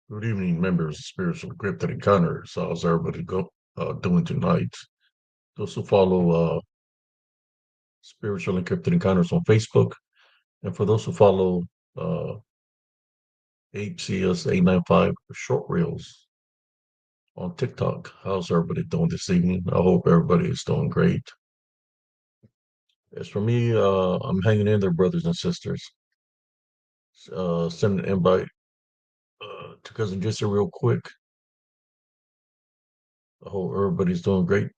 Good evening, members of Spiritual Cryptid Encounters. How's everybody doing tonight? Those who follow Spiritual Encrypted Encounters on Facebook, and for those who follow uh, HCS895 Short Reels on TikTok, how's everybody doing this evening? I hope everybody is doing great. As for me, I'm hanging in there, brothers and sisters. Send an invite to Cousin Jesse real quick. I hope everybody's doing great.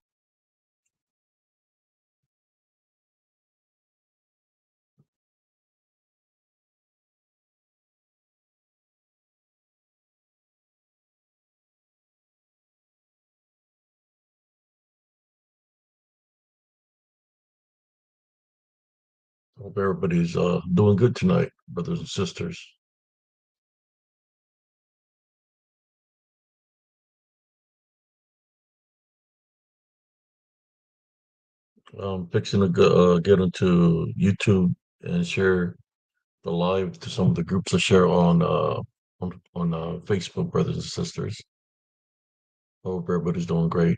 Hope everybody's doing good tonight, brothers and sisters. I'm fixing to get into YouTube and share the live to some of the groups I share on Facebook, brothers and sisters. Hope everybody's doing great.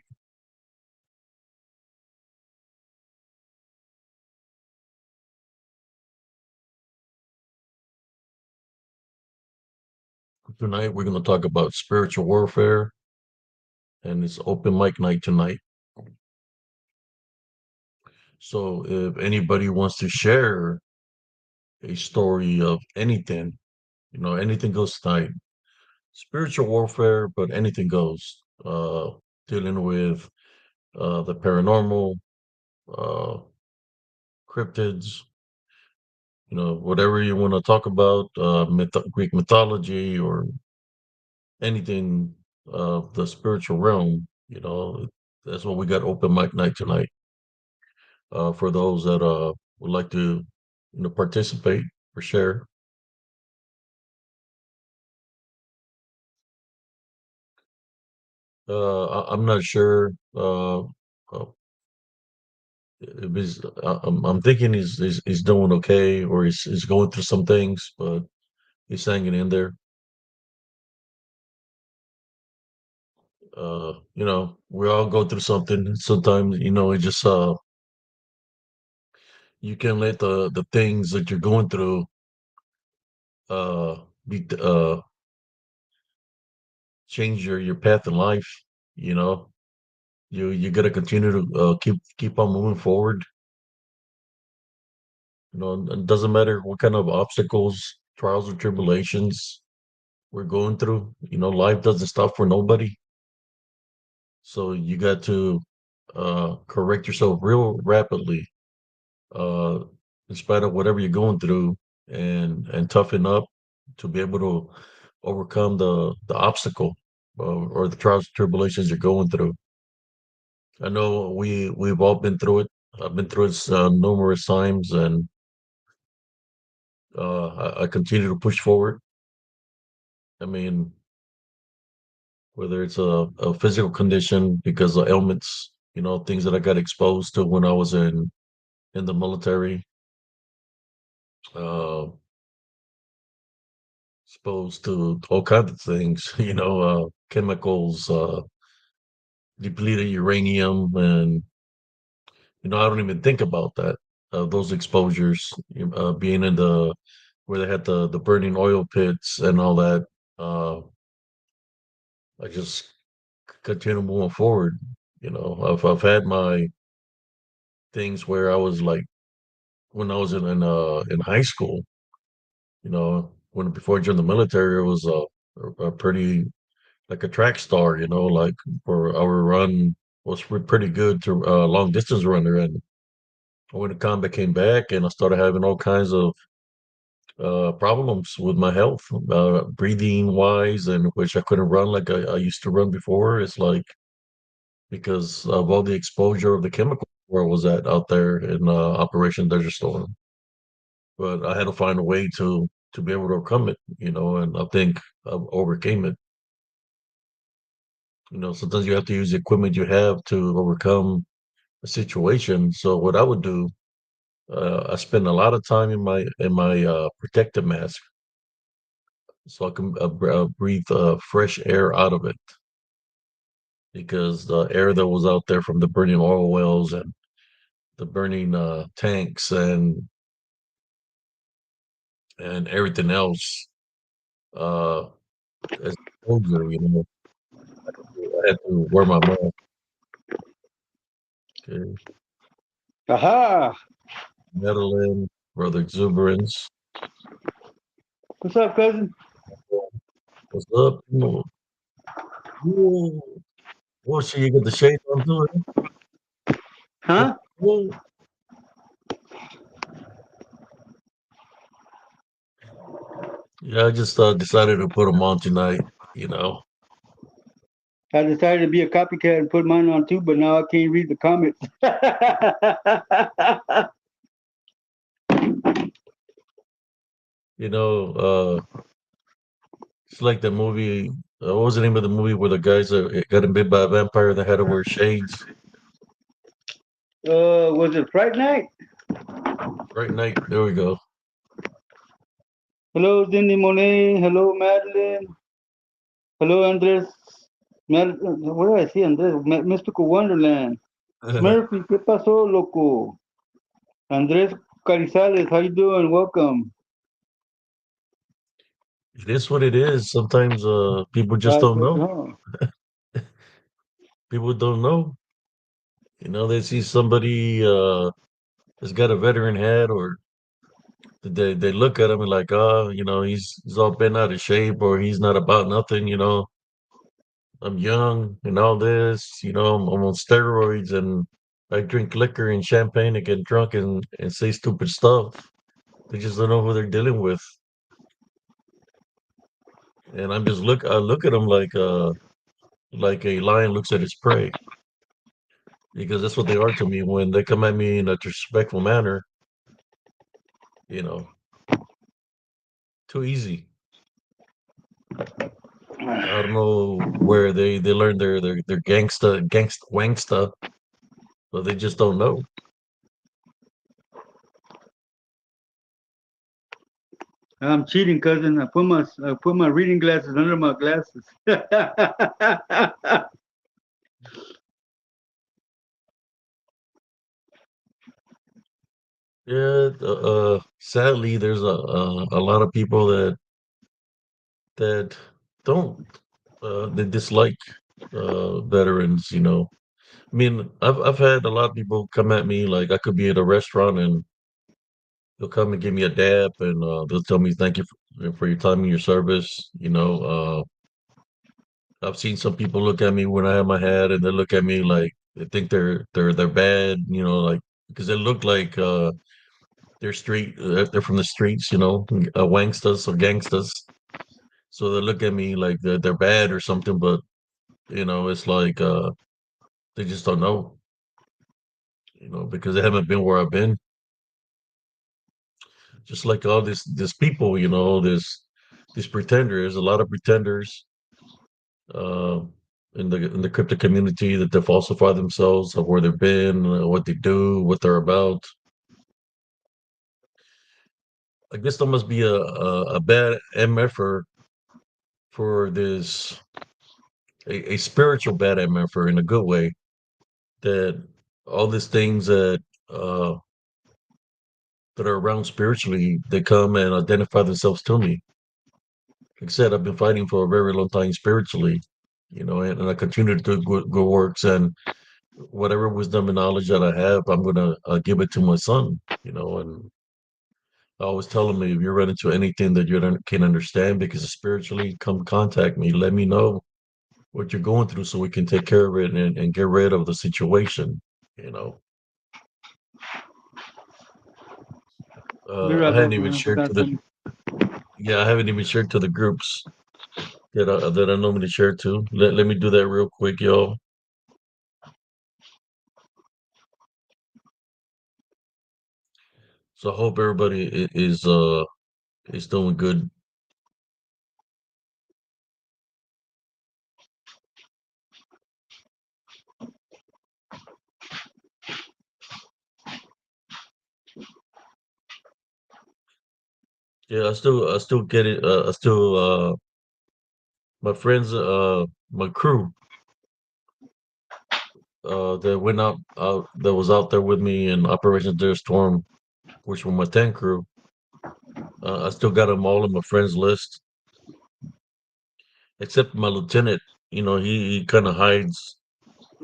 Tonight we're going to talk about spiritual warfare, and it's open mic night tonight. So if anybody wants to share a story of anything, anything goes tonight. Spiritual warfare, but anything goes. Dealing with the paranormal, uh, cryptids, whatever you want to talk about, Greek mythology or anything of the spiritual realm, that's what we got open mic night tonight. For those that would like to, participate or share. I'm not sure. If I'm thinking he's doing okay, or he's going through some things, but he's hanging in there. We all go through something. Sometimes, it just you can let the things that you're going through be change your path in life. You know, you got to continue to keep on moving forward. It doesn't matter what kind of obstacles, trials, or tribulations we're going through. Life doesn't stop for nobody. So you got to correct yourself real rapidly, uh, in spite of whatever you're going through, and toughen up to be able to overcome the obstacle, or the trials and tribulations you're going through. I know we've all been through it. I've been through it numerous times, and I continue to push forward. I mean, whether it's a physical condition because of ailments, things that I got exposed to when I was in the military, uh, exposed to all kinds of things, chemicals, depleted uranium, and I don't even think about that. Those exposures, being in the where they had the burning oil pits and all that. Uh, I just continue moving forward. I've had my things where I was like when I was in high school. When before I joined the military, it was a pretty like a track star. Like for our run was pretty good to long distance runner, and when the combat came back, and I started having all kinds of problems with my health, breathing wise, and which I couldn't run like I used to run before. It's like because of all the exposure of the chemical where I was at out there in Operation Desert Storm. But I had to find a way to be able to overcome it, and I think I overcame it. Sometimes you have to use the equipment you have to overcome a situation. So what I would do, I spend a lot of time in my protective mask. so I can breathe fresh air out of it because the air that was out there from the burning oil wells and the burning tanks and everything else, uh, as exposure, I had to wear my mask. Okay, Aha! Madeline, brother Exuberance, What's up, cousin? what's up? Ooh, oh, shit, you got the shades on too, eh? Oh, Huh? oh. Yeah, I just decided to put them on tonight. You know, I decided to be a copycat and put mine on too, but now I can't read the comments. you know, it's like the movie. What was the name of the movie where the guys got bit by a vampire that had to wear shades? Was it Fright Night? Right night. There we go. Hello, Cindy Monet. Hello, Madeline. Hello, Andres. What did I see, Andres? Mystical Wonderland. Murphy, ¿qué pasó, loco? Andres Carizales, how you doing? Welcome. It is what it is. Sometimes people just That's don't it, know. huh? People don't know. They see somebody that's got a veteran hat, or they look at him and like, oh, he's all bent out of shape, or he's not about nothing. I'm young and all this. I'm on steroids and I drink liquor and champagne and get drunk and say stupid stuff. They just don't know who they're dealing with. And I look at them like a lion looks at its prey, because that's what they are to me when they come at me in a disrespectful manner. You know, too easy. I don't know where they learn their gangsta wangsta, but they just don't know. I'm cheating, cousin. I put my reading glasses under my glasses. Yeah, sadly, there's a lot of people that don't they dislike veterans. I mean, I've had a lot of people come at me like I could be at a restaurant and they'll come and give me a dap and they'll tell me thank you for your time and your service. I've seen some people look at me when I have my hat and they look at me like they think they're bad. Like because they look like they're street they're from the streets. Wangstas or gangstas. So they look at me like they're bad or something, but it's like they just don't know. Because they haven't been where I've been. Just like all this people, these pretenders, a lot of pretenders uh, in the crypto community that they falsify themselves of where they've been, what they do, what they're about. I guess there must be a bad MF for this a spiritual bad MF in a good way, that all these things uh that are around spiritually, they come and identify themselves to me. Like I said, I've been fighting for a very long time spiritually, and I continue to do good works, and whatever wisdom and knowledge that I have, I'm gonna give it to my son. And I always tell him, if you run into anything that you don't can understand because spiritually, come contact me. Let me know what you're going through so we can take care of it and get rid of the situation. You know, Be I right hadn't back, even man. I shared forgot to the something. yeah, I haven't even shared to the groups that I normally share to. Let me do that real quick, y'all. So I hope everybody is doing good. Yeah, I still get it. I still my friends, my crew, that went out that was out there with me in Operation Dare Storm, which were my tank crew. I still got them all on my friends list, except my lieutenant. He kind of hides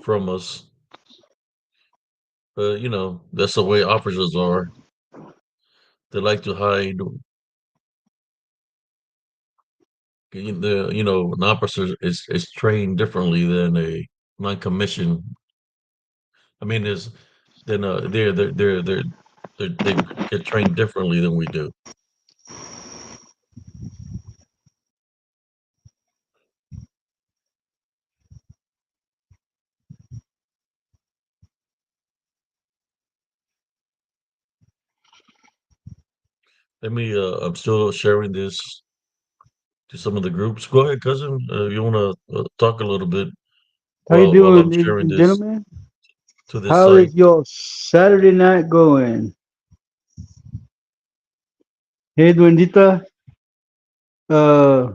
from us, but that's the way officers are. They like to hide. An officer is trained differently than a non-commissioned. I mean, is then they get trained differently than we do. I'm still sharing this to some of the groups. Go ahead, cousin. You want to talk a little bit How you while doing, I'm ladies sharing and this gentlemen? to this How site. is your Saturday night going? Hey, Duendita. Uh,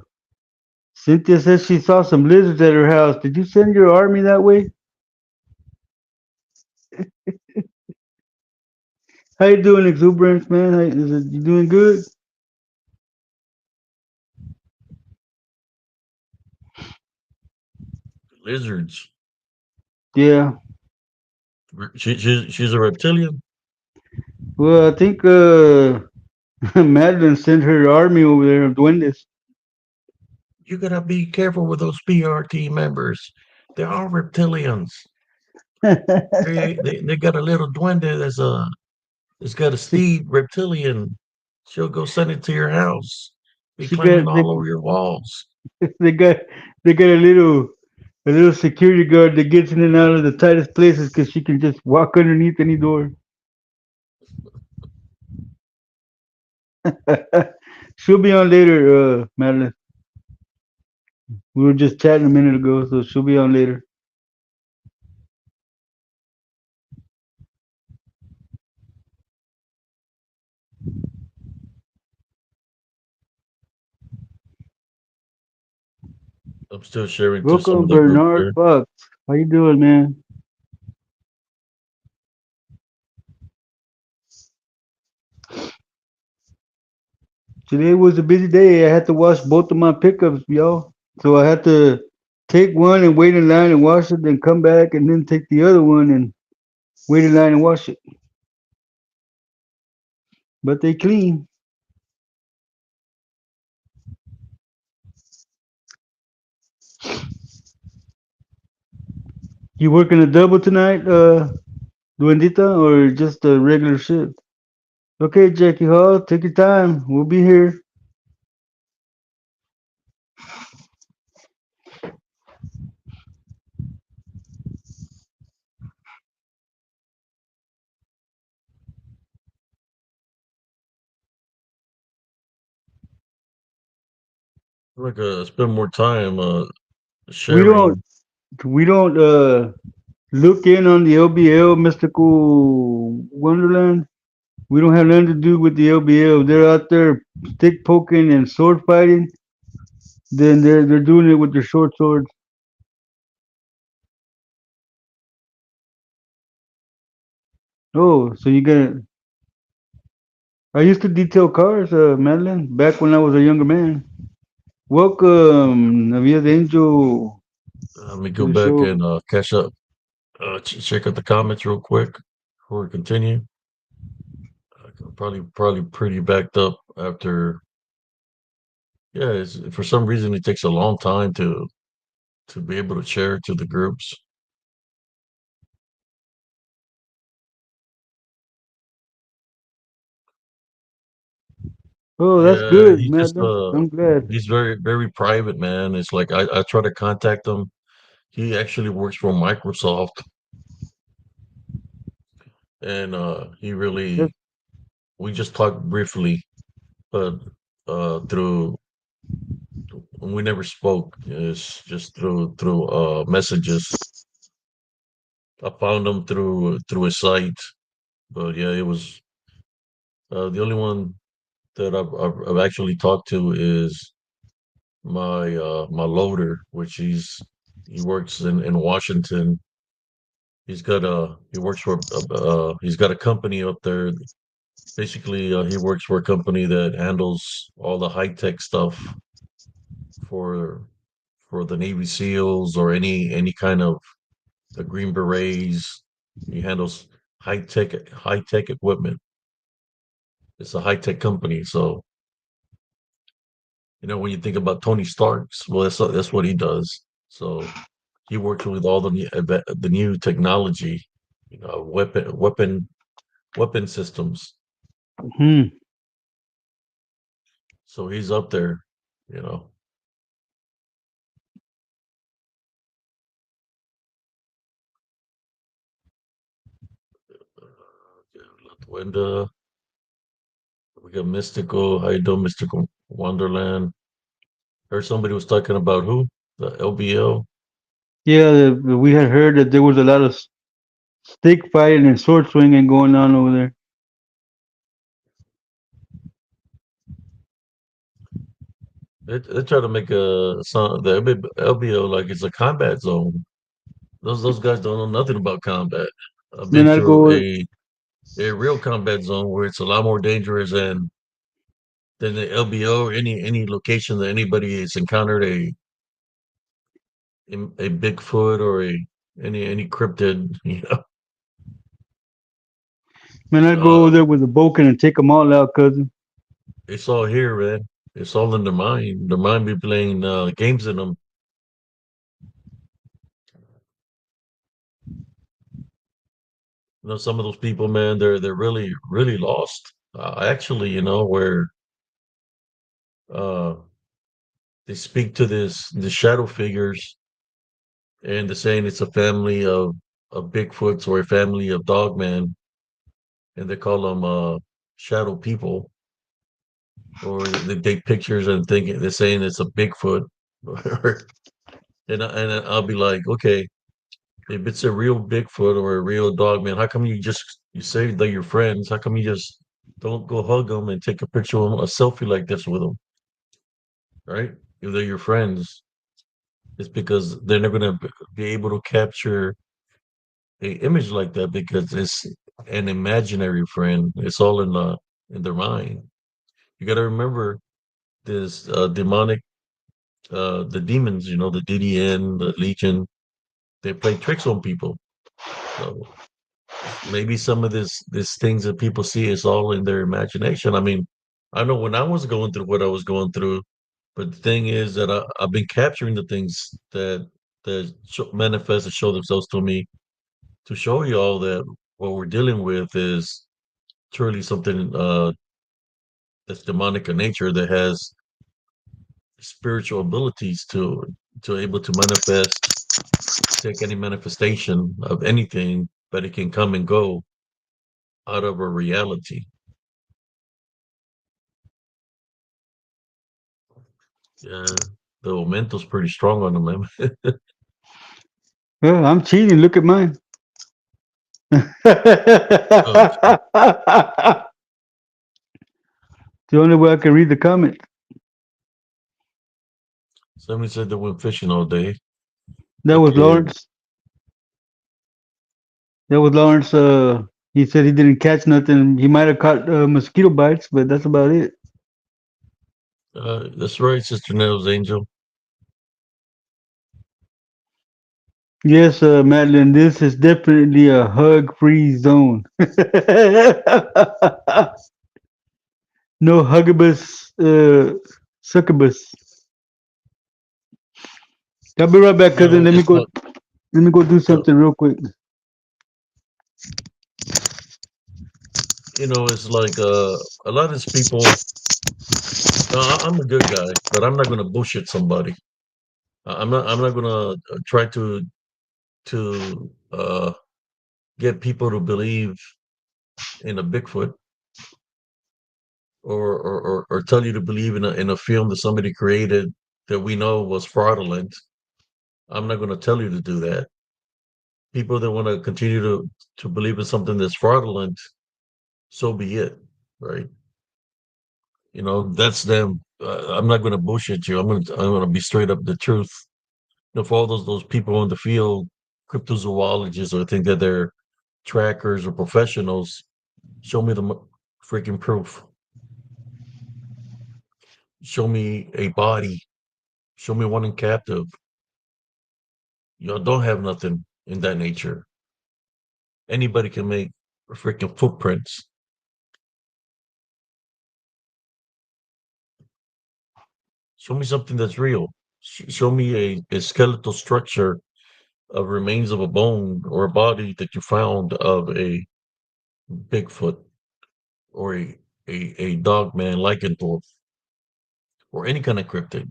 Cynthia says she saw some lizards at her house. Did you send your army that way? How you doing, exuberance, man? You doing good? Lizards. Yeah. She's a reptilian. Well, I think Madeline sent her army over there of duendes. You gotta be careful with those PRT members. They're all reptilians. They got a little duende that's got a she steed reptilian. She'll go send it to your house. Be she climbing got all over your walls. they got they got a little security guard that gets in and out of the tightest places because she can just walk underneath any door. She'll be on later, Madeline. We were just chatting a minute ago, so she'll be on later. I'm still sharing to some Welcome, of the groups Bernard here. Fox. How you doing, man? Today was a busy day. I had to wash both of my pickups, y'all. So I had to take one and wait in line and wash it, then come back and then take the other one and wait in line and wash it. But they clean. You working a double tonight, Duendita, or just a regular shift? Okay, Jackie Hall, take your time. We'll be here. Like spend more time We don't sharing. we don't look in on the LBL Mystical Wonderland. We don't have nothing to do with the LBL. They're out there stick poking and sword fighting. Then they're doing it with their short swords. Oh, so you got? I used to detail cars, Madeline, back when I was a younger man. Welcome, Navidad Angel, Let me to go the back show. and catch up. Check out the comments real quick before we continue. Probably pretty backed up after. Yeah, for some reason it takes a long time to be able to share to the groups. Oh, that's Yeah, good, Madeline. I'm glad. he's very private, man. It's like I try to contact him. He actually works for Microsoft, and he That's, really we just talked briefly, but through we never spoke. It's just through messages. I found him through a site, but yeah, it was the only one that I've actually talked to is my loader, which he works in Washington. He works for he's got a company up there. Basically, he works for a company that handles all the high tech stuff for for the Navy SEALs or any kind of the Green Berets. He handles high tech equipment. It's a high tech company, so when you think about Tony Stark's, well, that's what he does. So he works with all the new technology, weapon systems. Hmm. So he's up there, you know. Linda, we got Mystical. How you doing, Mystical Wonderland? Heard somebody was talking about who? The LBL. Yeah, we had heard that there was a lot of stick fighting and sword swinging going on over there. They try to make the LBO like it's a combat zone. Those guys don't know nothing about combat. I've Then been I'd through go. a real combat zone where it's a lot more dangerous than the LBO or any location that anybody has encountered a Bigfoot or any cryptid. Man, I'd go over Uh, there with a boken and take them all out, cousin. it's all here, man. It's all in their mind. Their mind be playing games in them. Some of those people, man, they're really really lost. Actually, where uh, they speak to the shadow figures, and they're saying it's a family of Bigfoots or a family of Dogman, and they call them shadow people, or they take pictures and thinking they're saying it's a Bigfoot, and I'll be like, okay, if it's a real Bigfoot or a real Dogman, how come you say they're your friends? How come you just don't go hug them and take a picture of them, a selfie like this with them, right? If they're your friends, it's because they're not going to be able to capture a image like that because it's an imaginary friend. It's all in their mind. You got to remember this demonic, the demons. The DDN, the Legion. They play tricks on people. So maybe some of this things that people see is all in their imagination. I mean, I know when I was going through what I was going through, but the thing is that I've been capturing the things that manifest and show themselves to me to show you all that what we're dealing with is truly something that's demonic in nature that has spiritual abilities to able to manifest, take any manifestation of anything, but it can come and go out of a reality. Yeah, the momentum's pretty strong on them, man. Well, I'm cheating. Look at mine. Oh, shit. The only way I can read the comment. Somebody said they went fishing all day. That was Okay, Lawrence. That was Lawrence. He said he didn't catch nothing. He might have caught mosquito bites, but that's about it. that's right, Sister Nels Angel. Yes, Madeline, this is definitely a hug-free zone. No huggabus, succubus. I'll be right back, cousin. Let me It's go. not. Let me go do Uh, something real quick. it's like a lot of these people. I'm a good guy, but I'm not going to bullshit somebody. I'm not. I'm not going to try to get people to believe in a Bigfoot or tell you to believe in a film that somebody created that we know was fraudulent. I'm not going to tell you to do that. People that want to continue to believe in something that's fraudulent, so be it, right? That's them. I'm not going to bullshit you. I'm gonna be straight up the truth. For all those people in the field, cryptozoologists, or think that they're trackers or professionals, show me the freaking proof. Show me a body. Show me one in captive. Y'all don't have nothing in that nature. Anybody can make freaking footprints. Show me something that's real. Show me a skeletal structure of remains of a bone or a body that you found of a Bigfoot or a dog man lycanthrope or any kind of cryptid.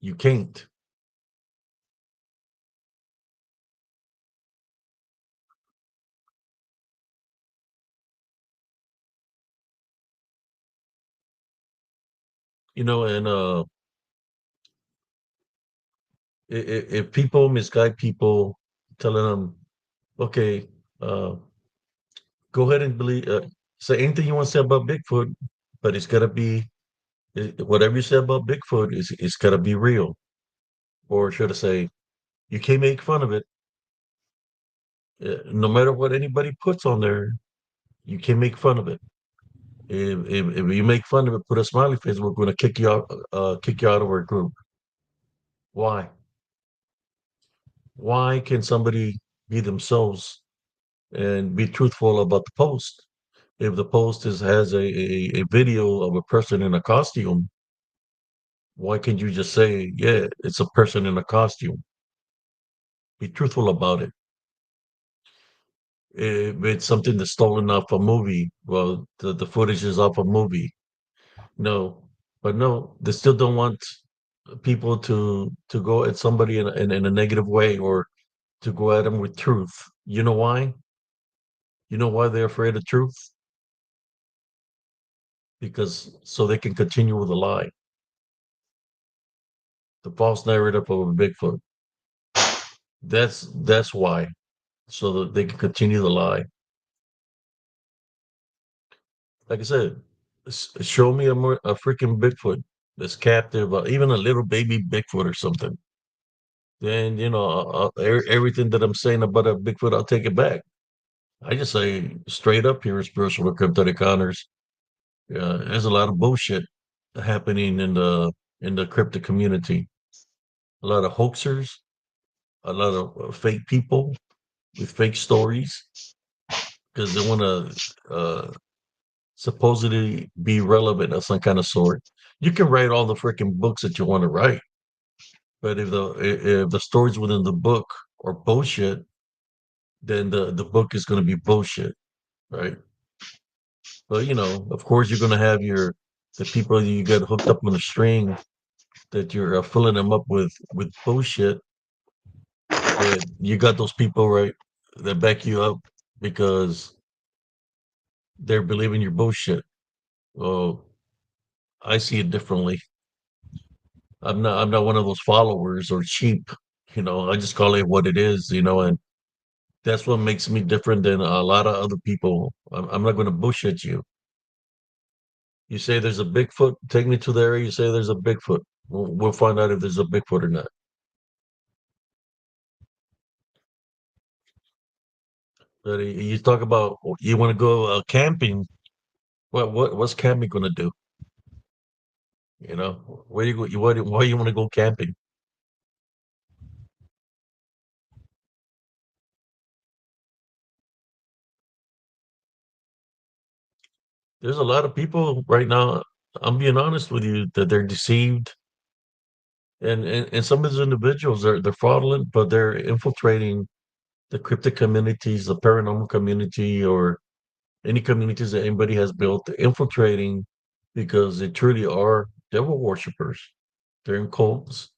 You can't. And if people misguide people, telling them, okay, uh, go ahead and believe, say anything you want to say about Bigfoot, but it's got to be whatever you say about Bigfoot is it's got to be real. Or should I say, you can't make fun of it. No matter what anybody puts on there, you can make fun of it. If you make fun of it, put a smiley face, we're going to kick you out of our group. Why? Why can somebody be themselves and be truthful about the post? If the post has a video of a person in a costume, why can't you just say, yeah, it's a person in a costume? Be truthful about it. If it's something that's stolen off a movie, well, the footage is off a movie. No, but no, they still don't want people to go at somebody in a negative way or to go at them with truth. You know why? You know why they're afraid of truth? Because so they can continue with a lie, the false narrative of a Bigfoot. That's why, so that they can continue the lie. Like I said, show me a freaking Bigfoot that's captive, even a little baby Bigfoot or something. Then everything that I'm saying about a Bigfoot, I'll take it back. I just say straight up here, spiritual cryptic honors. There's a lot of bullshit happening in the cryptic community. A lot of hoaxers, a lot of fake people with fake stories because they want to supposedly be relevant of some kind of sort. You can write all the freaking books that you want to write, but if the stories within the book are bullshit, then the book is going to be bullshit, right? But of course, you're going to have the people you get hooked up on a string that you're filling them up with bullshit. But you got those people, right, that back you up because they're believing your bullshit. Well, I see it differently. I'm not one of those followers or sheep. I just call it what it is. And that's what makes me different than a lot of other people. I'm not going to bullshit you. You say there's a Bigfoot, take me to the area. You say there's a Bigfoot. We'll find out if there's a Bigfoot or not. But you talk about you want to go camping. What's camping going to do? Where you go? Why you want to go camping? There's a lot of people right now. I'm being honest with you that they're deceived, and some of these individuals they're fraudulent, but they're infiltrating the cryptic communities, the paranormal community, or any communities that anybody has built. They're infiltrating because they truly are devil worshippers. They're in cults.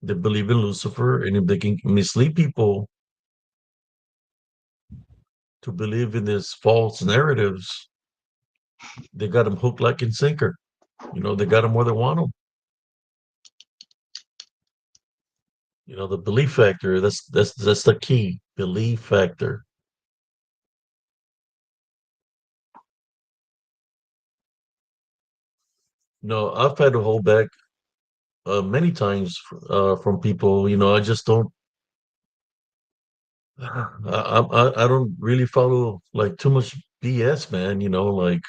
They believe in Lucifer, and if they can mislead people to believe in these false narratives, they got them hooked like in sinker. They got them where they want them. The belief factor. That's the key. Belief factor. No, I've had to hold back many times from people. I just don't. I don't really follow like too much BS, man. Like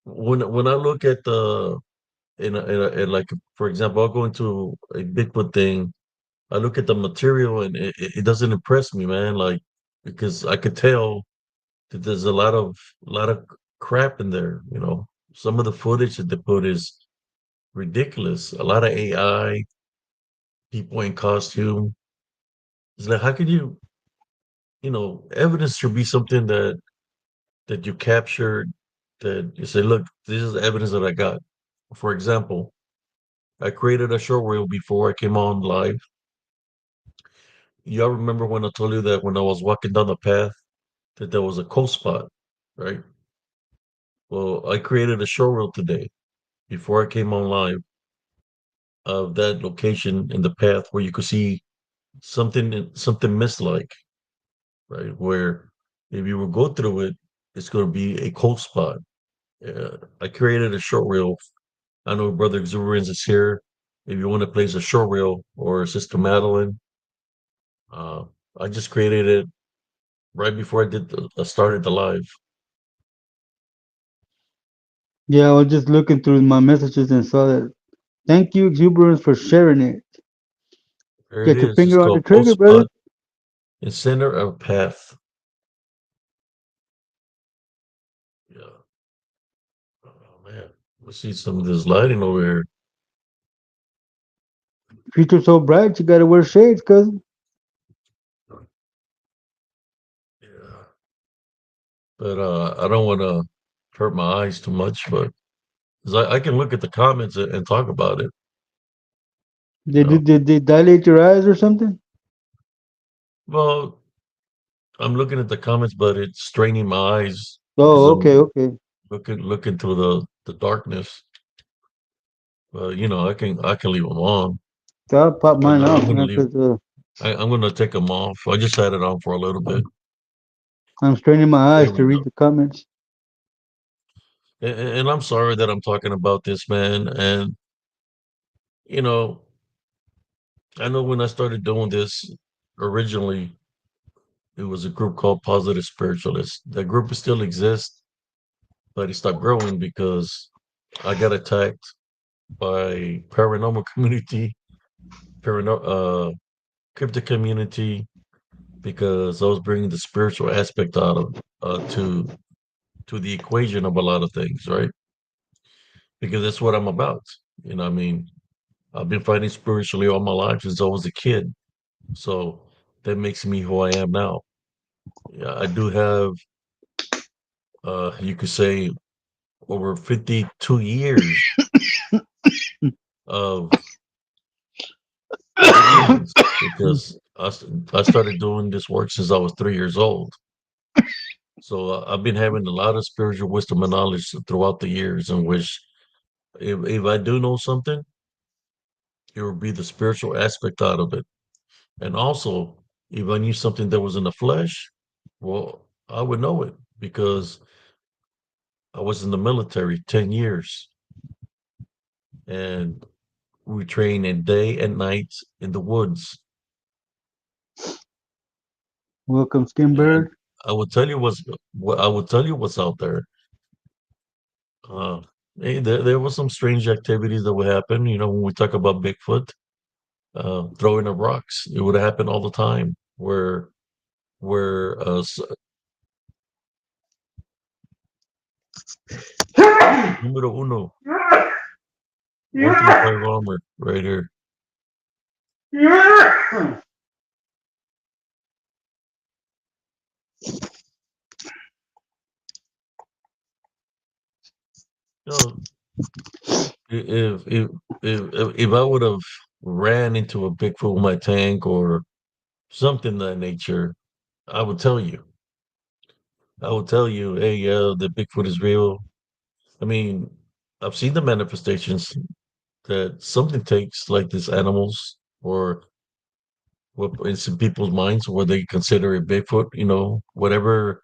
when I look at the in like for example, I'll go into a Bigfoot thing. I look at the material and it doesn't impress me, man. Like because I could tell that there's a lot of crap in there. Some of the footage that they put is ridiculous. A lot of AI, people in costume. It's like how could evidence should be something that you captured that you say, look, this is evidence that I got. For example, I created a short reel before I came on live. Y'all remember when I told you that when I was walking down the path that there was a cold spot, right? Well, I created a short reel today before I came on live of that location in the path where you could see something mist-like, right? Where if you will go through it, it's going to be a cold spot. I created a short reel. I know Brother Exuberance is here. If you want to place a short reel or Sister Madeline, uh, I just created it right before I started the live. Yeah, I was just looking through my messages and saw that. Thank you, Exuberance, for sharing it. There it Get your is. It's finger on the called Cold trigger, brother. Spot and Center of Path. Yeah. Oh man, let's see some of this lighting over here. Future so bright, you gotta wear shades, cousin. Yeah, but I don't want to hurt my eyes too much, but 'cause I can look at the comments and talk about it. You Did, know, did, did they dilate your eyes or something? well, I'm looking at the comments, but it's straining my eyes because Oh, okay, I'm okay. looking through the darkness. But I can leave them on. So I'll pop Right mine now, off, man, because I'm gonna take them off. I just had it on for a little bit. I'm straining my There eyes to we read go. the comments. And I'm sorry that I'm talking about this, man. And you know, I know when I started doing this originally, it was a group called Positive Spiritualists. That group still exists, but it stopped growing because I got attacked by paranormal community, cryptic community, because I was bringing the spiritual aspect out of to the equation of a lot of things, right? Because that's what I'm about. I mean, I've been fighting spiritually all my life since I was a kid. So that makes me who I am now. Yeah, I do have, you could say, over 52 years of experience because I started doing this work since I was 3 years old. So I've been having a lot of spiritual wisdom and knowledge throughout the years in which if I do know something, it will be the spiritual aspect out of it. And also, if I knew something that was in the flesh, well, I would know it because I was in the military 10 years and we train in day and night in the woods. Welcome, And Skinbird. I will tell you what's out there. Uh, there was some strange activities that would happen. When we talk about Bigfoot, throwing of rocks, it would happen all the time. Where numero uno, 135 armor right here. You know, if if if I would have ran into a Bigfoot with my tank or something of that nature, I would tell you. I would tell you, hey, yeah, the Bigfoot is real. I mean, I've seen the manifestations that something takes like these animals or what in some people's minds where they consider it Bigfoot, whatever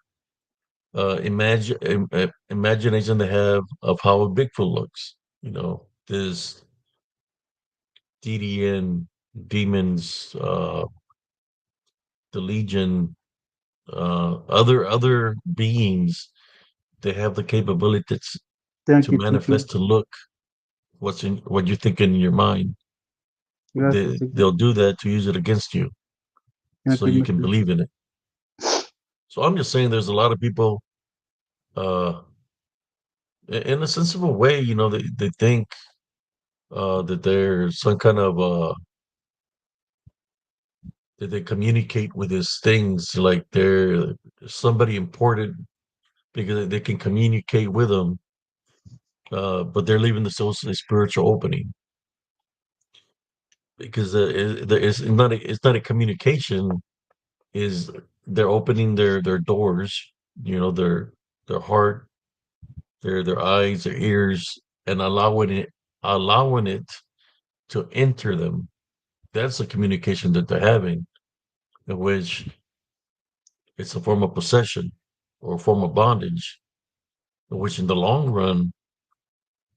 imagination they have of how a Bigfoot looks. This DDN demons, the Legion, other beings. They have the capability Thank to you, Tito. manifest to look what you think in your mind. Gracias, Tito. They'll do that to use it against you, Thank so you, you can Mr. believe in it. So I'm just saying, there's a lot of people, uh, in a sense of a way, they think that they're some kind of that they communicate with these things like they're somebody important because they can communicate with them, but they're leaving the soul a spiritual opening because it's not a communication. Is they're opening their doors, their heart, their eyes, their ears, and allowing it to enter them. That's the communication that they're having, in which it's a form of possession or a form of bondage, in which in the long run,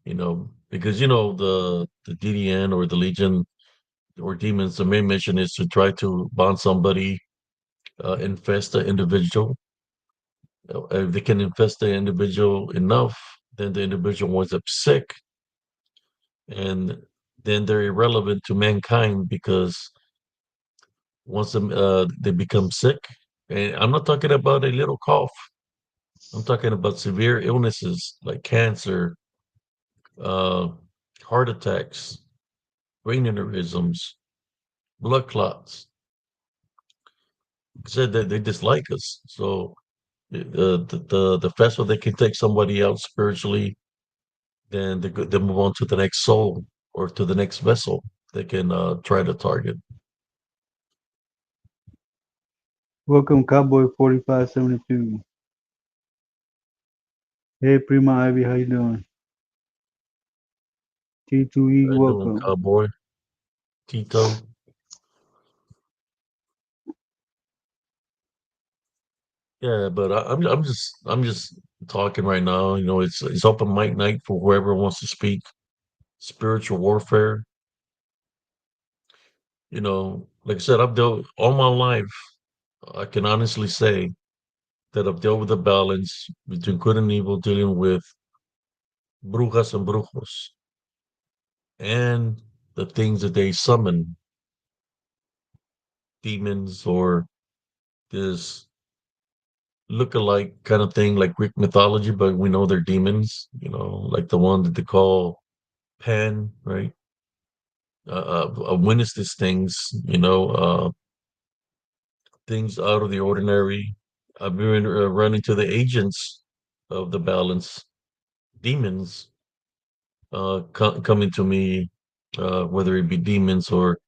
because the DDN or the Legion or demons, the main mission is to try to bond somebody, infest the individual. If they can infest the individual enough, then the individual winds up sick, and then they're irrelevant to mankind because once they become sick, and I'm not talking about a little cough. I'm talking about severe illnesses like cancer, uh, heart attacks, brain aneurysms, blood clots. Said that they dislike us. So the faster they can take somebody out spiritually, then they move on to the next soul or to the next vessel they can try to target. Welcome, Cowboy 4572. Hey, Prima Ivy, how you doing? T2E, I doing welcome. cowboy Tito. Yeah, but I'm just talking right now. It's open mic night for whoever wants to speak. Spiritual warfare. Like I said, I've dealt all my life. I can honestly say that I've dealt with the balance between good and evil, dealing with brujas and brujos, and the things that they summon, demons or this look-alike kind of thing, like Greek mythology, but we know they're demons. Like the one that they call Pan, right? Witness these things, things out of the ordinary. I've been running to the agents of the balance, demons, coming to me, whether it be demons or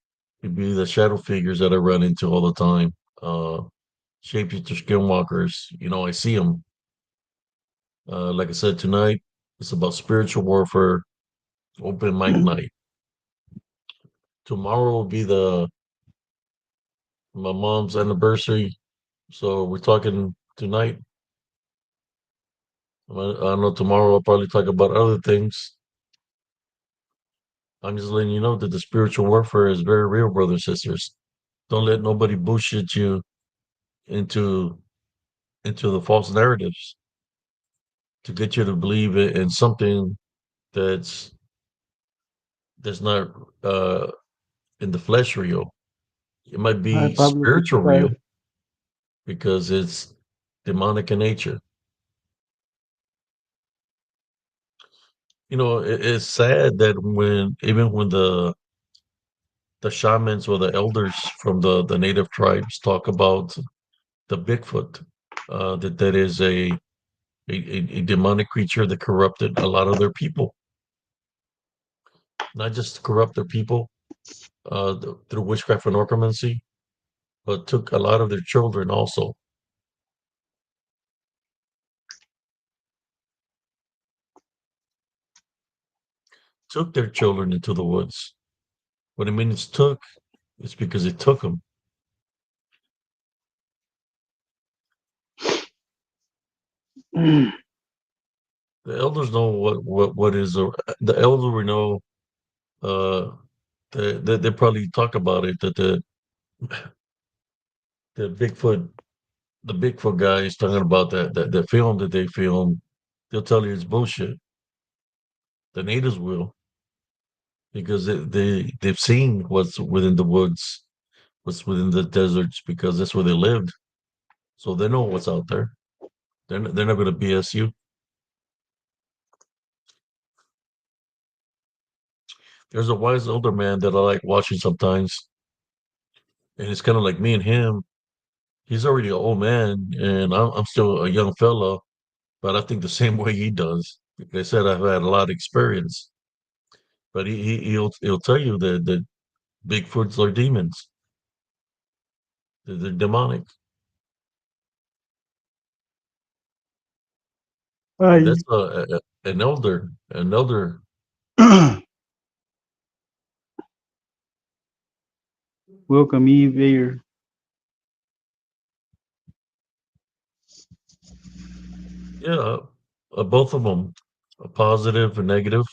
it be the shadow figures that I run into all the time. Uh, Shapeshifter skinwalkers, I see them. Like I said, tonight it's about spiritual warfare, open mic night. Tomorrow will be the my mom's anniversary, so we're talking tonight. I know tomorrow I'll probably talk about other things. I'm just letting you know that the spiritual warfare is very real, brothers and sisters. Don't let nobody bullshit you into into the false narratives to get you to believe in something that's that's not in the flesh real. It might Hi, be Pablo spiritual 55. real because it's demonic in nature. It's sad that even when the shamans or the elders from the native tribes talk about the Bigfoot, that is a demonic creature that corrupted a lot of their people. Not just corrupt their people through witchcraft and necromancy, but took a lot of their children also. Took their children into the woods. What it means took, it's because it took them. The elders know what is the elder we know. Uh, they probably talk about it that the Bigfoot guy is talking about that film that they filmed. They'll tell you it's bullshit. The natives will because they've seen what's within the woods, what's within the deserts because that's where they lived. So they know what's out there. They're not going to BS you. There's a wise older man that I like watching sometimes, and it's kind of like me and him. He's already an old man, and I'm still a young fella, but I think the same way he does. Like I said, I've had a lot of experience, but he'll tell you that Bigfoots are demons. They're demonic, and Hi. that's an elder. Welcome, Eve Ayer. Yeah, both of them, a positive and negative.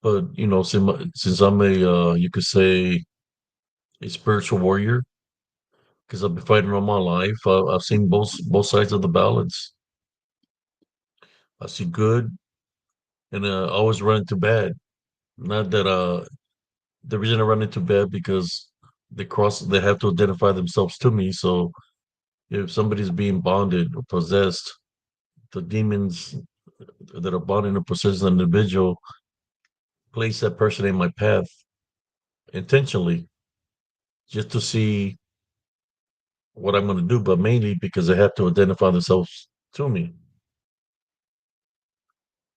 But since I'm you could say a spiritual warrior, because I've been fighting all my life. I've seen both sides of the balance. I see good, and I always run into bad. Not that the reason I run into bad because they have to identify themselves to me. So if somebody's being bonded or possessed, the demons that are bonding or possessing an individual place that person in my path intentionally just to see what I'm going to do, but mainly because they have to identify themselves to me.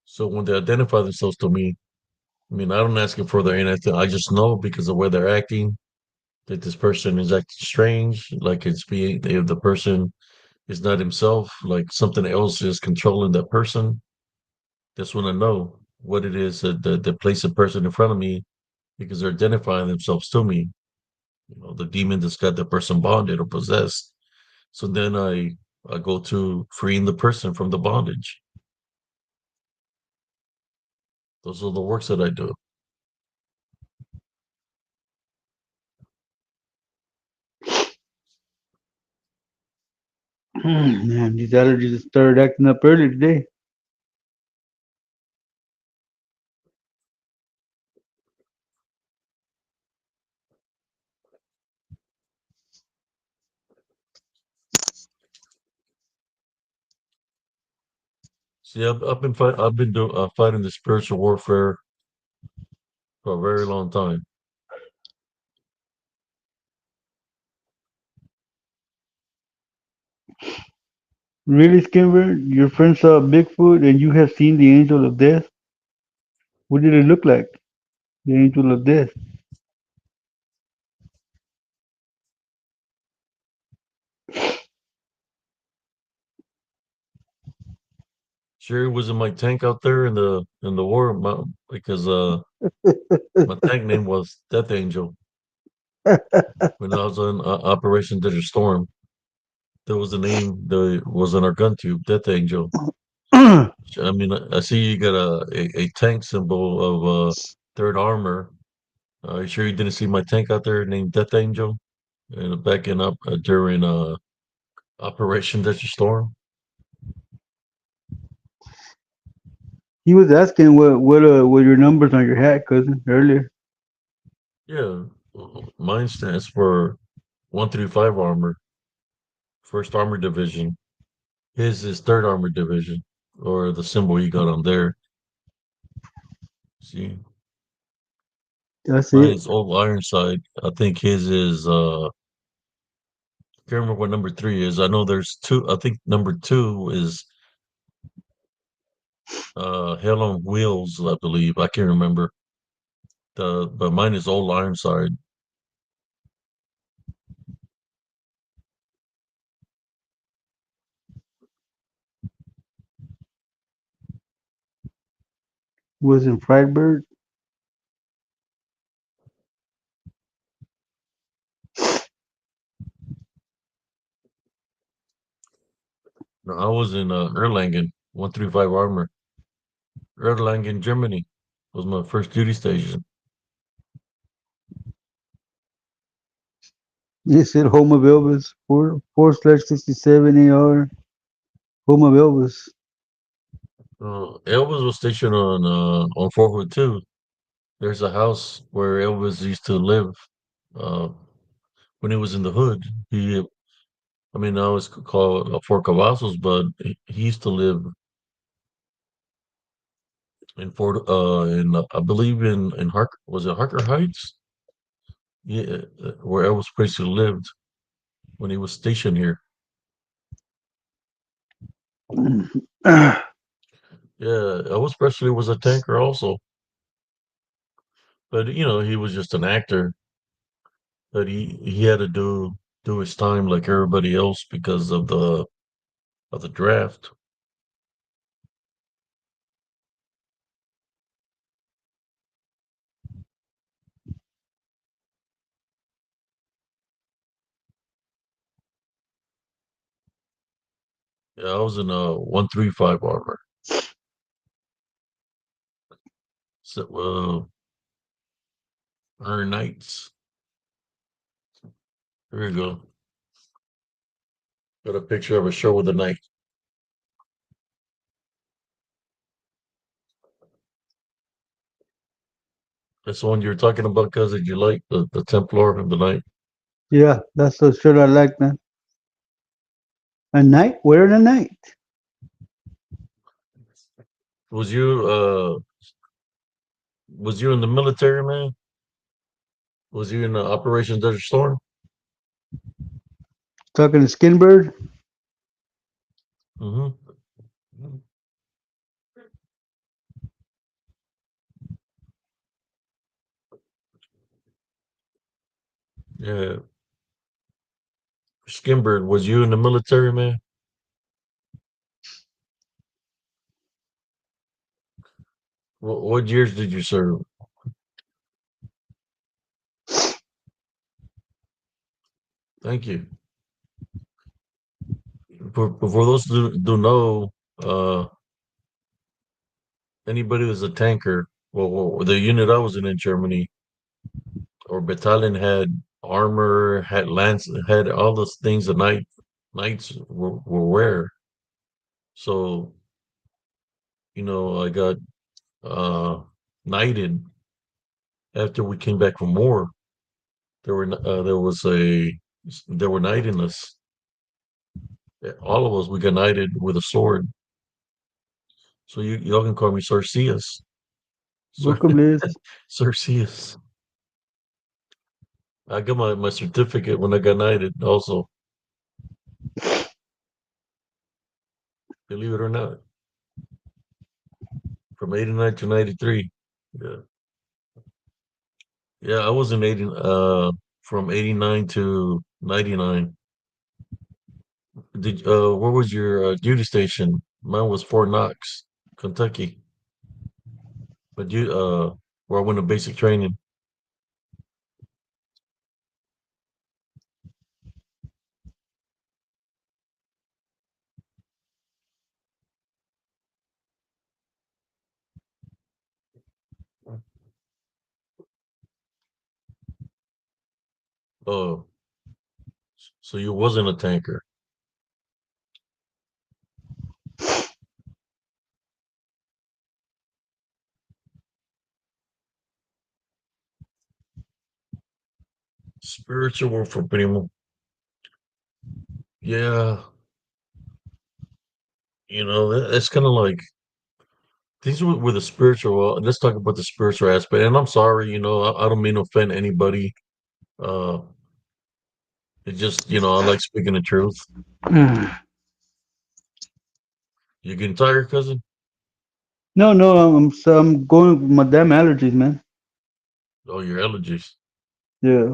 So when they identify themselves to me, I mean, I don't ask it further anything. I just know because of where they're acting that this person is acting strange, like it's being if the person is not himself, like something else is controlling that person. That's when I know what it is that place a person in front of me because they're identifying themselves to me. The demon that's got the person bonded or possessed. So then I go to freeing the person from the bondage. Those are the works that I do. Man, these allergies started acting up early today. See, I've been fighting the spiritual warfare for a very long time. Really, Skimmer? Your friend saw Bigfoot and you have seen the angel of death? What did it look like? The angel of death. Sherry was in my tank out there in the war because my tank name was Death Angel when I was on Operation Desert Storm. That was the name that was on our gun tube, Death Angel. I mean, I see you got a tank symbol of third armor. You sure you didn't see my tank out there named Death Angel and backing up during Operation Desert Storm? He was asking what your numbers on your hat, cousin, earlier. Yeah, mine stands for 135 Armor, First Armor Division. His is Third Armor Division, or the symbol you got on there. See, That's mine it. is Old Ironside. I think his is can't remember what number three is. I know there's two. I think number two is Hell on Wheels. I believe I can't remember but mine is Old Ironside. Was in Friedberg. No, I was in Erlangen, 135 Armor. Erlangen, Germany was my first duty station. You said Home of Elvis, 4/67 AR, Home of Elvis. Elvis was stationed on Fort Hood too. There's a house where Elvis used to live uh, when he was in the hood. I mean, now it's called Fort Cavazos, but he used to live I believe in Harker, was it Harker Heights? Yeah, where Elvis Presley lived when he was stationed here. Yeah, Elvis Presley was a tanker also, but he was just an actor. But he had to do his time like everybody else because of the draft. Yeah, I was in a 135 armor. So, Iron Knights. There you go. Got a picture of a show with a knight. That's the one you were talking about, cuz that you like the Templar and the knight. Yeah, that's the shirt I like, man. A knight? Wearing a knight. Was you was you in the military, man? Was you in Operation Desert Storm? Talking to Skinbird. Mm-hmm. Yeah. Skimberg, was you in the military, man? What years did you serve? Thank you. For those who do know, uh, anybody who's a tanker, well, the unit I was in Germany or battalion had armor, had lance, had all those things the knights were wear. So I got uh, knighted after we came back from war. There were knighting us. All of us we got knighted with a sword. So y'all can call me Cercius. Sir Welcome, Liz. Cercius. I got my certificate when I got knighted also, believe it or not, from 89 to 93. Yeah. Yeah, I was in 80 from 89 to 99. Where was your duty station? Mine was Fort Knox, Kentucky. But where I went to basic training. Oh, so you wasn't a tanker. Spiritual for primo. Yeah, it's kind of like these with the spiritual. Let's talk about the spiritual aspect. And I'm sorry, I don't mean to offend anybody. Uh, it just, I like speaking the truth. You getting tired, cousin? No, no, I'm going with my damn allergies, man. Oh, your allergies. Yeah.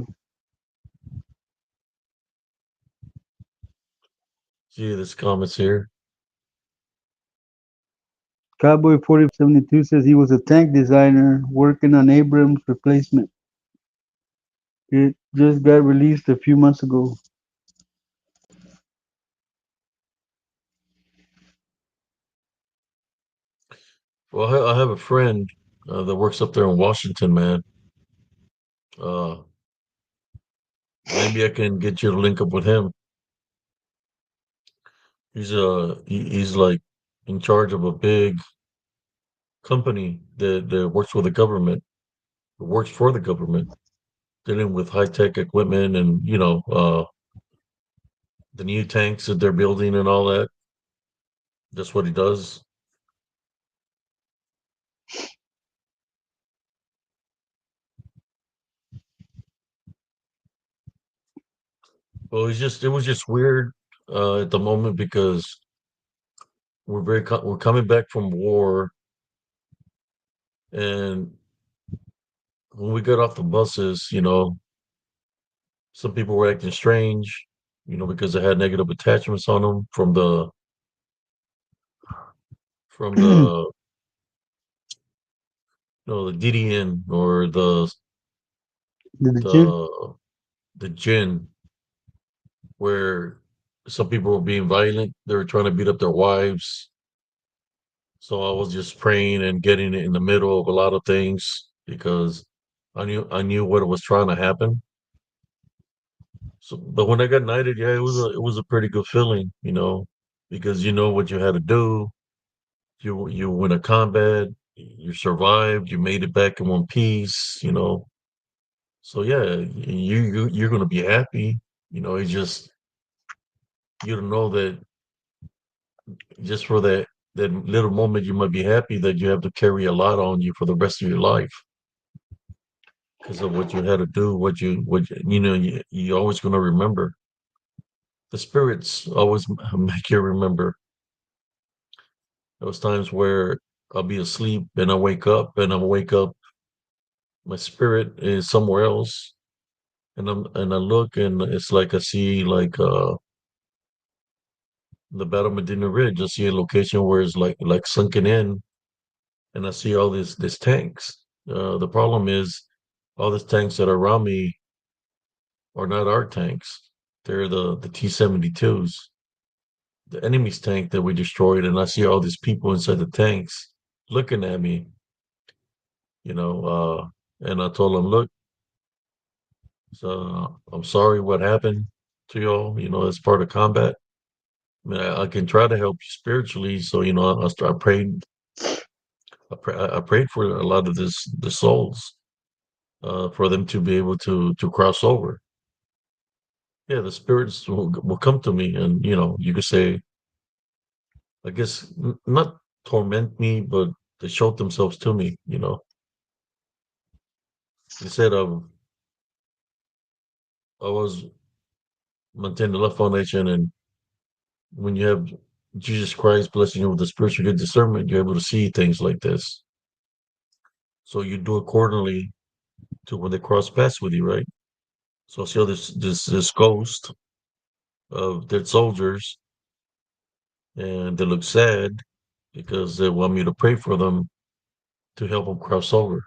See, this comments here. Cowboy 4572 says he was a tank designer working on Abrams replacement. It just got released a few months ago. Well, I have a friend that works up there in Washington, man. Uh, Maybe I can get you to link up with him. He's like in charge of a big company that works with the government, works for the government, dealing with high tech equipment and the new tanks that they're building and all that. That's what he does. Well, it was just weird at the moment because we're coming back from war, and when we got off the buses, some people were acting strange, because they had negative attachments on them from the the DDN or Religion. the the gin, where some people were being violent. They were trying to beat up their wives. So I was just praying and getting in the middle of a lot of things because I knew what was trying to happen. So, but when I got knighted, yeah, it was a pretty good feeling, because you know what you had to do. You went a combat, you survived, you made it back in one piece. So yeah, you're gonna be happy. It's just you don't know that just for that little moment you might be happy that you have to carry a lot on you for the rest of your life because of what you had to do, you're always gonna remember. The spirits always make you remember. Those times where I'll be asleep and I wake up, my spirit is somewhere else, and I look and it's like I see like the Battle of Medina Ridge. I see a location where it's like sunken in, and I see all these tanks. The problem is all these tanks that are around me are not our tanks. They're the T-72s, the enemy's tank that we destroyed, and I see all these people inside the tanks looking at me, you know, and I told them, look, so I'm sorry what happened to y'all. It's part of combat. I mean, I can try to help you spiritually. So, I prayed for a lot of the souls, for them to be able to cross over. Yeah, the spirits will come to me, and you could say, I guess, not torment me, but they showed themselves to me. They said, I was maintaining the love foundation, and when you have Jesus Christ blessing you with the spiritual good discernment, you're able to see things like this. So you do accordingly to when they cross paths with you, right? So I see all this ghost of dead soldiers, and they look sad because they want me to pray for them to help them cross over,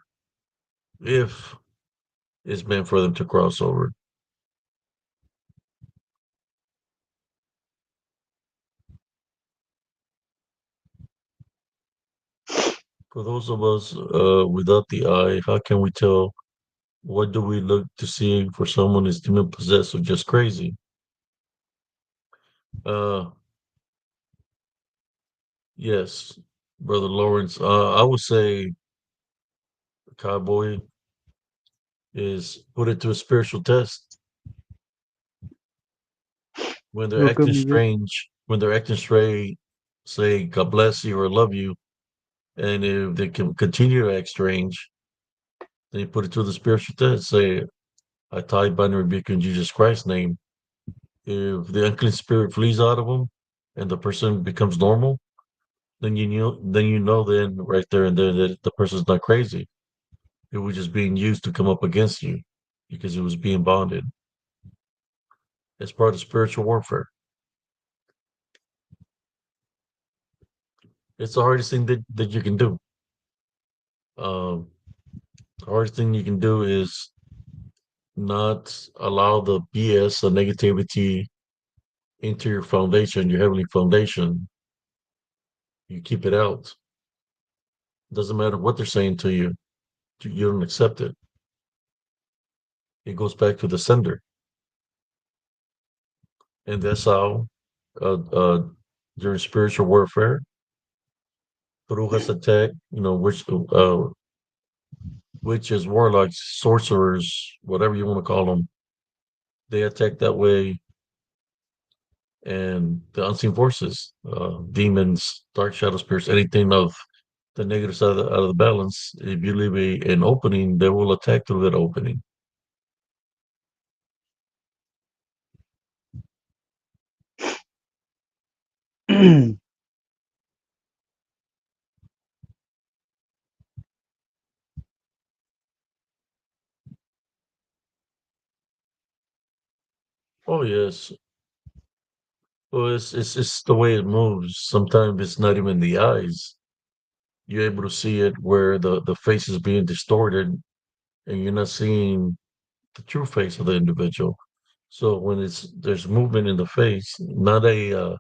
if it's meant for them to cross over. For those of us without the eye, how can we tell? What do we look to see for someone is demon possessed or just crazy? Uh, yes, Brother Lawrence. I would say, Cowboy, is put it to a spiritual test. When they're Okay, acting mi bro. strange, when they're acting straight, say God bless you or love you, and if they can continue to act strange, then you put it to the spiritual test. Say, I tie, bind, and rebuke in Jesus Christ's name. If the unclean spirit flees out of them and the person becomes normal, then right there and there that the person's not crazy. It was just being used to come up against you because it was being bonded. It's part of spiritual warfare. It's the hardest thing that you can do. Um, the hardest thing you can do is not allow the BS, the negativity into your foundation, your heavenly foundation. You keep it out. Doesn't matter what they're saying to you, you don't accept it. It goes back to the sender, and that's how during spiritual warfare, brujas attack. Witches, warlocks, sorcerers, whatever you want to call them, they attack that way. And the unseen forces, demons, dark shadow spirits, anything of the negative side out of the balance. If you leave an opening, they will attack through that opening. Oh yes. Well, it's the way it moves. Sometimes it's not even the eyes. You're able to see it where the face is being distorted, and you're not seeing the true face of the individual. So when there's movement in the face, not a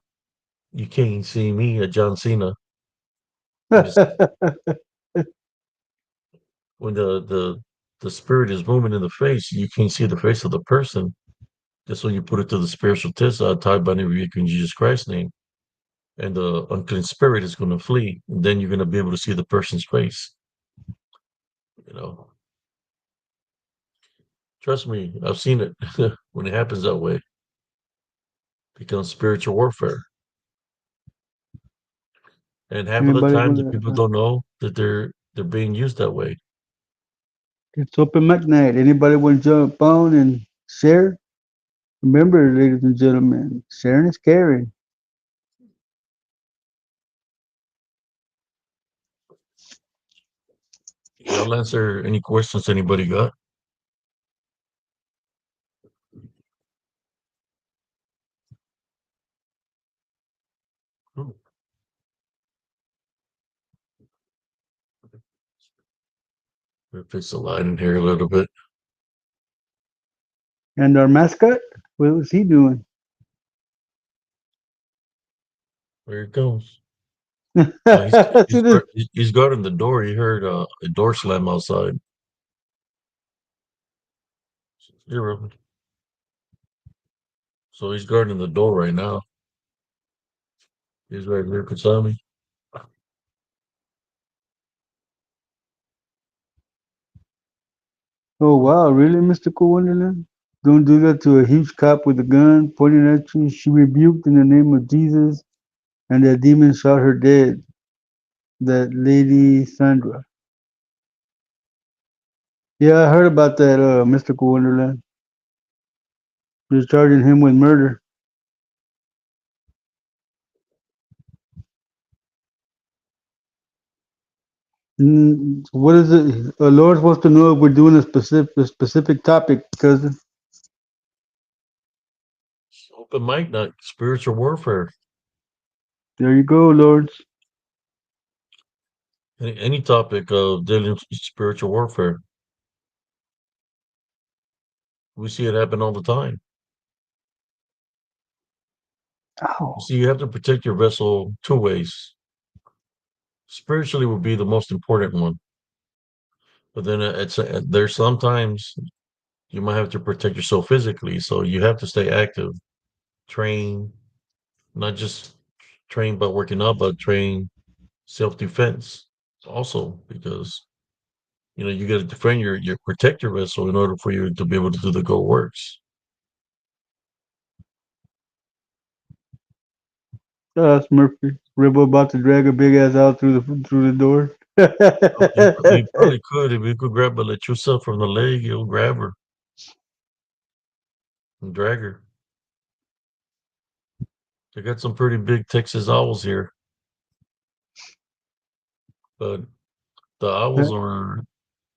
you can't see me, a John Cena. When it's when the spirit is moving in the face, you can't see the face of the person. That's when you put it to the spiritual test, tied by name in Jesus Christ's name, and the unclean spirit is going to flee. And then you're going to be able to see the person's face. You know, trust me, I've seen it when it happens that way. It becomes spiritual warfare, and half of the Anybody time, the want people to? don't know that they're being used that way. It's open mic night. Anybody want to jump on and share? Remember, ladies and gentlemen, sharing is caring. Yeah, I'll answer any questions anybody got. Ooh, we'll fix the light in here a little bit. And our mascot, what was he doing? There it goes. See this? He's guarding the door. He heard a door slam outside. Zero. So he's guarding the door right now. He's right here beside me. Oh wow, really, Mystical Wonderland? Don't do that to a huge cop with a gun pointing at you. She rebuked in the name of Jesus, and that demon shot her dead. That lady Sandra. Yeah, I heard about that, Mystical Wonderland. They're charging him with murder. What is it? Lord wants to know if we're doing a specific topic, cousin. Open mic night, spiritual warfare. There you go, Lords. Any topic of dealing with spiritual warfare. We see it happen all the time. You Oh, see, you have to protect your vessel two ways. Spiritually would be the most important one, but then there's sometimes you might have to protect yourself physically. So you have to stay active, train, not just train by working out, but train self defense also because you got to defend your protect your vessel in order for you to be able to do the good works. that's Murphy. Ribbo about to drag a big ass out through the door. He probably could if he could grab a lechusa from the leg, he'll grab her and drag her. They got some pretty big Texas owls here, but the owls are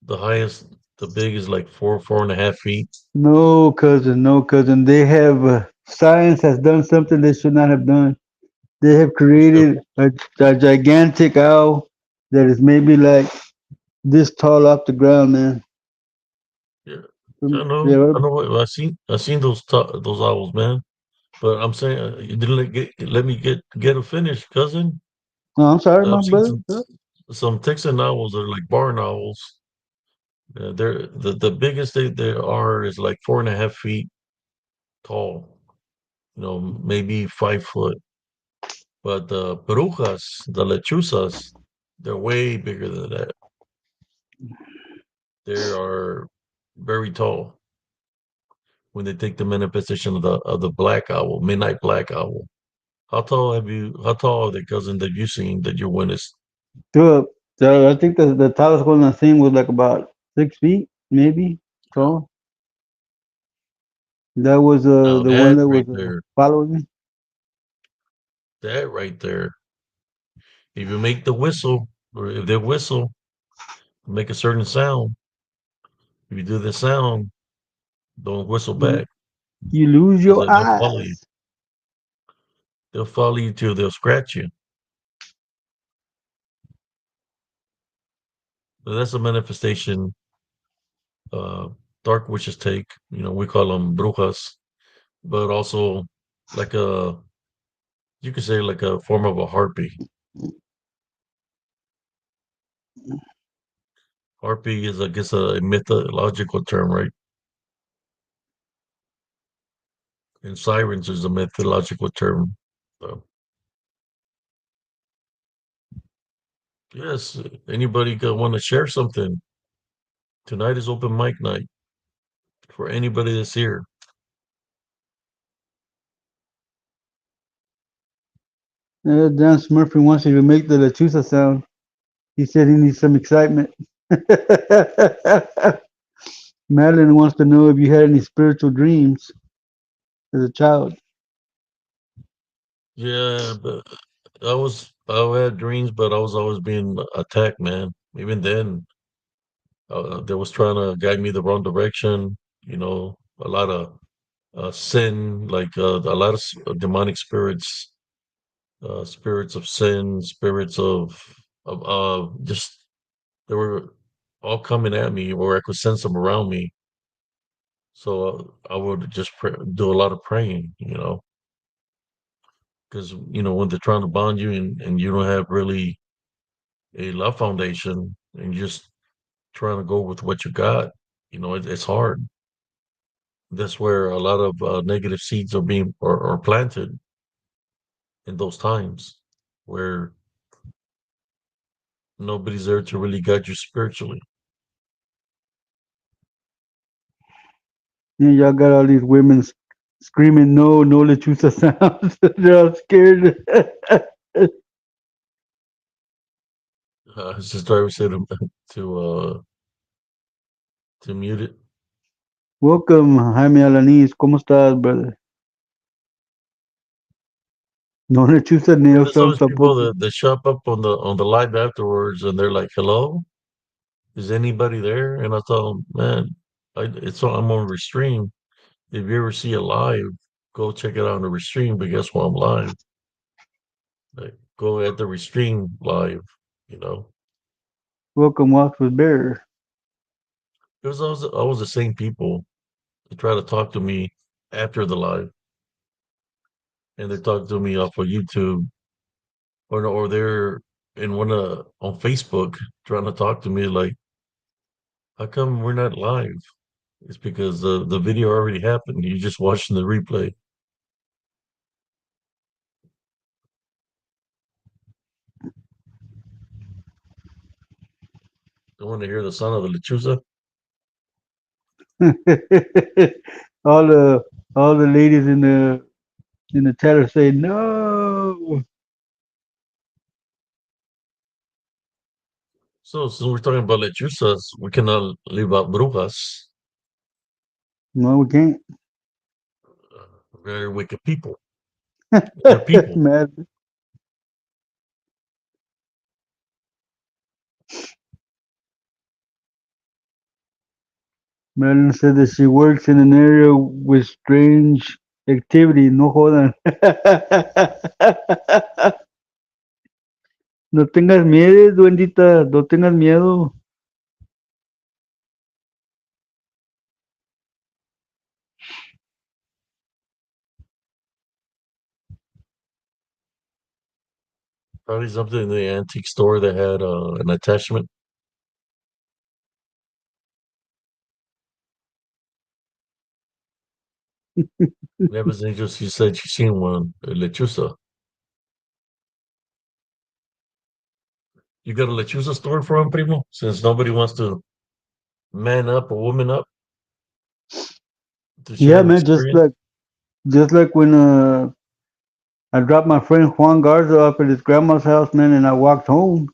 the highest. The big is like 4.5 feet. No, cousin, no, cousin. They have science has done something they should not have done. They have What's that? created a gigantic owl that is maybe like this tall off the ground, man. Yeah, I know. Yeah, I know. I seen those owls, man. But I'm saying you didn't let me get a finish, cousin. no, I'm sorry, my I've seen brother. some. some Texan owls are like barn owls. They're the biggest they are is like 4.5 feet tall. Maybe 5 foot. But the brujas, the lechuzas, they're way bigger than that. They are very tall when they take the manifestation of the black owl, midnight black owl. How tall are the cousin that you seen that you witnessed? So I think the tallest one I seen was like about 6 feet, maybe tall. That was Now the one that that right was there, following me. that right there, if you make the whistle, or if they whistle, make a certain sound, if you do the sound, don't whistle You back you lose because your they'll follow you. eyes. They'll follow you till they'll scratch you. So that's a manifestation uh, dark witches take. We call them brujas, but also like you could say like a form of a harpy. Harpy is, I guess, a mythological term, right? And sirens is a mythological term. So, yes, anybody want to share something? Tonight is open mic night for anybody that's here. Dan Smurfy wants you to make the lechuza sound. He said he needs some excitement. Madeline wants to know if you had any spiritual dreams as a child. Yeah, but I had dreams, but I was always being attacked, man. Even then, they was trying to guide me the wrong direction. A lot of sin, like a lot of demonic spirits, spirits of sin, spirits of just they were all coming at me, or I could sense them around me. So I would just do a lot of praying, because when they're trying to bond you and you don't have really a love foundation and you're just trying to go with what you got, it's hard. That's where a lot of negative seeds are planted in those times where nobody's there to really guide you spiritually. You know, y'all got all these women screaming no, no lechuza sounds. They're all scared. Sister, I would say to uh to mute it. Welcome, Jaime Alanis. ¿Cómo estás, brother? No lechuza Yeah, nail there's sounds always people tampoco. that show up on the live afterwards, and they're like, "Hello, is anybody there?" And I tell them, "Man, I'm on restream. If you ever see it live, go check it out on the restream. But guess what? I'm live. Like, go at the restream live. You know, Welcome, Walks with Bear. it was always the same people that try to talk to me after the live, and they talk to me off of YouTube, or they're in one on Facebook trying to talk to me like, how come we're not live? It's because the video already happened. You're just watching the replay. Don't want to hear the sound of the lechuza. all the ladies in the teller say no. So since we're talking about lechuzas, we cannot leave out brujas. No, we can't. Very wicked people. They're people. Mad Madeline said that she works in an area with strange activity. No jodan. No tengas miedo, duendita. No tengas miedo. Probably something in the antique store that had an attachment. Never Angels, you said you seen one, lechuza. You got a lechuza store for him, primo? Since nobody wants to man up or woman up to share Yeah, an man. experience. Just like when I dropped my friend Juan Garza off at his grandma's house, man, and I walked home,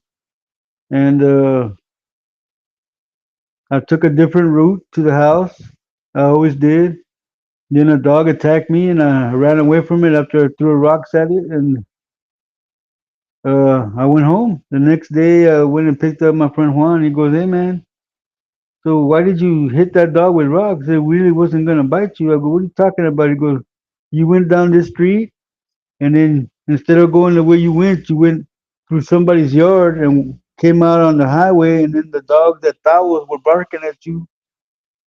and I took a different route to the house. I always did. Then a dog attacked me, and I ran away from it after I threw rocks at it, and I went home. The next day, I went and picked up my friend Juan. He goes, "Hey, man, so why did you hit that dog with rocks? It really wasn't gonna bite you." I go, "What are you talking about?" He goes, "You went down this street, and then instead of going the way you went through somebody's yard and came out on the highway, and then the dogs that thought were barking at you,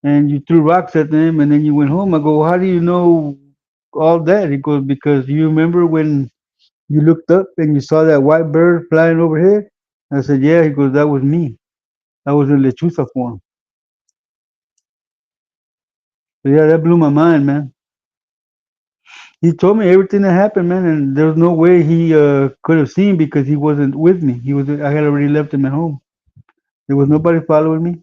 and you threw rocks at them, and then you went home." I go, "Well, how do you know all that?" He goes, "Because you remember when you looked up and you saw that white bird flying overhead?" I said, "Yeah." He goes, "That was me. I was in lechuza form." So yeah, that blew my mind, man. He told me everything that happened, man, and there was no way he could have seen because he wasn't with me. He was. I had already left him at home. There was nobody following me.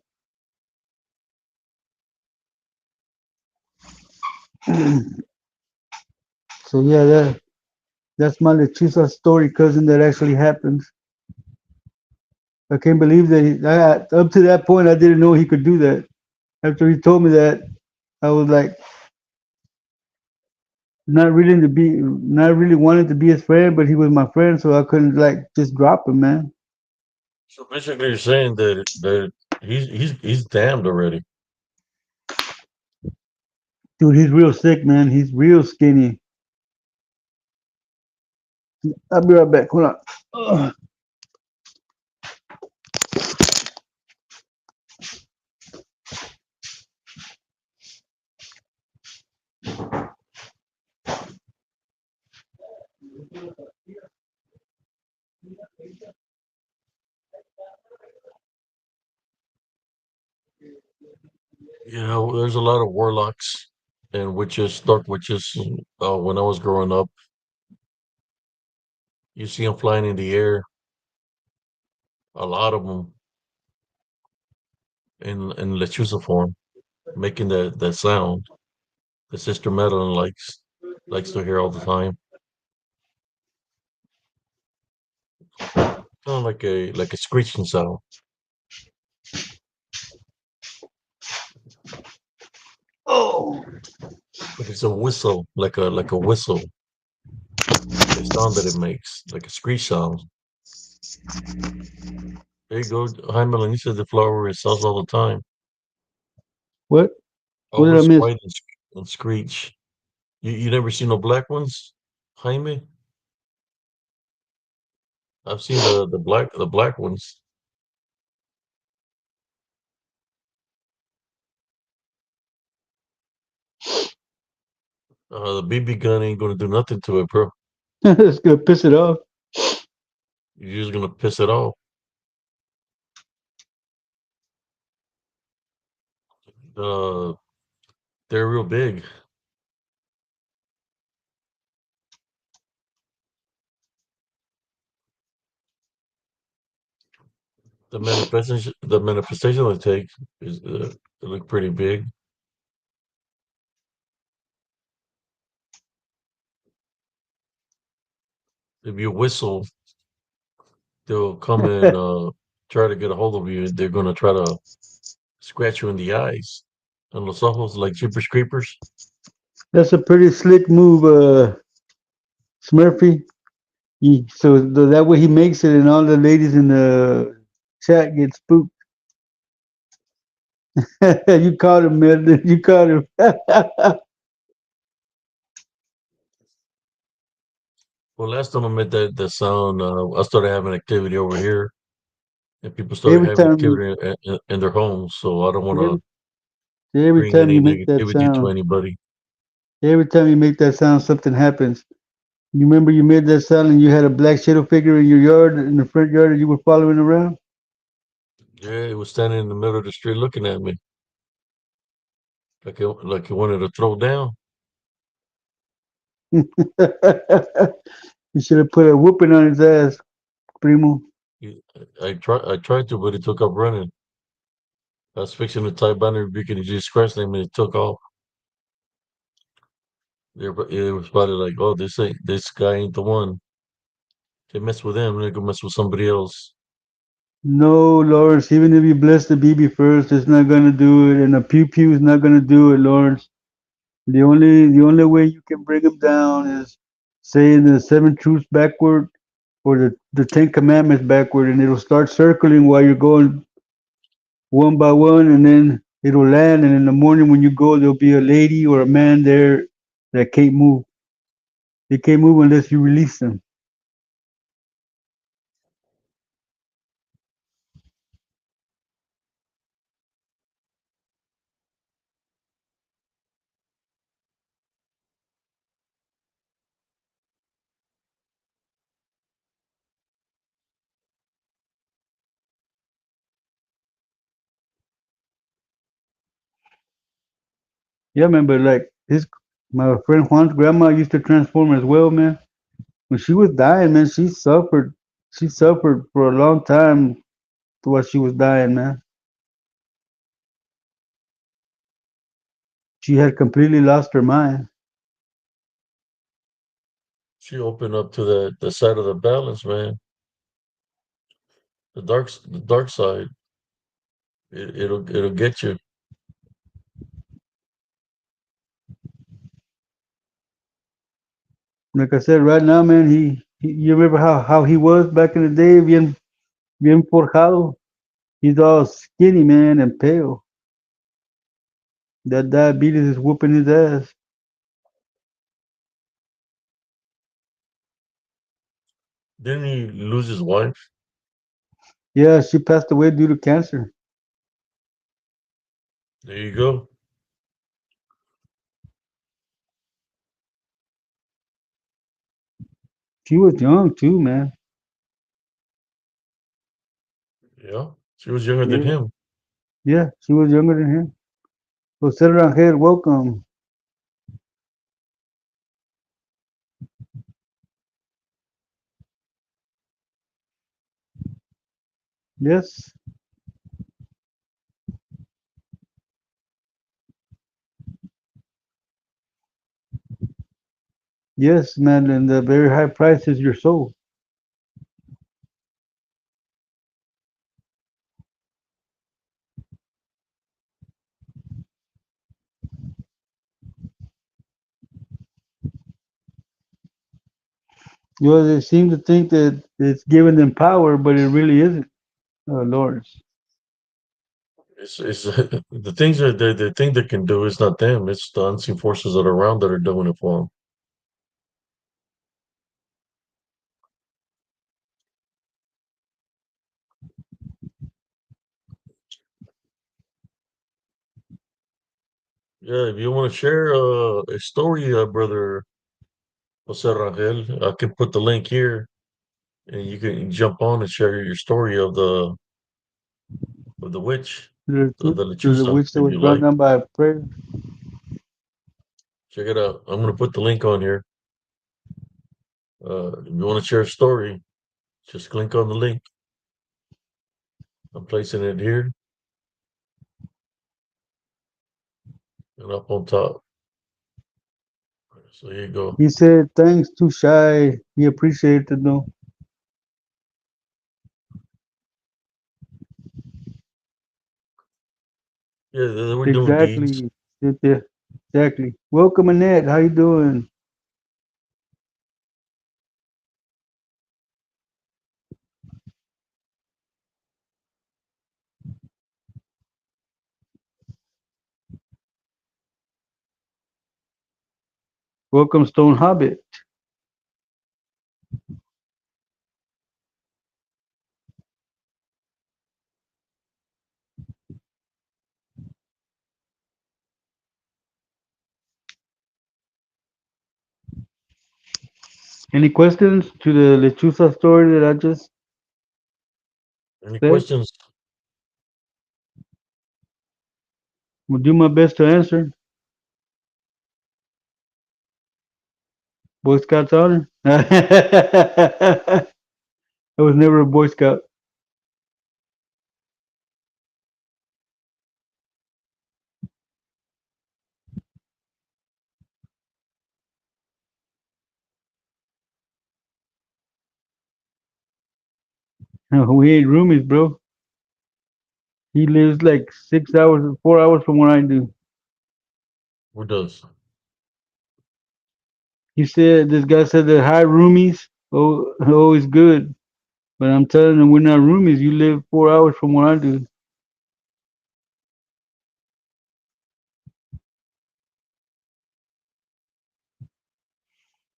So yeah, that's my lechuza story, cousin. That actually happens. I can't believe that up to that point I didn't know he could do that. After he told me that, I was like not really wanting to be his friend, but he was my friend, so I couldn't like just drop him, man. So basically, you're saying that he's damned already. Dude, he's real sick, man. He's real skinny. I'll be right back. Hold on. Ugh. Yeah, well, there's a lot of warlocks and witches, dark witches. When I was growing up, you see them flying in the air. A lot of them in lechuza form, making that sound. The sister Madeline likes to hear all the time. Kind of like a screeching sound, Oh, but it's a whistle, like a whistle, the sound that it makes, like a screech sound. There you go, Jaime. You said the flower it sells all the time. what? What did I Always miss? quiet and screech. You never seen no black ones, Jaime? I've seen the black ones. The BB gun ain't gonna do nothing to it, bro. It's gonna piss it off. You're just gonna piss it off. Uh, they're real big. The manifestation they take is they look pretty big. If you whistle, they'll come and try to get a hold of you. They're gonna try to scratch you in the eyes and los ojos like Jeepers Creepers. That's a pretty slick move, Smurfy. That way he makes it, and all the ladies in the chat get spooked. You caught him, man. You caught him. Well, last time I met that sound, I started having activity over here, and people started every having time you activity in their homes. So I don't want to every, every bring time any you make that negativity to sound, anybody. every time you make that sound, something happens. You remember you made that sound and you had a black shadow figure in your yard, in the front yard, that you were following around? Yeah, he was standing in the middle of the street looking at me like he wanted to throw down. You should have put a whooping on his ass, primo. He, I tried to, but he took up running. I was fixing to type Bible rebuke and Jesus Christ name, and he took off. It was probably like, oh, this guy ain't the one. They mess with him, they go mess with somebody else. No, Lawrence, even if you bless the baby first, it's not gonna do it, and a pew pew is not gonna do it, Lawrence. The only way you can bring him down is saying the seven truths backward or the Ten Commandments backward, and it'll start circling while you're going one by one, and then it'll land. And in the morning when you go, there'll be a lady or a man there that can't move. They can't move unless you release them. Yeah, man, but like his my friend Juan's grandma used to transform as well, man. When she was dying, man, she suffered. She suffered for a long time while she was dying, man. She had completely lost her mind. She opened up to the side of the balance, man. The dark side. It'll get you. Like I said, right now, man, you remember how he was back in the day, bien forjado. He's all skinny, man, and pale. That diabetes is whooping his ass. Didn't he lose his wife? Yeah, she passed away due to cancer. There you go. She was young too, man. Yeah, she was younger than Yeah, him. yeah, she was younger than him. So sit around here, welcome. Yes, yes, man, and the very high price is your soul. You know, they seem to think that it's giving them power, but it really isn't, Lawrence. It's the things that they think they can do is not them. It's the unseen forces that are around that are doing it for them. Yeah, if you want to share a story, brother Jose Rangel, I can put the link here, and you can jump on and share your story of the witch, the There's a lechuza, witch that if was you brought like. down by a prayer. Check it out. I'm gonna put the link on here. If you want to share a story, just click on the link. I'm placing it here and up on top. So here you go. He said, thanks, too shy. He appreciated it, though. Yeah, we're doing deeds. Exactly. Cynthia. Exactly. Welcome, Annette. How you doing? Welcome, Stone Hobbit. Any questions to the lechuza story that I just Any said? questions? Will do my best to answer. Boy Scouts honor. I was never a Boy Scout. We ain't roomies, bro. He lives like 6 hours, 4 hours from where I do. Who does? He said this guy said that hi roomies. Oh, always good. But I'm telling him we're not roomies. You live 4 hours from where I do.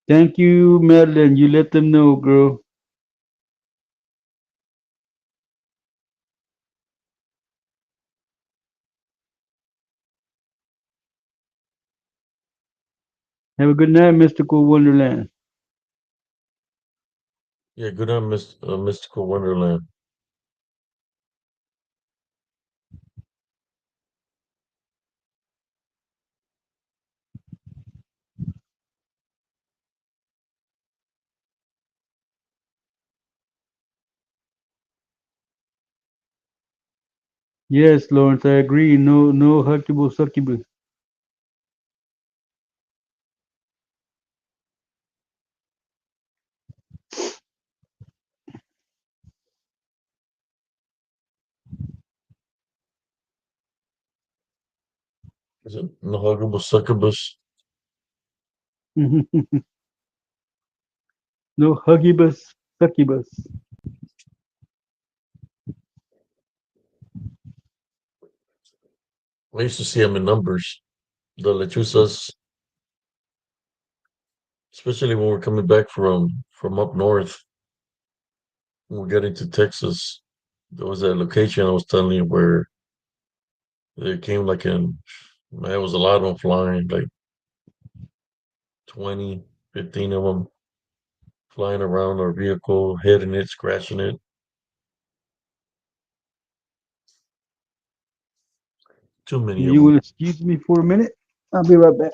Thank you, Madeline. You let them know, girl. Have a good night, Mystical Wonderland. Yeah, good on Mystical Wonderland. Yes, Lawrence, I agree. No, no huckable succubus. Is it no huggable succubus? No huggibus succubus. I used to see them in numbers. The lechuzas, especially when we're coming back from up north, when we're getting to Texas. There was that location I was telling you where they came like in, man, it was a lot of them flying, like 20, 15 of them flying around our vehicle, hitting it, scratching it. Too many of You them. will excuse me for a minute? I'll be right back.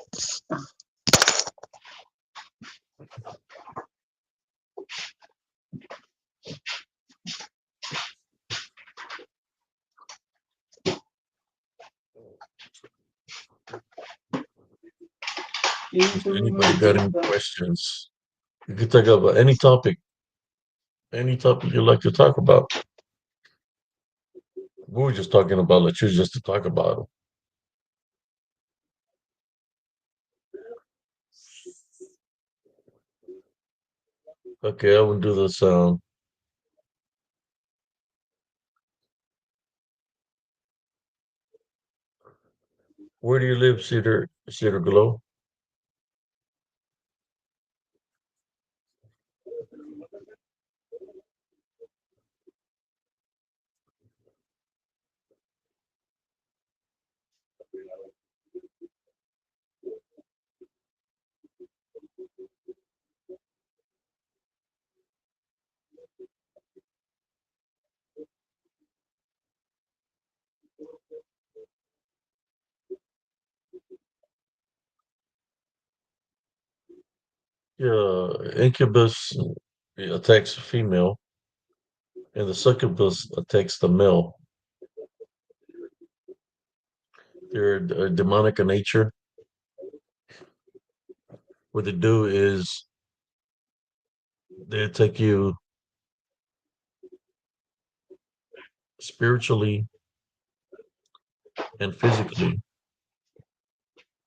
If anybody got any questions, you could talk about any topic you'd like to talk about. We were just talking about lectures just to talk about them. Okay, I will do the sound. Where do you live, Cedar Glow? Yeah, incubus attacks a female, and the succubus attacks the male. They're demonic in nature. What they do is they attack you spiritually and physically,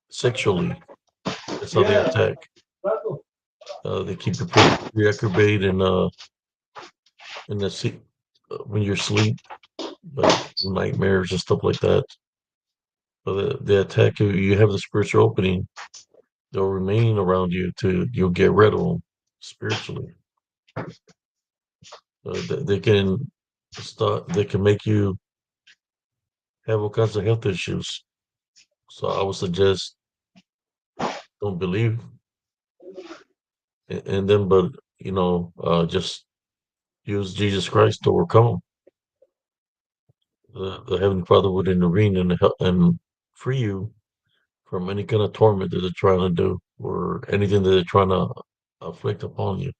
sexually. That's how they Yeah. attack. They keep you preoccupied in the when you're asleep, like nightmares and stuff like that. But they attack you. You have the spiritual opening. They'll remain around you to you'll get rid of them spiritually. They can start. They can make you have all kinds of health issues. So I would suggest don't believe and then, but just use Jesus Christ to overcome 'em. The Heavenly Father would intervene and help and free you from any kind of torment that they're trying to do or anything that they're trying to afflict upon you.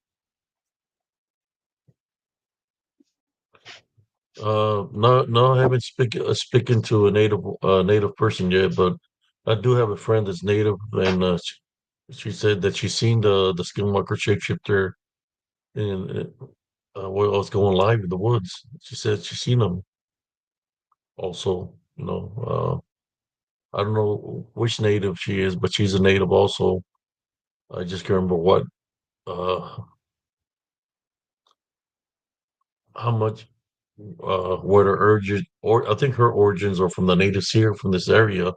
No, no, I haven't speaking to a native person yet, but I do have a friend that's native, and she said that she's seen the skinwalker shapeshifter in while I was going live in the woods. She said she's seen them also. I don't know which native she is, but she's a native also. I just can't remember uh, how much, what her origin, or I think her origins are from the natives here, from this area,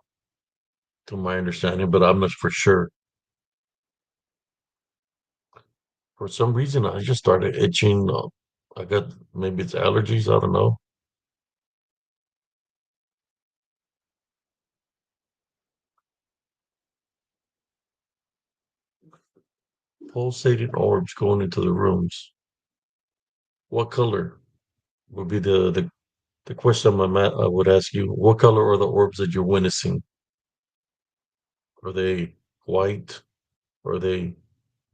to my understanding, but I'm not for sure. For some reason, I just started itching. I got maybe it's allergies. I don't know. Pulsating orbs going into the rooms. What color would be the question I would ask you? What color are the orbs that you're witnessing? Are they white? Are they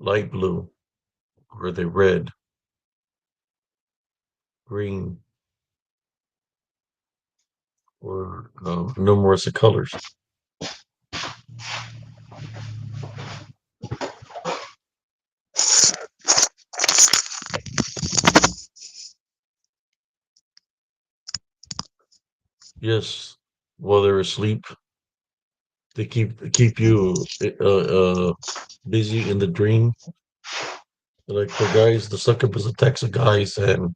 light blue? Are they red, green, or numerous of colors? Yes, while they're asleep, they keep you busy in the dream. Like the guys, the succubus attacks the guys, and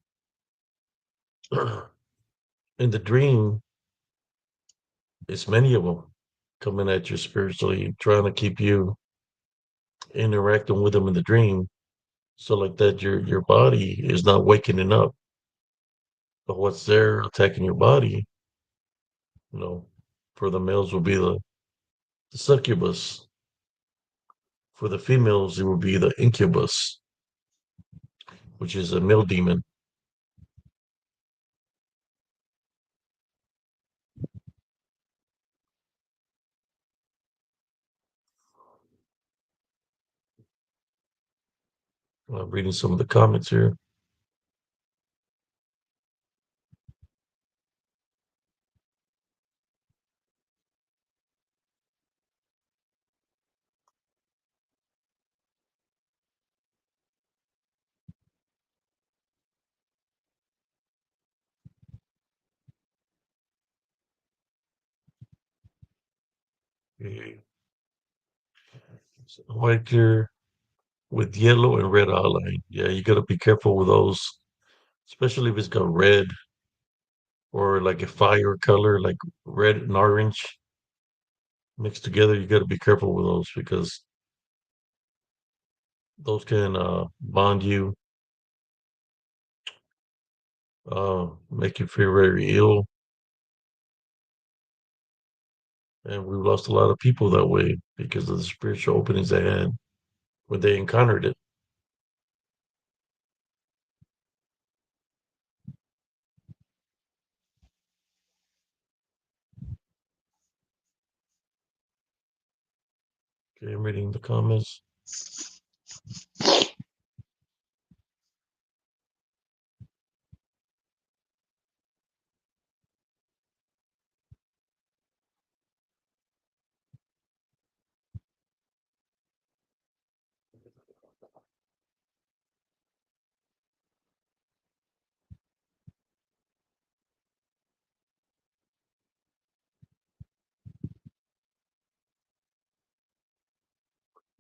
in the dream, it's many of them coming at you spiritually, trying to keep you interacting with them in the dream. So like that, your body is not waking up, but what's there attacking your body, you know, for the males will be the succubus. For the females, it will be the incubus, which is a male demon. I'm reading some of the comments here. Okay. So white clear with yellow and red outline. Yeah, you got to be careful with those, especially if it's got red or like a fire color, like red and orange mixed together. You got to be careful with those because those can bond you, make you feel very ill. And we lost a lot of people that way because of the spiritual openings they had when they encountered it. Okay, I'm reading the comments.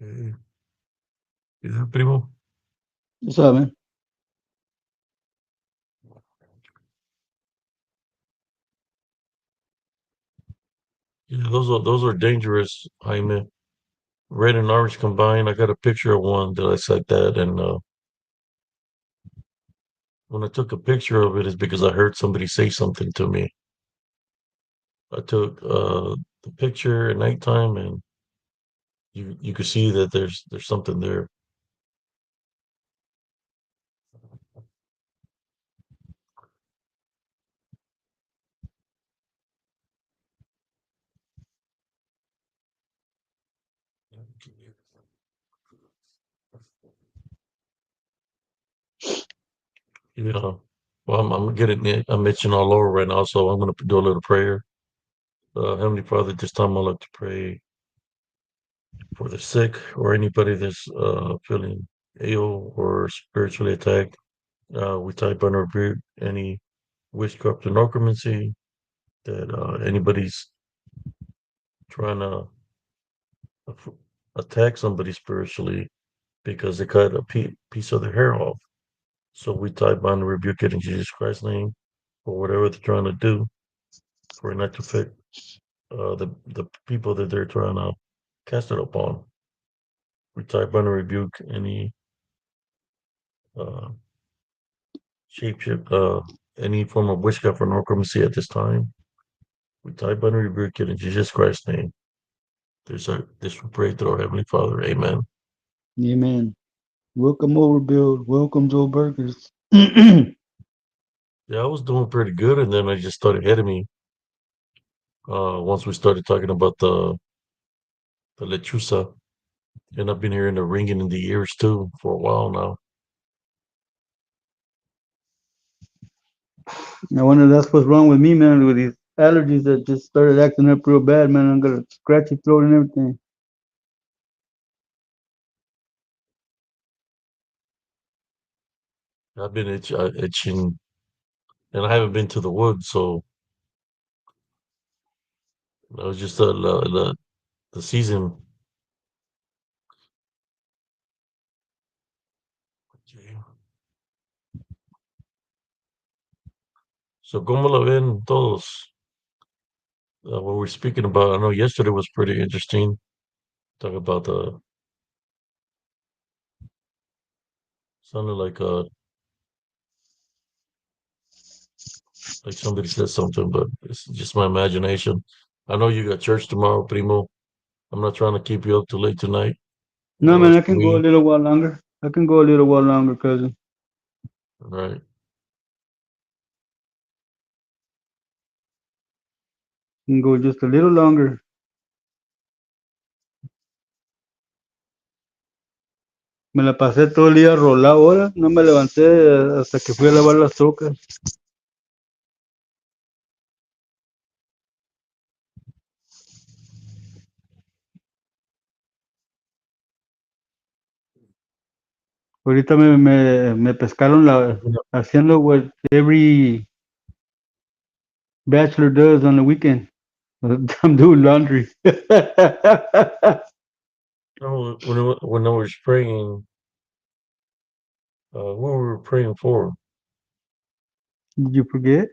Okay. Yeah, primo. You sabe. Yeah, those are dangerous, Jaime. Red and orange combined. I got a picture of one that I said that, and when I took a picture of it, is because I heard somebody say something to me. I took the picture at nighttime, and you could see that there's something there. Yeah. Well, I'm getting it. I'm itching all over right now, so I'm going to do a little prayer. Heavenly Father, this time I'd like to pray for the sick or anybody that's feeling ill or spiritually attacked. We type on our rebuke any witchcraft or necromancy that anybody's trying to aff- attack somebody spiritually because they cut a piece of their hair off. So we type on and rebuke it in Jesus Christ's name or whatever they're trying to do for it not to affect the people that they're trying to cast it upon. We type on and rebuke any uh, any form of witchcraft or necromancy at this time. We type on and rebuke it in Jesus Christ's name. This we pray through our Heavenly Father. Amen. Amen. Welcome overbuild. Welcome Joe Burgers. No, Yeah, I was doing pretty good, and then I just started hitting me once we started talking about the lechusa, and I've been hearing the ringing in the ears too for a while now. wonder that's what's wrong with me, man, with these allergies that just started acting up real bad, man. I'm gonna scratchy throat and everything. I've been itching, and I haven't been to the woods, so it was just the season. Okay. So, ¿cómo la ven todos? What we're speaking about, I know yesterday was pretty interesting. Talk about the sounded like somebody said something, but it's just my imagination. I know you got church tomorrow, Primo. I'm not trying to keep you up too late tonight. No, man, As I for can go a me, little while longer. I can go a little while longer, cousin. right? I can go just a little longer. Me la pasé todo el día rolado ahora. No me levanté hasta que fui a lavar las trocas. Ahorita me pescaron haciendo what every bachelor does on the weekend. I'm doing laundry. Did No, when I was praying, what we were praying for? you forget?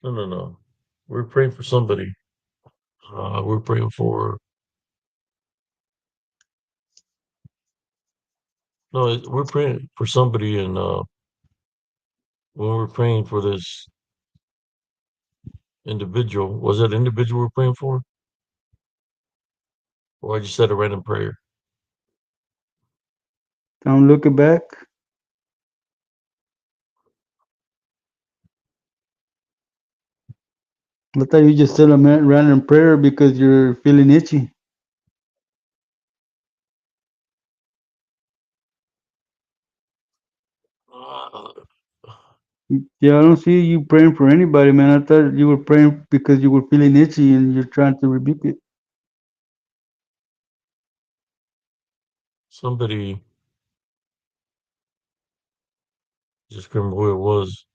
No, no, no. We were praying for somebody. We were praying for no, we're praying for somebody, and when we were praying for this individual, was that individual we're praying for, or I just said a random prayer? I'm looking back. I thought you just said a random prayer because you're feeling itchy. Uh, Yeah, I don't see you praying for anybody, man. I thought you were praying because you were feeling itchy and you're trying to rebuke it. somebody just remember who it was.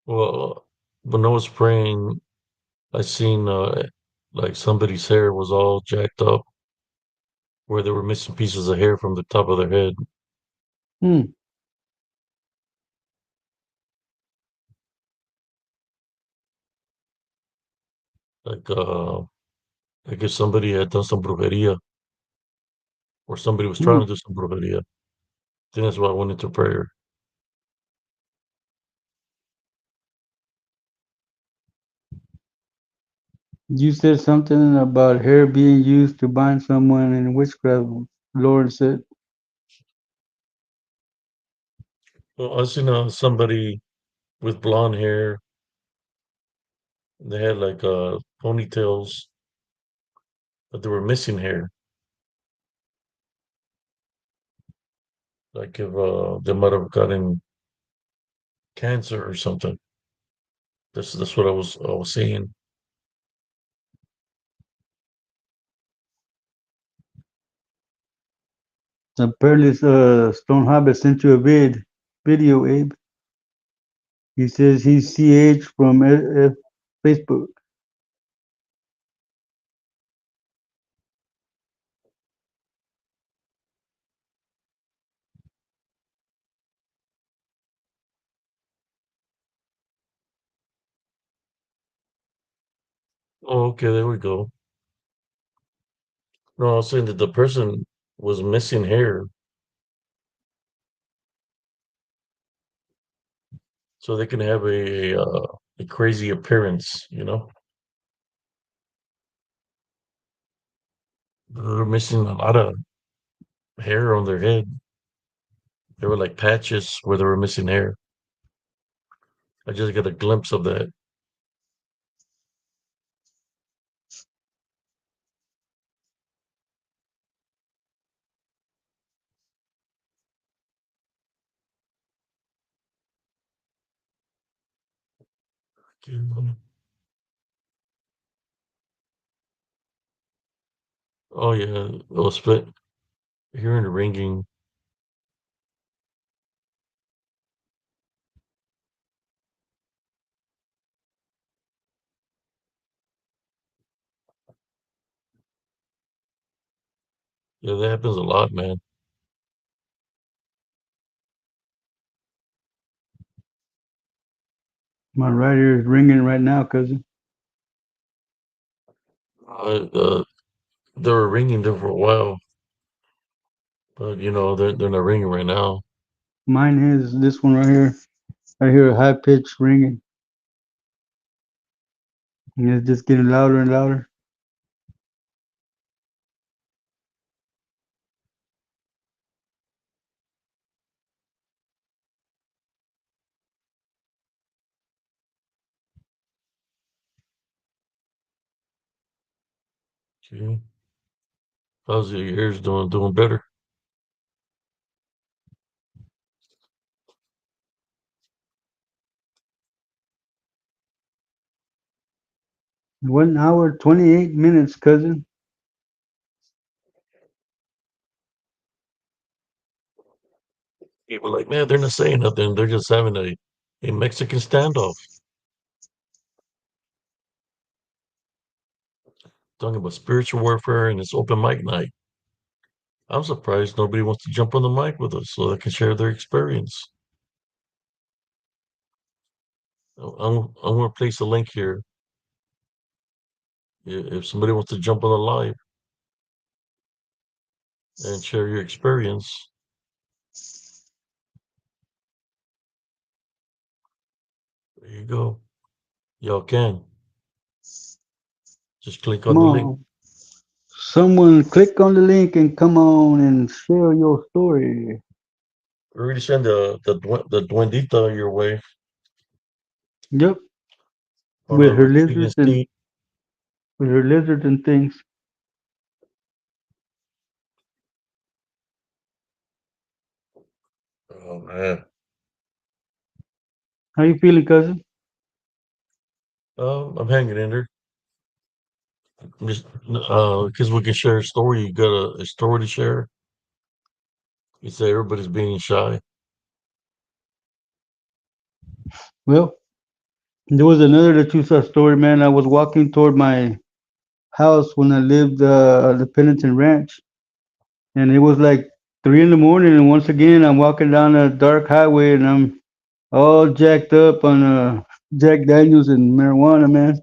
Well, when I was praying, I seen like somebody's hair was all jacked up, where they were missing pieces of hair from the top of their head. Hmm. Like I guess somebody had done some brujeria, or somebody was trying Hmm. to do some brujeria. think that's why I went into prayer. You said something about hair being used to bind someone in witchcraft. Lord said, Well, I seen somebody with blonde hair. They had like ponytails, but they were missing hair. Like if they might have gotten cancer or something. That's what I was seeing. apparently, Stone Hobbit sent you a video, Abe. He says he's CH from Facebook. Oh, okay, there we go. No, I was saying that the person was missing hair, so they can have a crazy appearance. They're missing a lot of hair on their head. There were like patches where they were missing hair. I just got a glimpse of that. Oh yeah, it was fit. Hearing the ringing. Yeah, that happens a lot, man. My right ear is ringing right now, cousin. They were ringing there for a while, but they're not ringing right now. Mine is this one right here. I hear a high pitched ringing, and it's just getting louder and louder. Okay. How's your ears doing? Doing better? 1 hour, 28 minutes, cousin. People like, man, they're not saying nothing. They're just having a Mexican standoff. Talking about spiritual warfare and it's open mic night. I'm surprised nobody wants to jump on the mic with us so they can share their experience. I'm going to place a link here. If somebody wants to jump on the live and share your experience, there you go. Y'all can. Just click Come on the link. on. Someone click on the link and come on and share your story. We already send the Duendita your way Yep. on With a her recruiting lizards and seat. things. Oh man. How you feeling, cousin? I'm hanging in there. Just because we can share a story. You got a story to share. You say everybody's being shy. Well, there was another that you saw story, man. I was walking toward my house when I lived at the Pennington Ranch, and it was like 3 in the morning. And once again, I'm walking down a dark highway, and I'm all jacked up on Jack Daniels and marijuana, man.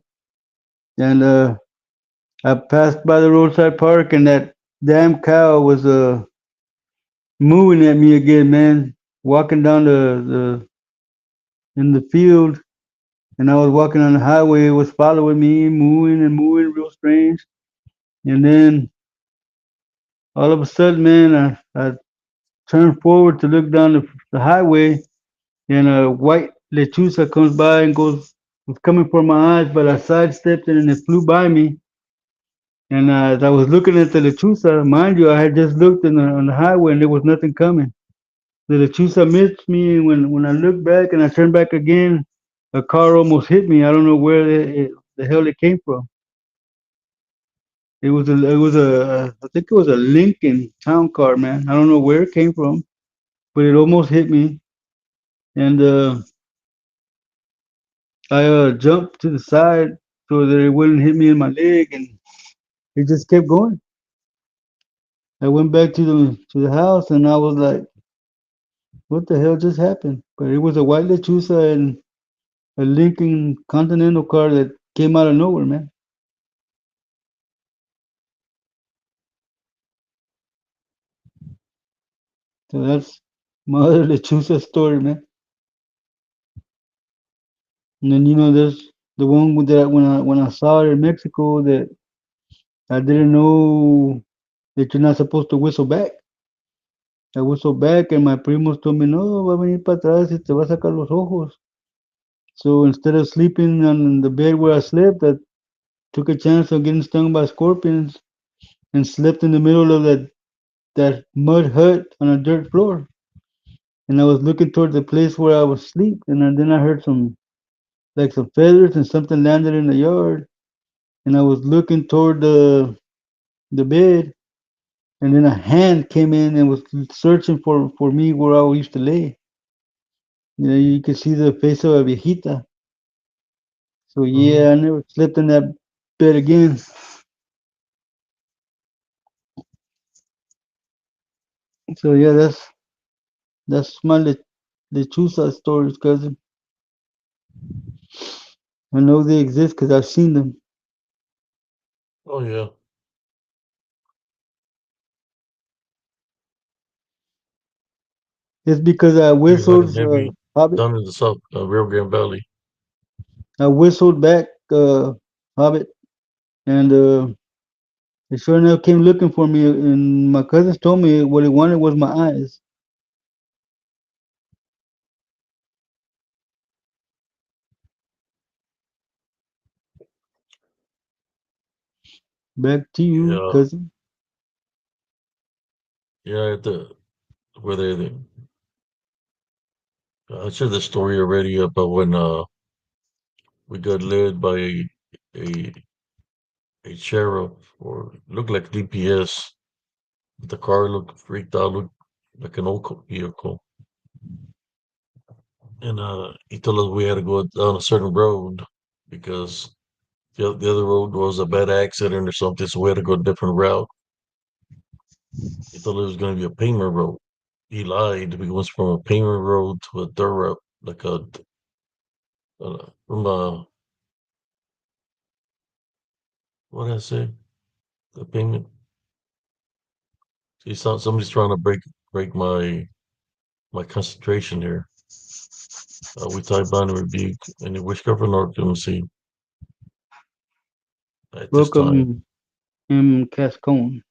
And I passed by the roadside park, and that damn cow was moving at me again, man. Walking down the in the field, and I was walking on the highway. It was following me, moving and moving, real strange. And then all of a sudden, man, I turned forward to look down the highway, and a white lechuza comes by and was coming for my eyes, but I sidestepped it and it flew by me. And as I was looking at the lechuza, mind you, I had just looked on the highway and there was nothing coming. The lechuza missed me, and when I looked back and I turned back again, a car almost hit me. I don't know where the hell it came from. I think it was a Lincoln Town Car, man. I don't know where it came from, but it almost hit me. And I jumped to the side so that it wouldn't hit me in my leg, and it just kept going. I went back to the house, and I was like, "What the hell just happened?" But it was a white Lechuza and a Lincoln Continental car that came out of nowhere, man. So that's my other Lechuza story, man. And then there's the one that when I saw it in Mexico that I didn't know that you're not supposed to whistle back. I whistled back, and my primos told me, no, va a venir para atrás y te va a sacar los ojos. So instead of sleeping on the bed where I slept, I took a chance of getting stung by scorpions and slept in the middle of that mud hut on a dirt floor. And I was looking toward the place where I was asleep, and then I heard some feathers and something landed in the yard. And I was looking toward the bed, and then a hand came in and was searching for me where I used to lay. You could see the face of a viejita. So Mhm. yeah, I never slept in that bed again. So yeah, that's my lechuza stories, cousin. I know they exist because I've seen them. Oh yeah, It's because I you got it whistled, maybe Hobbit. down in the South Rio Grande Valley. I whistled back, Hobbit, and they sure enough came looking for me. And my cousins told me what it wanted was my eyes. Back to you, Yeah, cousin. yeah. At the where they I shared the story already about when we got led by a a sheriff or looked like DPS. The car looked freaked out, looked like an old vehicle, and he told us we had to go down a certain road because the other road was a bad accident or something, so we had to go a different route. He thought it was going to be a pavement road. He lied. We went from a pavement road to a dirt road, like from what did I say? The pavement. See, somebody's trying to break my concentration here. We type bound and rebuke any witchcraft or narcolepsy at this time. Welcome, M. Cascone.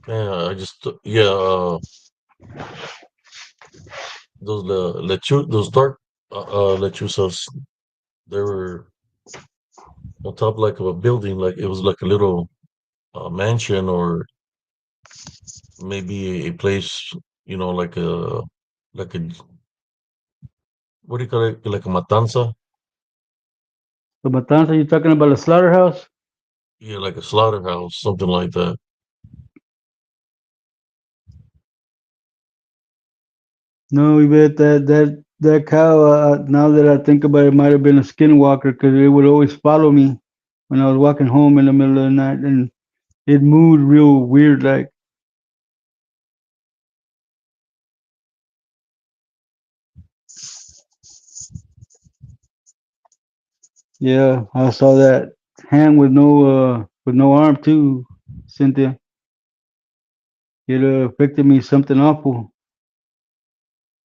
Yeah, I just yeah, those dark lechusas, they were on top like of a building, like it was like a little mansion or maybe a place, like a what do you call it, like a matanza, The Matanza, you talking about the slaughterhouse? yeah, like a slaughterhouse, something like that. No, we bet that cow. Now that I think about it, might have been a skinwalker because it would always follow me when I was walking home in the middle of the night, and it moved real weird. Like, yeah, I saw that hand with no arm too, Cynthia. It affected me something awful.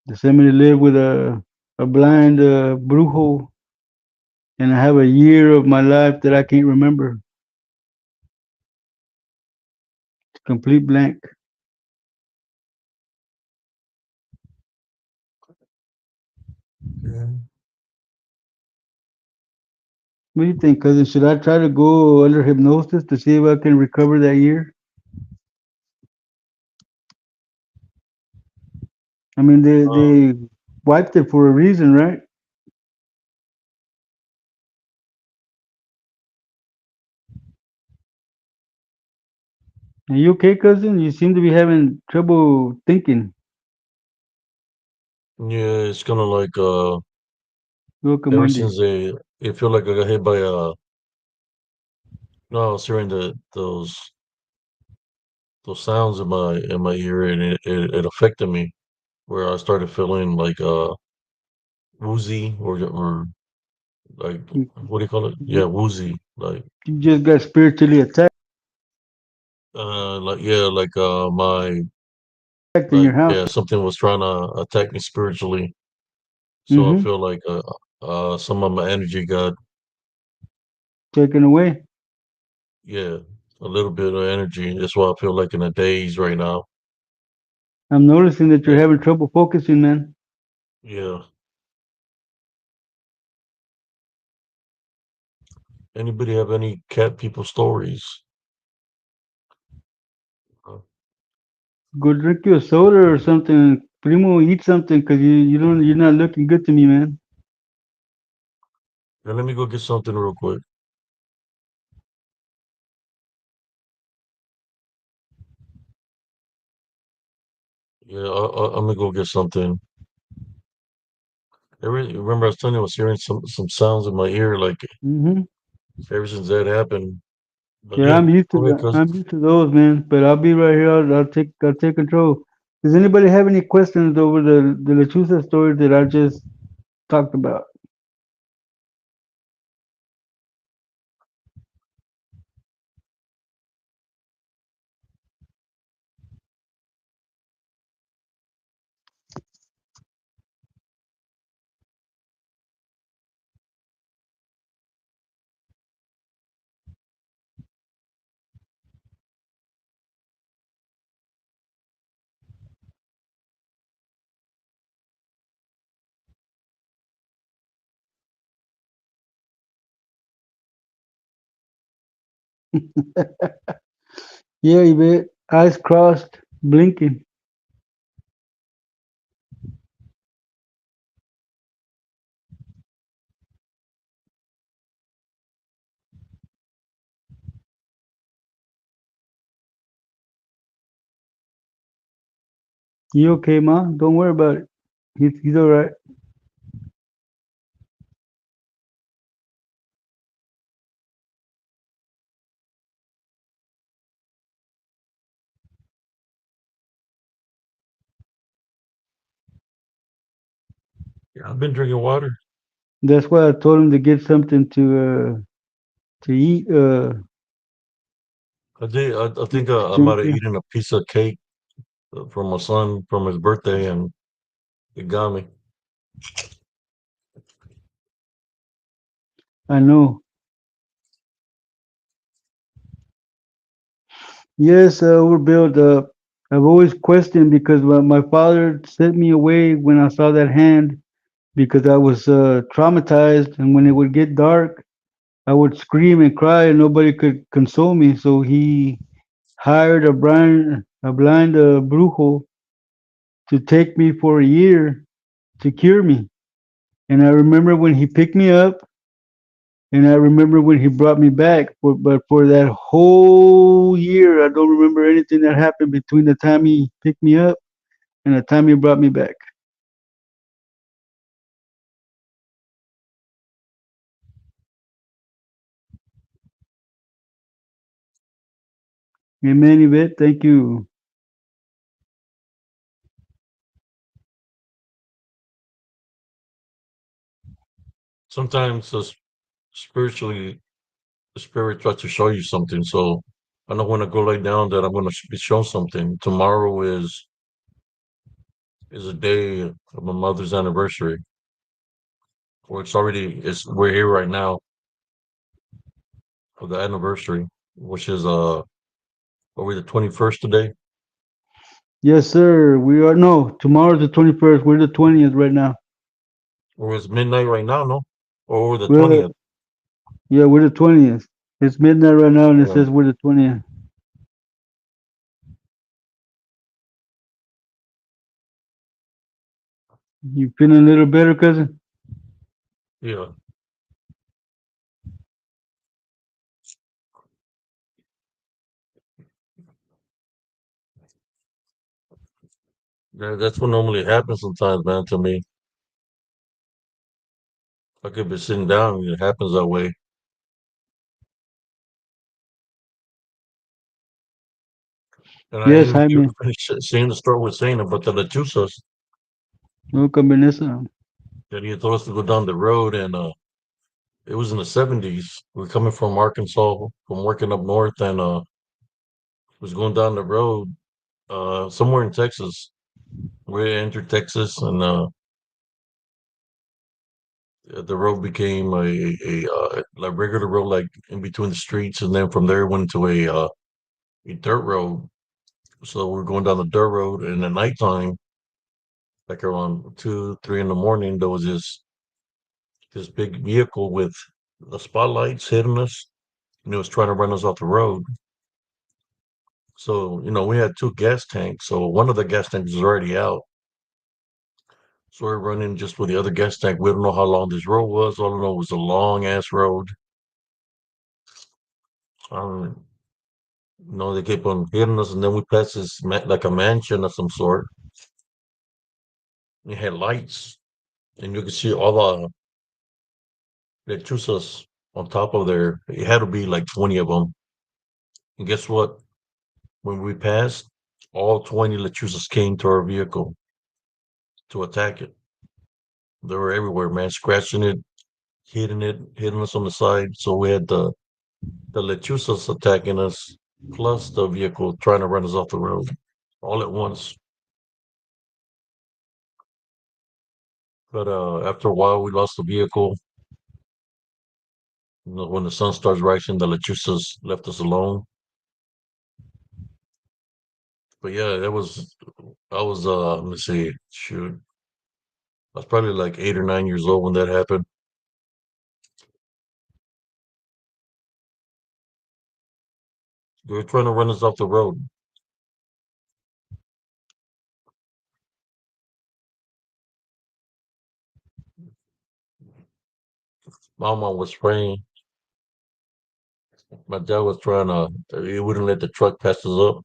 They sent me to live with a blind brujo, and I have a year of my life that I can't remember. Complete blank. Yeah. What do you think, cousin? Should I try to go under hypnosis to see if I can recover that year? I mean, Uh, they wiped it for a reason, right? Are you okay, cousin? You seem to be having trouble thinking. yeah, it's kind of like Welcome, ever Monday. since it feel like I got hit by no, I was hearing those sounds in my ear, and it affected me where I started feeling like woozy or like You, what do you call it? Yeah, you woozy. Like you just got spiritually like yeah, like attacked in your like house. yeah, something was trying to attack me spiritually. So I Mm-hmm. feel like some of my energy got Taken away. yeah, a little bit of energy. That's why I feel like in a daze right now. I'm noticing that you're Yeah, having trouble focusing, man. yeah. Anybody have any cat people stories? Uh, Go drink you a soda or something. Primo, eat something because you're not looking good to me, man. yeah, let me go get something real quick. Yeah, I'm gonna go get something. Remember I was telling you I was hearing some sounds in my ear like Mm-hmm. ever since that happened. But Yeah, yeah, I'm used to go ahead, that. cousin. I'm used to those, man. But I'll be right here. I'll take control. Does anybody have any questions over the Lechuza story that I just talked about? Yeah, you bet. Eyes crossed, blinking. You okay, ma? Don't worry about it. He's all right. Yeah, I've been drinking water. That's why I told him to get something to eat. I think To I might drink. have Yeah, eaten a piece of cake from my son from his birthday, and it got me. I know. Yes, we're built up. I've always questioned because my father sent me away when I saw that hand because I was traumatized, and when it would get dark, I would scream and cry, and nobody could console me. So he hired a blind brujo to take me for a year to cure me. And I remember when he picked me up, and I remember when he brought me back. But for that whole year, I don't remember anything that happened between the time he picked me up and the time he brought me back. Amen, Yvette. Thank you. Sometimes spiritually, the spirit tries to show you something. So I know when I go lay down that I'm going to be shown something. Tomorrow is a day of my mother's anniversary, or it's we're here right now of the anniversary, which is are we the 21st today, Yes, sir. We are no. Tomorrow's the 21st. We're the 20th right now. or it's midnight right now, no, or we're the We're 20th. yeah, we're the 20th. It's midnight right now, and it Yeah, says we're the 20th. You feeling a little better, cousin? yeah. That's what normally happens sometimes, man. To me, I could be sitting down, and it happens that way. And I Yes, didn't Jaime. finish seeing the story was saying about the lechuzas No combination. that he told us to go down the road, and it was in the 70s. We're coming from Arkansas, from working up north, and was going down the road somewhere in Texas. We entered Texas, and the road became a like regular road, like in between the streets, and then from there went to a dirt road. So we're going down the dirt road, and at nighttime, like around 2, 3 in the morning, there was this big vehicle with the spotlights hitting us, and it was trying to run us off the road. So we had two gas tanks, so one of the gas tanks was already out. So we're running just with the other gas tank. We don't know how long this road was. All I know was a long ass road. Um, they kept on hitting us, and then we passed like a mansion of some sort. It had lights, and you could see all the chusas on top of there. It had to be like 20 of them. And guess what? When we passed, all 20 lechuzas came to our vehicle to attack it. They were everywhere, man, scratching it, hitting us on the side. So we had the lechuzas attacking us, plus the vehicle trying to run us off the road all at once. But after a while, we lost the vehicle. When the sun starts rising, the lechuzas left us alone. But yeah, I was let me see, shoot, I was probably like 8 or 9 years old when that happened. They were trying to run us off the road. My mom was praying. My dad was trying to. He wouldn't let the truck pass us up.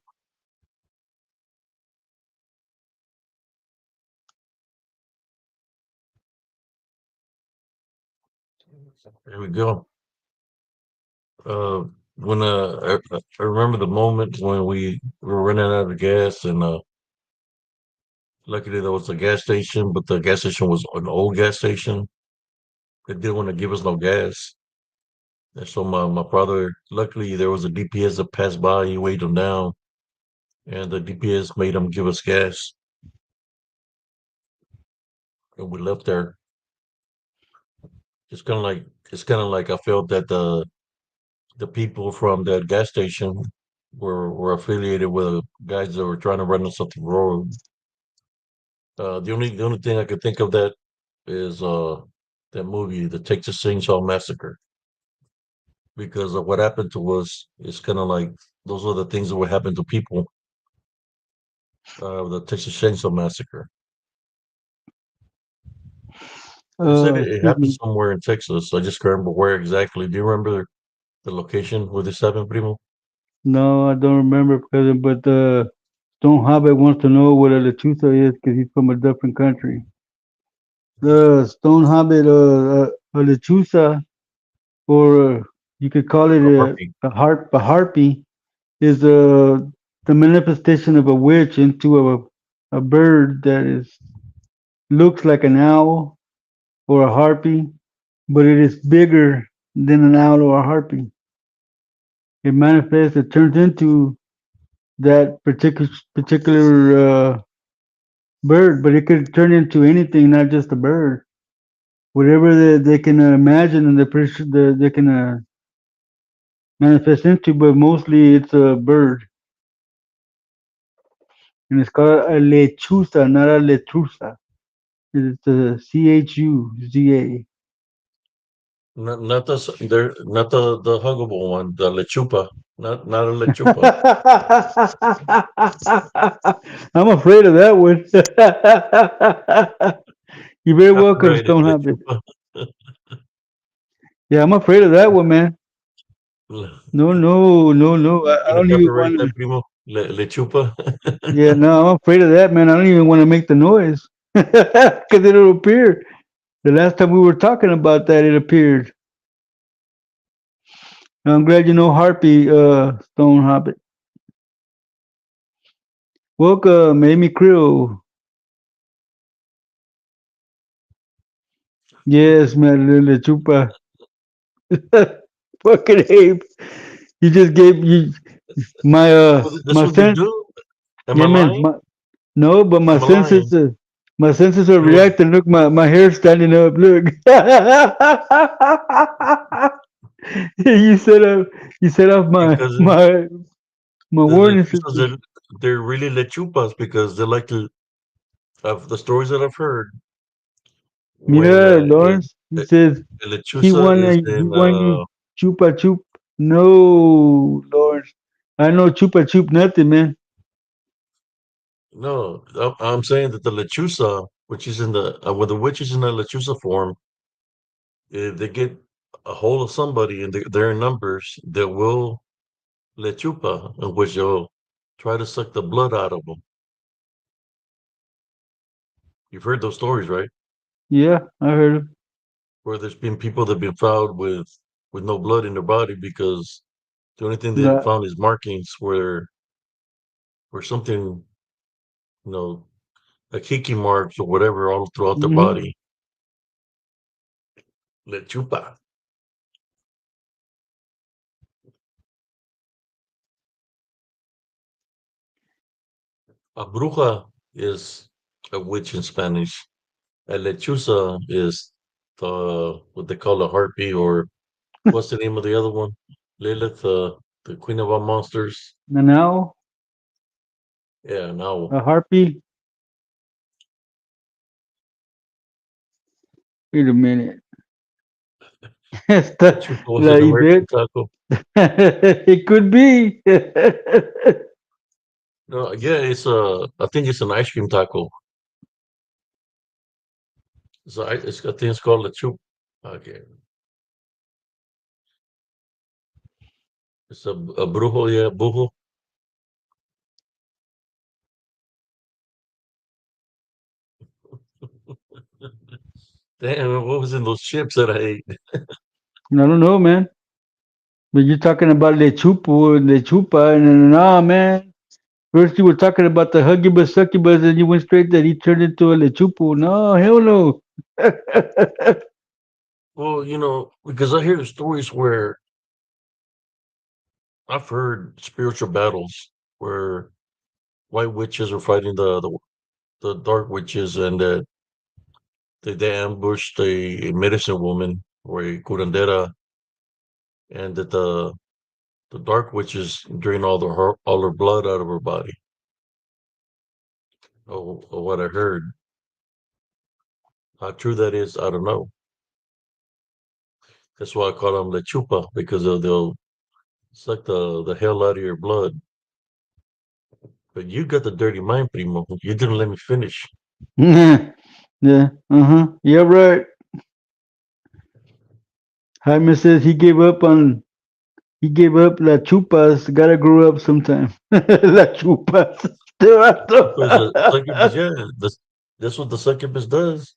There we go. Uh, when I remember the moment when we were running out of gas, and luckily there was a gas station, but the gas station was an old gas station. They didn't want to give us no gas, and so my brother, luckily there was a DPS that passed by. He waved him down, and the DPS made him give us gas, and we left there. It's kind of like I felt that the people from that gas station were affiliated with guys that were trying to run us off the road. The only thing I could think of that is that movie, the Texas Chainsaw Massacre, because of what happened to us. It's kind of like those are the things that would happen to people. The Texas Chainsaw Massacre. They said it Excuse happened me. somewhere in Texas. I just can't remember where exactly. Do you remember the location where this happened, Primo? No, I don't remember, cousin. But Stone Hobbit wants to know what a lechuza is because he's from a different country. The Stone Hobbit, a lechuza, or you could call it A harpy. a harpy, is the manifestation of a witch into a bird that is looks like an owl or a harpy, but it is bigger than an owl or a harpy. It manifests. It turns into that particular bird, but it could turn into anything, not just a bird. Whatever they can imagine and they can manifest into, but mostly it's a bird, and it's called a lechuza, not a letrusa. It's a CHUZA. Not the huggable one, the lechupa, not a lechupa. I'm afraid of that one. You very welcome, Copyrighted Stone Hobbit. lechupa. Yeah, I'm afraid of that one, man. No, no, no, no. I Gonna don't even copyright want that to. primo lechupa. Yeah, no, I'm afraid of that, man. I don't even want to make the noise because it'll appear. The last time we were talking about that, it appeared. I'm glad you know Harpy, Stone Hobbit. Welcome, Amy Krill. Yes, man, the chupa. Fucking ape. You just gave you my Well, that's my what they sense. do. Am I Yeah, man. lying? No, but Am I lying? my senses are It was reacting. Look, my hair standing up. Look. you set up. You set off because my the warning lechusas, system. they're really lechupas because they like to. Of the stories that I've heard, when Mira, Lawrence. He a says lechusa is he in want you chupa chup. No, Lawrence. I know chupa chup nothing, man. no, I'm saying that the lechusa, which is in the when the witch is in the lechusa form, if they get a hold of somebody and they're in numbers, they will lechupa, in which they'll try to suck the blood out of them. You've heard those stories, right? Yeah, I heard him. Where there's been people that have been found with no blood in their body because the only thing they That. found is markings where something, you know, like hickey marks or whatever all throughout their Hmm. body. Lechupa. A bruja is a witch in Spanish. A lechuza is what they call a harpy, or what's the name of the other one? Lilith, the queen of all monsters. Now Yeah, now a harpy. Wait a minute. Esta, lechuza was la an American Ivette. taco. It could be. No, yeah, I think it's an ice cream taco. I think it's called lechup. Okay, it's a brujo, yeah, brujo. Damn, what was in those chips that I ate? I don't know, man. But you're talking about le chupa, and then, nah, man. First you were talking about the huggibus succubus, and you went straight that he turned into a lechupo. No, hell no. Well, because I hear the stories where I've heard spiritual battles where white witches are fighting the dark witches, and that they ambushed a medicine woman or a curandera, and that the dark witches drain all her blood out of her body. Or what I heard. How true that is, I don't know. That's why I call them lechupa because they'll suck the hell out of your blood. But you got the dirty mind, primo. You didn't let me finish. Yeah, yeah, right. Jaime says he gave up la chupas. Gotta grow up sometime. La chupas. Because the succubus, yeah, that's what the succubus does.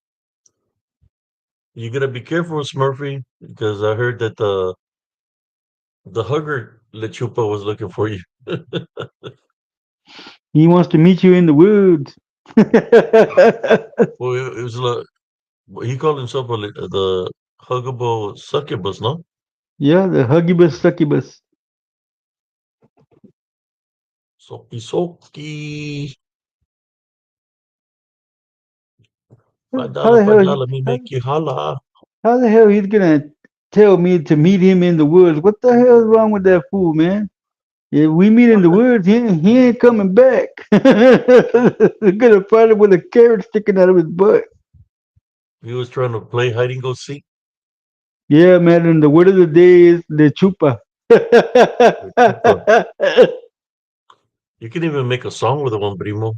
You gotta be careful, Smurfy, because I heard that the hugger lechupa was looking for you. He wants to meet you in the woods. Well, it was like he called himself the huggable succubus, no? Yeah, the huggibus succubus. Soki soki. How the hell he, $5, me make you holla. how the hell he's gonna tell me to meet him in the woods? What the hell is wrong with that fool, man? If we meet in the woods, he ain't coming back. He's gonna find him with a carrot sticking out of his butt. He was trying to play hide and go seek. Yeah, man, and the word of the day is the chupa. The chupa. You can even make a song with the one, primo.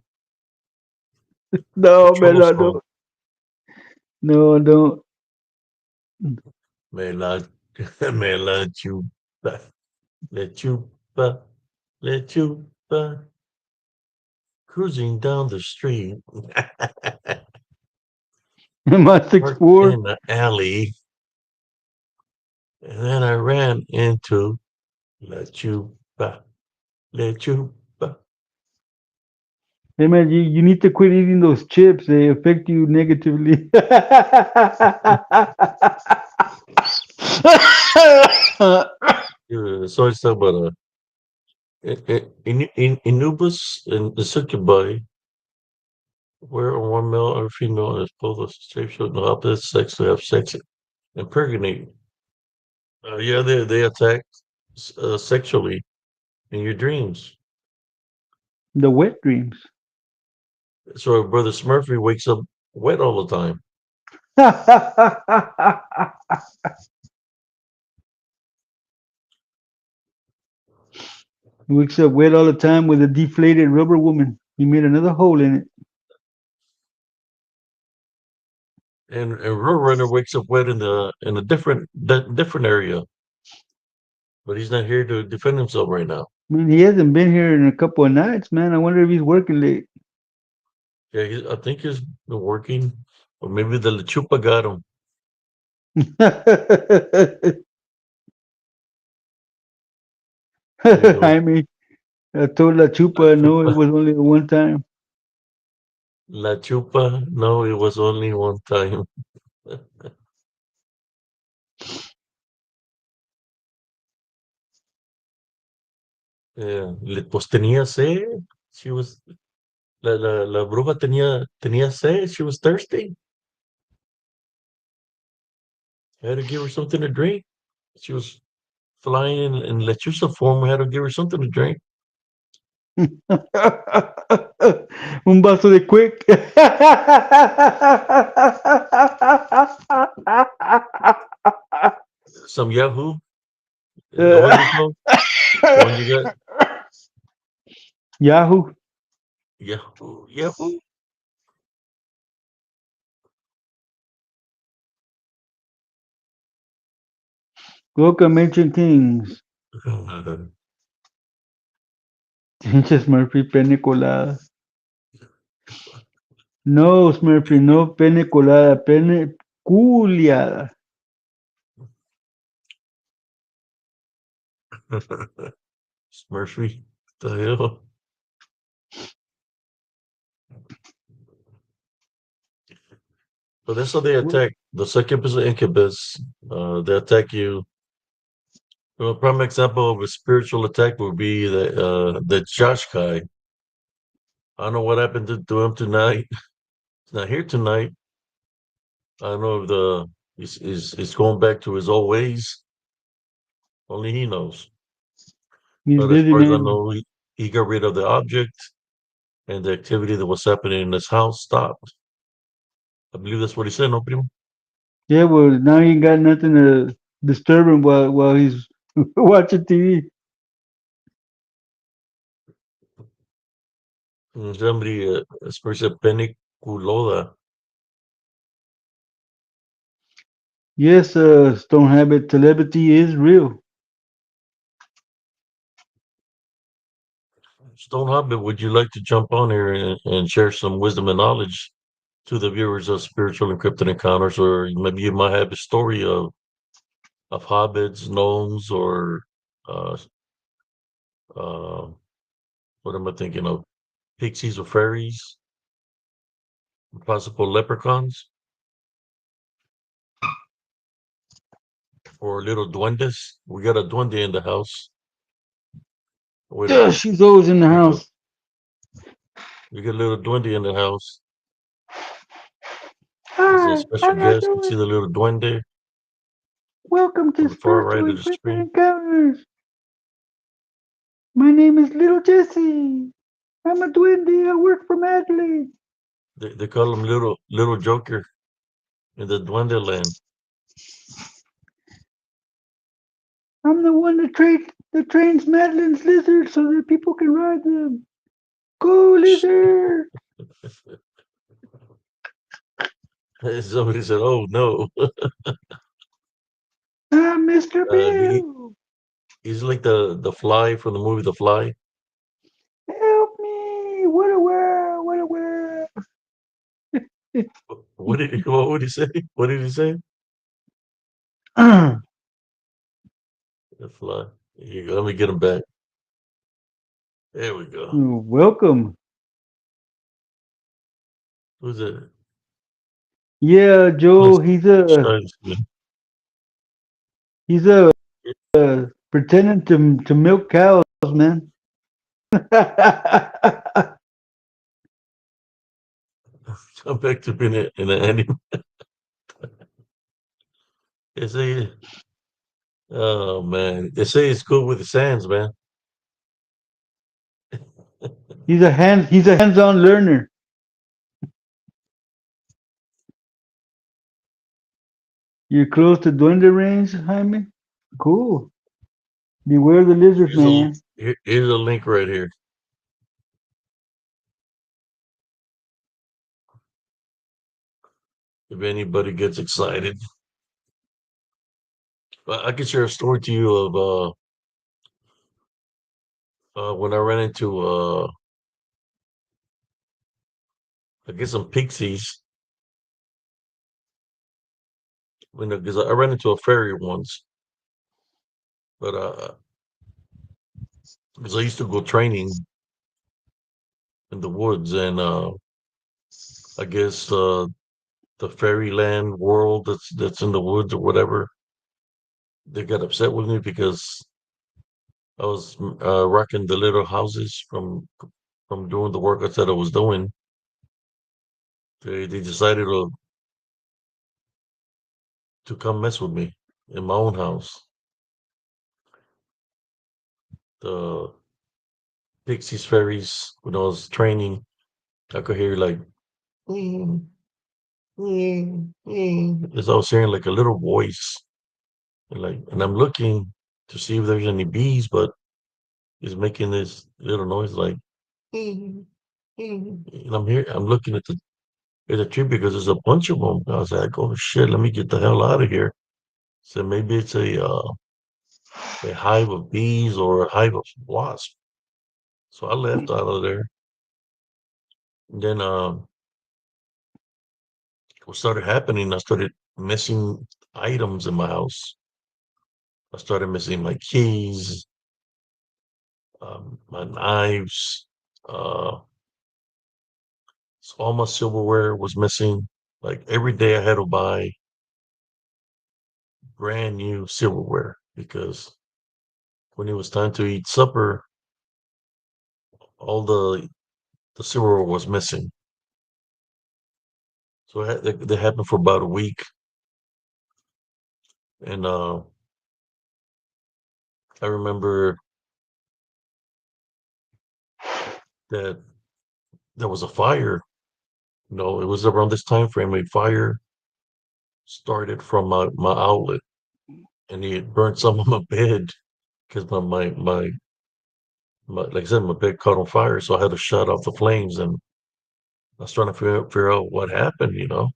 A No, man, cholo I song. don't. No, I don't. Me la, me la chupa. Le chupa. Le chupa. Cruising down the street. Am I six Parked four? in the alley. And then I ran into La Chupa. La Chupa. Hey, man, you need to quit eating those chips. They affect you negatively. So it's about Inubus and the succubi, where one male or female is both a shapeshift and the opposite sex to have sex and pregnate. Yeah, they attack sexually in your dreams. The wet dreams. So Brother Smurfy wakes up wet all the time. He wakes up wet all the time with a deflated rubber woman. He made another hole in it. And Roadrunner wakes up wet in a different area, but he's not here to defend himself right now. Man, he hasn't been here in a couple of nights, man. I wonder if he's working late. Yeah, I think he's been working, or maybe the Lechupa got him. You know, I mean, I told La La Chupa no, it Chupa, was only one time. La Chupa. No, it was only one time. Yeah, pues tenía sed. She was la bruja tenía sed. She was thirsty. I had to give her something to drink. She was flying in lechuza form. I had to give her something to drink. Un vaso de quick. Some Yahoo. Is that what it's called? The one you got? Yahoo. Yahoo. Yahoo. Welcome, ancient kings. Pinche Smurfy, pene colada. No, Smurfy, no pene colada, pene culiada. Smurfy. What the hell? But that's how they attack. The succubus and incubus, they attack you. Well, a prime example of a spiritual attack would be the Josh guy. I don't know what happened to him tonight. He's not here tonight. I don't know if he's going back to his old ways. Only he knows. He's But as busy, far as I man. know, he got rid of the object and the activity that was happening in his house stopped. I believe that's what he said, no primo? Yeah, well, now he ain't got nothing to disturb him while he's watching TV. Somebody, as far as a peniculoda. Yes, Stone Habit, telepathy is real. Stone Hobbit, would you like to jump on here and share some wisdom and knowledge to the viewers of spiritual encrypted encounters, or maybe you might have a story of hobbits, gnomes, or uh, uh, what am I thinking of? Pixies or fairies, possible leprechauns, or little duendes. We got a duende in the house. Wait a Yeah, minute. she's always in the Here we go. house. We got a little duende in the house. There's a Hi, how special y'all guest. You see doing? the little duende Welcome on to the far Spiritual right of the Encrypted screen. Encounters. My name is Little Jesse. I'm a duende. I work for Madeline. They call him little Joker in the duende land. I'm the one that trains Madeline's lizards so that people can ride them. Go lizard! Somebody said, "Oh no." I'm Mr. He, Bill. he's like the fly from the movie The Fly. Help me! What a world! What a world! What would he say? What did he say? The fly. Here you go. Let me get him back. There we go. Welcome. Who's it? Yeah, Joe. Let's try this again. He's pretending to milk cows, man. Come back to being in an anime. They say, oh man, they say it's good with the sands, man. He's a hands-on learner. You're close to Duende range, Jaime? Cool. Beware the lizard man. Here's a link right here. If anybody gets excited, I can share a story to you of when I ran into I guess some pixies. You know, because I ran into a fairy once, but because I used to go training in the woods, and I guess the fairyland world that's in the woods or whatever, they got upset with me because I was wrecking the little houses from doing the work I said I was doing. They decided to come mess with me in my own house. The Pixies fairies, when I was training, I could hear like "Mm, as I was hearing like a little voice, and I'm looking to see if there's any bees, but it's making this little noise like "Mm, and I'm looking at the tree because there's a bunch of them. I was like, oh shit, let me get the hell out of here. So maybe it's a hive of bees or a hive of wasps. So I left out of there. And then what started happening, I started missing items in my house. I started missing my keys, my knives. So all my silverware was missing. Like every day I had to buy brand new silverware because when it was time to eat supper, all the silverware was missing. So that happened for about a week, and I remember that there was a fire. You know, it was around this time frame. A fire started from my outlet, and it burned some of my bed because my like I said, my bed caught on fire. So I had to shut off the flames, and I was trying to figure out what happened. You know,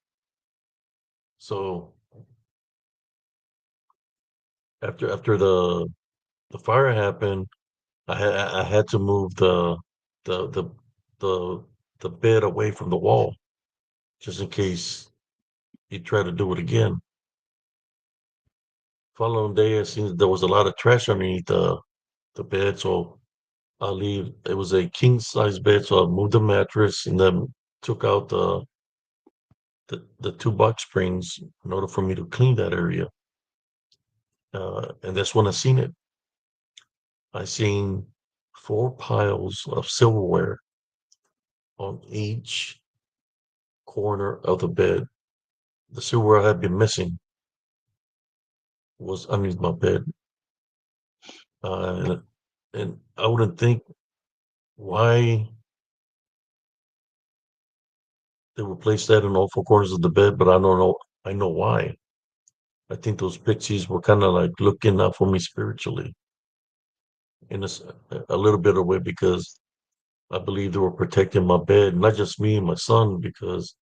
so after the fire happened, I had to move the the the the bed away from the wall just in case he tried to do it again. Following day, I seen that there was a lot of trash underneath the bed, so I leave. It was a king size bed, so I moved the mattress and then took out the two box springs in order for me to clean that area. And that's when I seen it. I seen four piles of silverware on each corner of the bed. The silverware I had been missing was underneath my bed. And I wouldn't think why they would place that in all four corners of the bed, but I don't know. I know why. I think those pixies were kind of like looking out for me spiritually in a little bit of way because I believe they were protecting my bed, not just me and my son, because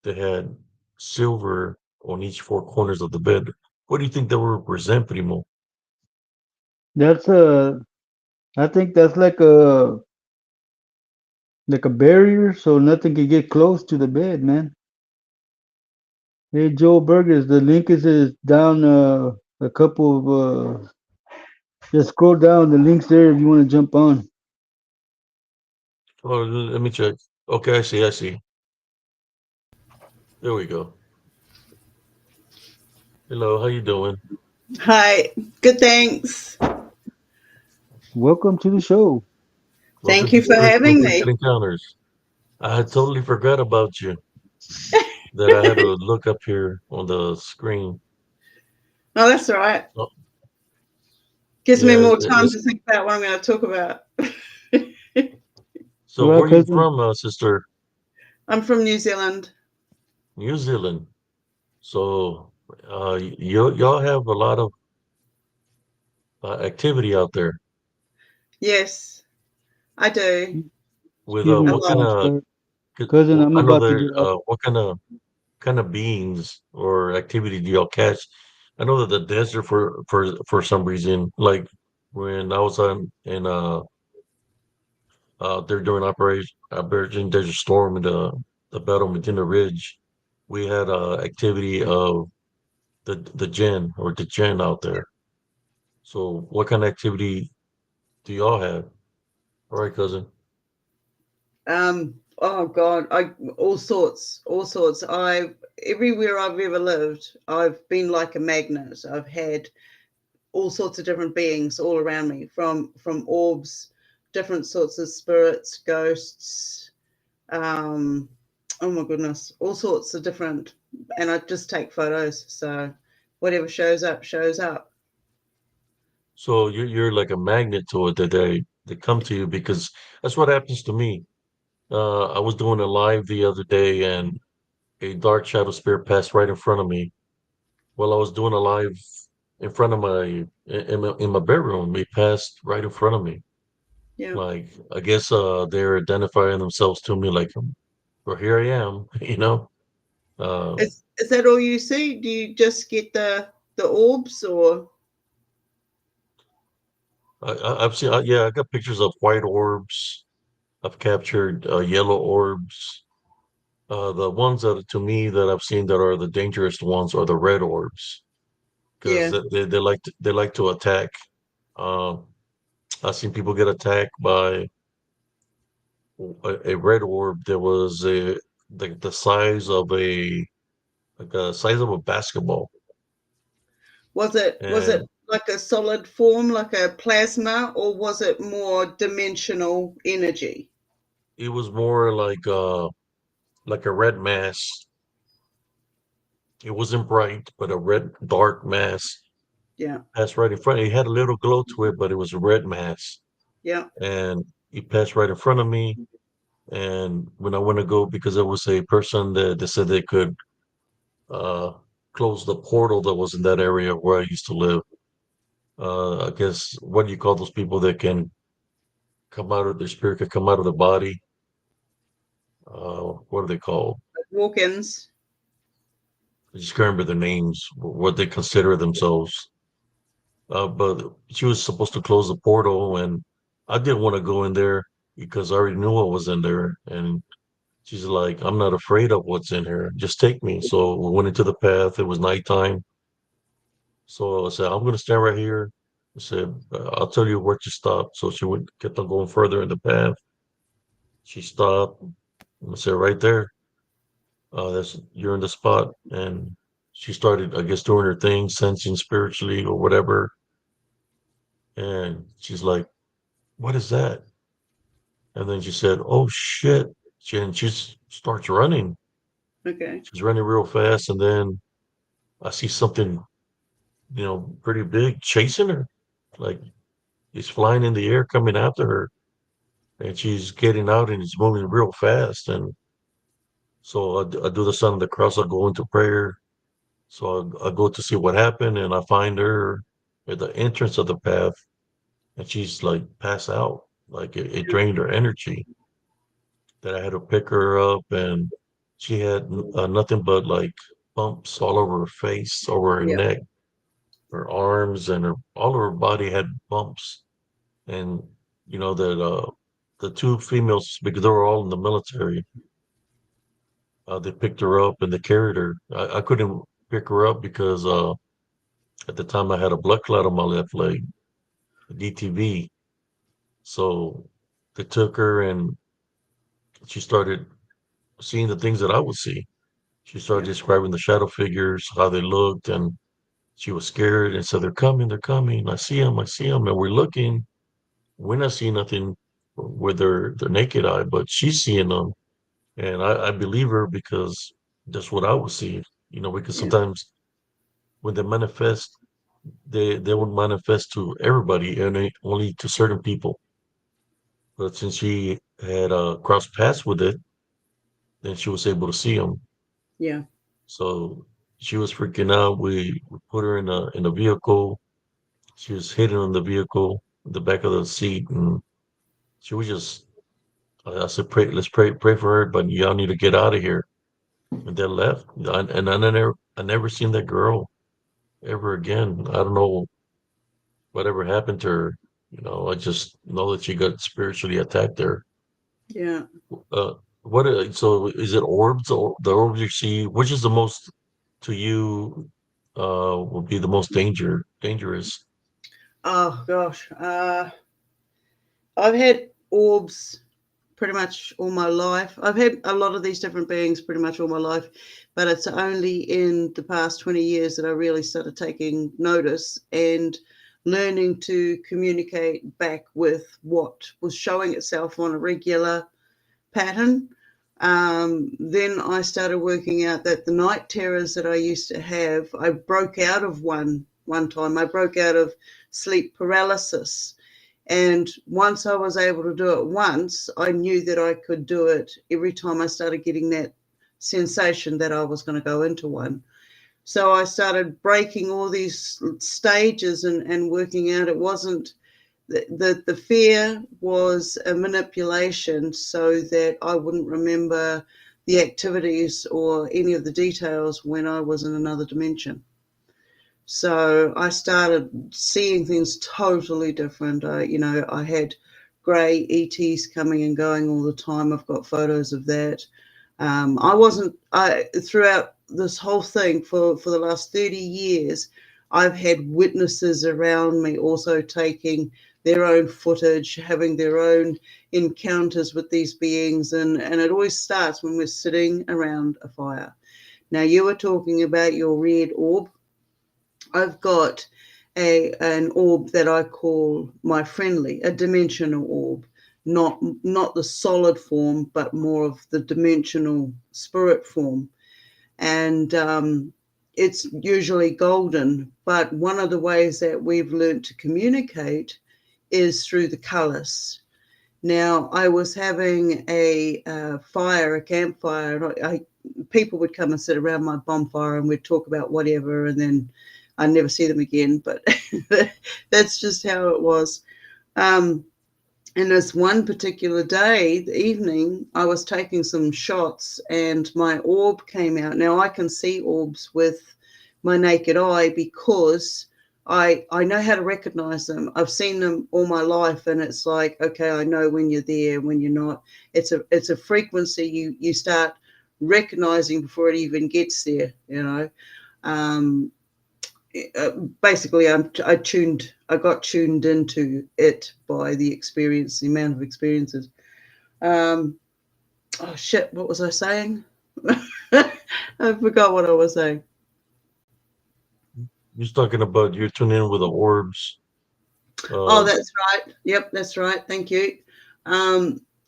they had silver on each four corners of the bed. What do you think they were represent, Primo? That's I think that's like a barrier, so nothing can get close to the bed, man. Hey, Joe Burgers, the link is down a couple of just scroll down. The link's there if you want to jump on. Oh, let me check. Okay, I see. I see. There we go. Hello, how you doing? Hi, good thanks. Welcome to the show. Welcome Thank to you for Spiritual having Frequent me. Encounters. I had totally forgot about you that I had to look up here on the screen. Oh, that's all right. Oh, Gives me yeah, more time to think about what I'm going to talk about. so Well, where are you cousin, from, sister? I'm from New Zealand. New Zealand. So y'all have a lot of activity out there Yes, I do. with excuse me A what before kind lot. I of start. Cousin, I'm I know about to there get off. what kind of beings or activity do y'all catch? I know that the desert for some reason, like when I was on in they're doing Operation Desert Storm in the Battle of Medina Ridge, we had activity of the Jinn or the Jinn out there. So what kind of activity do y'all have? All right, cousin. Oh God, I all sorts, all sorts. I everywhere I've ever lived, I've been like a magnet. I've had all sorts of different beings all around me, from orbs, different sorts of spirits, ghosts, um, oh my goodness, all sorts of different, and I just take photos. So whatever shows up, shows up. So you're like a magnet to it that they come to you because that's what happens to me. I was doing a live the other day and a dark shadow spirit passed right in front of me while I was doing a live in front of in my bedroom. It passed right in front of me. Yeah. Like I guess they're identifying themselves to me like well here I am, you know. Uh Is that all you see? Do you just get the orbs or I've seen yeah, I got pictures of white orbs. I've captured yellow orbs. The ones that to me that I've seen that are the dangerous ones are the red orbs because yeah? they like to attack. Um, I've seen people get attacked by a red orb that was the size of a size of a basketball, Was it and like a solid form, like a plasma, or was it more dimensional energy? it was more like a red mass. It wasn't bright, but a red dark mass Yeah, passed right in front. It had a little glow to it, but it was a red mass, yeah. and it passed right in front of me. And when I went to go, because there was a person that they said they could uh, close the portal that was in that area where I used to live. I guess what do you call those people that can come out of their spirit, can come out of the body? What are they called? Walk-ins. I just can't remember their names, what they consider themselves. But she was supposed to close the portal, and I didn't want to go in there because I already knew what was in there. And she's like, I'm not afraid of what's in here. Just take me. So we went into the path. It was nighttime. So I said, I'm going to stand right here. I said, I'll tell you where to stop. So she went, kept on going further in the path. She stopped. I said, right there. You're in the spot. And she started, I guess, doing her thing, sensing spiritually or whatever. And she's like, what is that? And then she said, oh shit. And she starts running. Okay. She's running real fast. And then I see something, pretty big chasing her. Like he's flying in the air coming after her. And she's getting out and it's moving real fast. And so I do the sign of the cross. I go into prayer. So I go to see what happened and I find her at the entrance of the path and she's like passed out. Like it drained her energy. That I had to pick her up and she had nothing but like bumps all over her face, over her Yeah. neck, her arms, and all of her body had bumps. And that the two females, because they were all in the military, they picked her up and they carried her. I couldn't pick her up because at the time I had a blood clot on my left leg, a DTV. So they took her and she started seeing the things that I would see. She started Yeah. describing the shadow figures, how they looked, and she was scared and said, they're coming. I see them, I see them. And we're looking. We're not seeing nothing with their naked eye, but she's seeing them. And I believe her because that's what I would see, because Yeah. sometimes when they manifest, they would manifest to everybody and only to certain people. But since she had crossed paths with it, then she was able to see them. Yeah. So she was freaking out. We put her in a vehicle. She was hidden in the vehicle, the back of the seat, and she was just. I said, "Pray, let's pray for her, but y'all need to get out of here." And they left, and I never seen that girl ever again. I don't know whatever happened to her. I just know that she got spiritually attacked there. Yeah. Uh, so is it orbs or the orbs you see? Which is the most to you? Would be the most dangerous. Oh gosh. I've had orbs pretty much all my life. I've had a lot of these different beings pretty much all my life, but it's only in the past 20 years that I really started taking notice and learning to communicate back with what was showing itself on a regular pattern. Then I started working out that the night terrors that I used to have, I broke out of one time. I broke out of sleep paralysis. And once I was able to do it once, I knew that I could do it every time I started getting that sensation that I was going to go into one. So I started breaking all these stages and working out it wasn't the fear was a manipulation so that I wouldn't remember the activities or any of the details when I was in another dimension. So I started seeing things totally different. I had grey ETs coming and going all the time. I've got photos of that. I wasn't. Throughout this whole thing for the last 30 years, I've had witnesses around me also taking their own footage, having their own encounters with these beings, and it always starts when we're sitting around a fire. Now you were talking about your red orb. I've got an orb that I call my friendly, a dimensional orb, not the solid form, but more of the dimensional spirit form. And it's usually golden, but one of the ways that we've learned to communicate is through the colors. Now, I was having a fire, a campfire, and people would come and sit around my bonfire and we'd talk about whatever, and then I'd never see them again. But that's just how it was. Um, and this one particular day, the evening, I was taking some shots and my orb came out. Now, I can see orbs with my naked eye because I know how to recognize them. I've seen them all my life, and it's like, okay, I know when you're there, when you're not. It's a frequency you start recognizing before it even gets there. Um, Basically, I got tuned into it by the amount of experiences. Um, oh shit, what was I saying? I forgot what I was saying. You're talking about you're tuning in with the orbs. Oh, Uh, that's right. Yep, that's right. Thank you.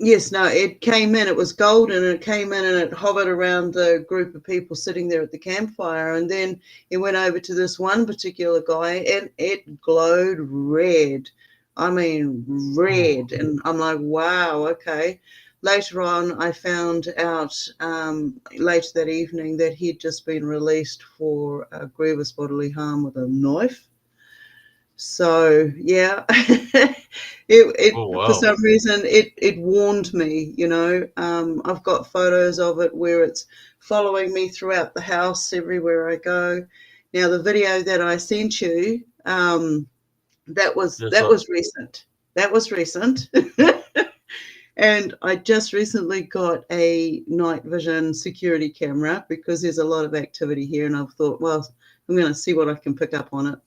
Yes, no, it came in. It was golden, and it came in and it hovered around the group of people sitting there at the campfire. And then it went over to this one particular guy, and it glowed red. I mean, oh, red. And I'm like, wow, okay. Later on, I found out later that evening that he'd just been released for grievous bodily harm with a knife. So yeah, it oh for wow. some reason it warned me. I've got photos of it where it's following me throughout the house everywhere I go. Now the video that I sent you, that was Yes, that was recent. That was recent. And I just recently got a night vision security camera because there's a lot of activity here, and I've thought, well, I'm going to see what I can pick up on it.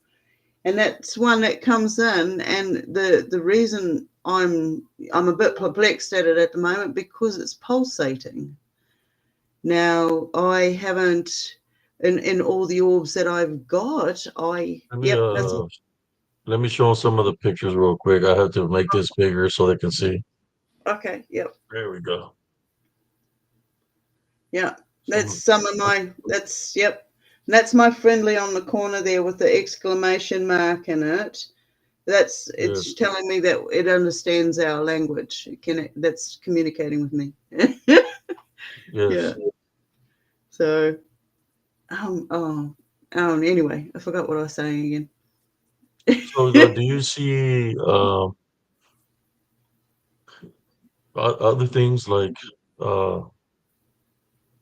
And that's one that comes in, and the reason I'm a bit perplexed at it at the moment because it's pulsating. Now I haven't in all the orbs that I've got. I let me Yep, that's let me show some of the pictures real quick. I have to make this bigger so they can see. okay. Yep, There we go. yeah. That's Some, some of my. That's Yep. That's my friendly on the corner there with the exclamation mark in it. It's yes, telling me that it understands our language. That's communicating with me. Yeah. yes. So, um, oh, anyway, I forgot what I was saying again. So, do you see other things like uh,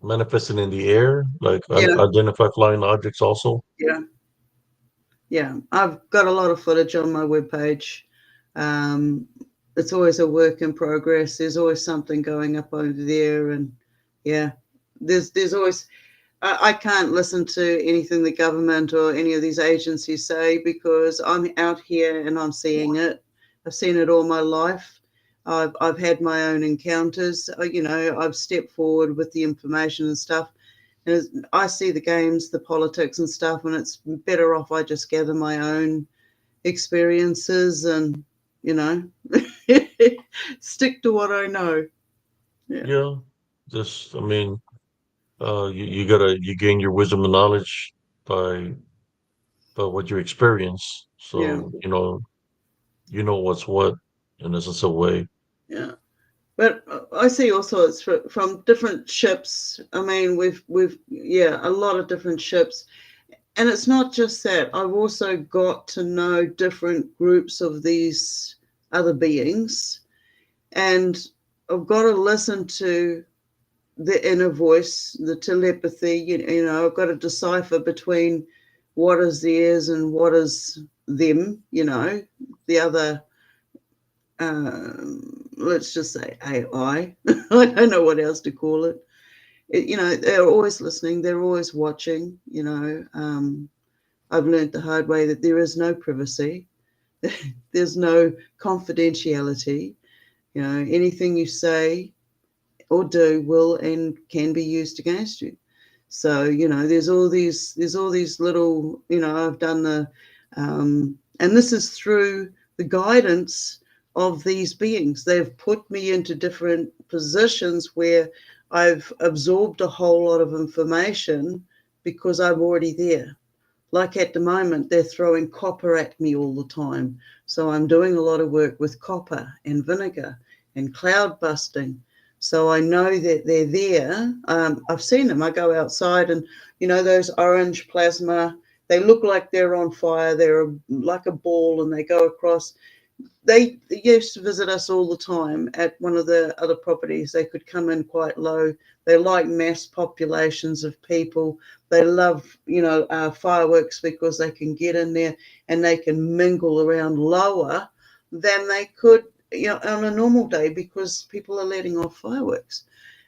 manifesting in the air, like Yeah, identify flying objects also? yeah, yeah. I've got a lot of footage on my webpage. Um, it's always a work in progress. There's always something going up over there, and yeah, there's always. I can't listen to anything the government or any of these agencies say because I'm out here and I'm seeing it. I've seen it all my life. I've had my own encounters. I've stepped forward with the information and stuff. And I see the games, the politics and stuff, and it's better off I just gather my own experiences and, you know, stick to what I know. Yeah, Yeah, just I mean, you gain your wisdom and knowledge by what you experience. yeah, So you know what's what in essence a way. yeah. But I see also it's from different ships. I mean, we've yeah, a lot of different ships, and it's not just that. I've also got to know different groups of these other beings, and I've got to listen to the inner voice, the telepathy. I've got to decipher between what is theirs and what is them. The other, let's just say AI. I don't know what else to call it. They're always listening. They're always watching. I've learned the hard way that there is no privacy. There's no confidentiality. Anything you say or do will and can be used against you. So there's all these little. I've done and this is through the guidance of these beings. They've put me into different positions where I've absorbed a whole lot of information because I'm already there. Like at the moment, they're throwing copper at me all the time. So I'm doing a lot of work with copper and vinegar and cloud busting. So I know that they're there. I've seen them. I go outside and, those orange plasma, they look like they're on fire. They're like a ball and they go across. They used to visit us all the time at one of the other properties. They could come in quite low. They like mass populations of people. They love, fireworks because they can get in there and they can mingle around lower than they could, on a normal day because people are letting off fireworks.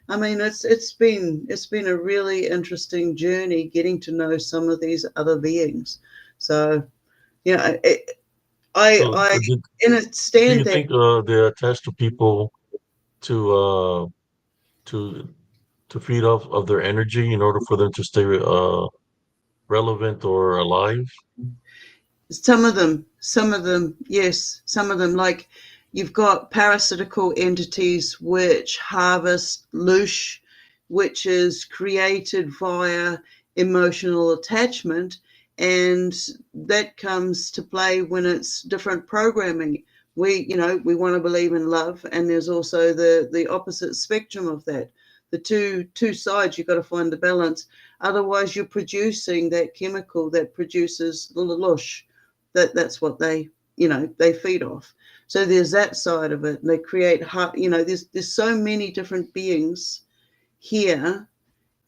I mean, it's been a really interesting journey getting to know some of these other beings. So, you know, it, So, I do understand you that. think they're attached to people to to feed off of their energy in order for them to stay relevant or alive? some of them, yes, some of them. Like you've got parasitical entities which harvest loosh, which is created via emotional attachment, and that comes to play when it's different programming. We want to believe in love, and there's also the opposite spectrum of that. The two sides, you've got to find the balance. Otherwise, you're producing that chemical that produces the lush. That's what they feed off. So there's that side of it. And they create there's so many different beings here,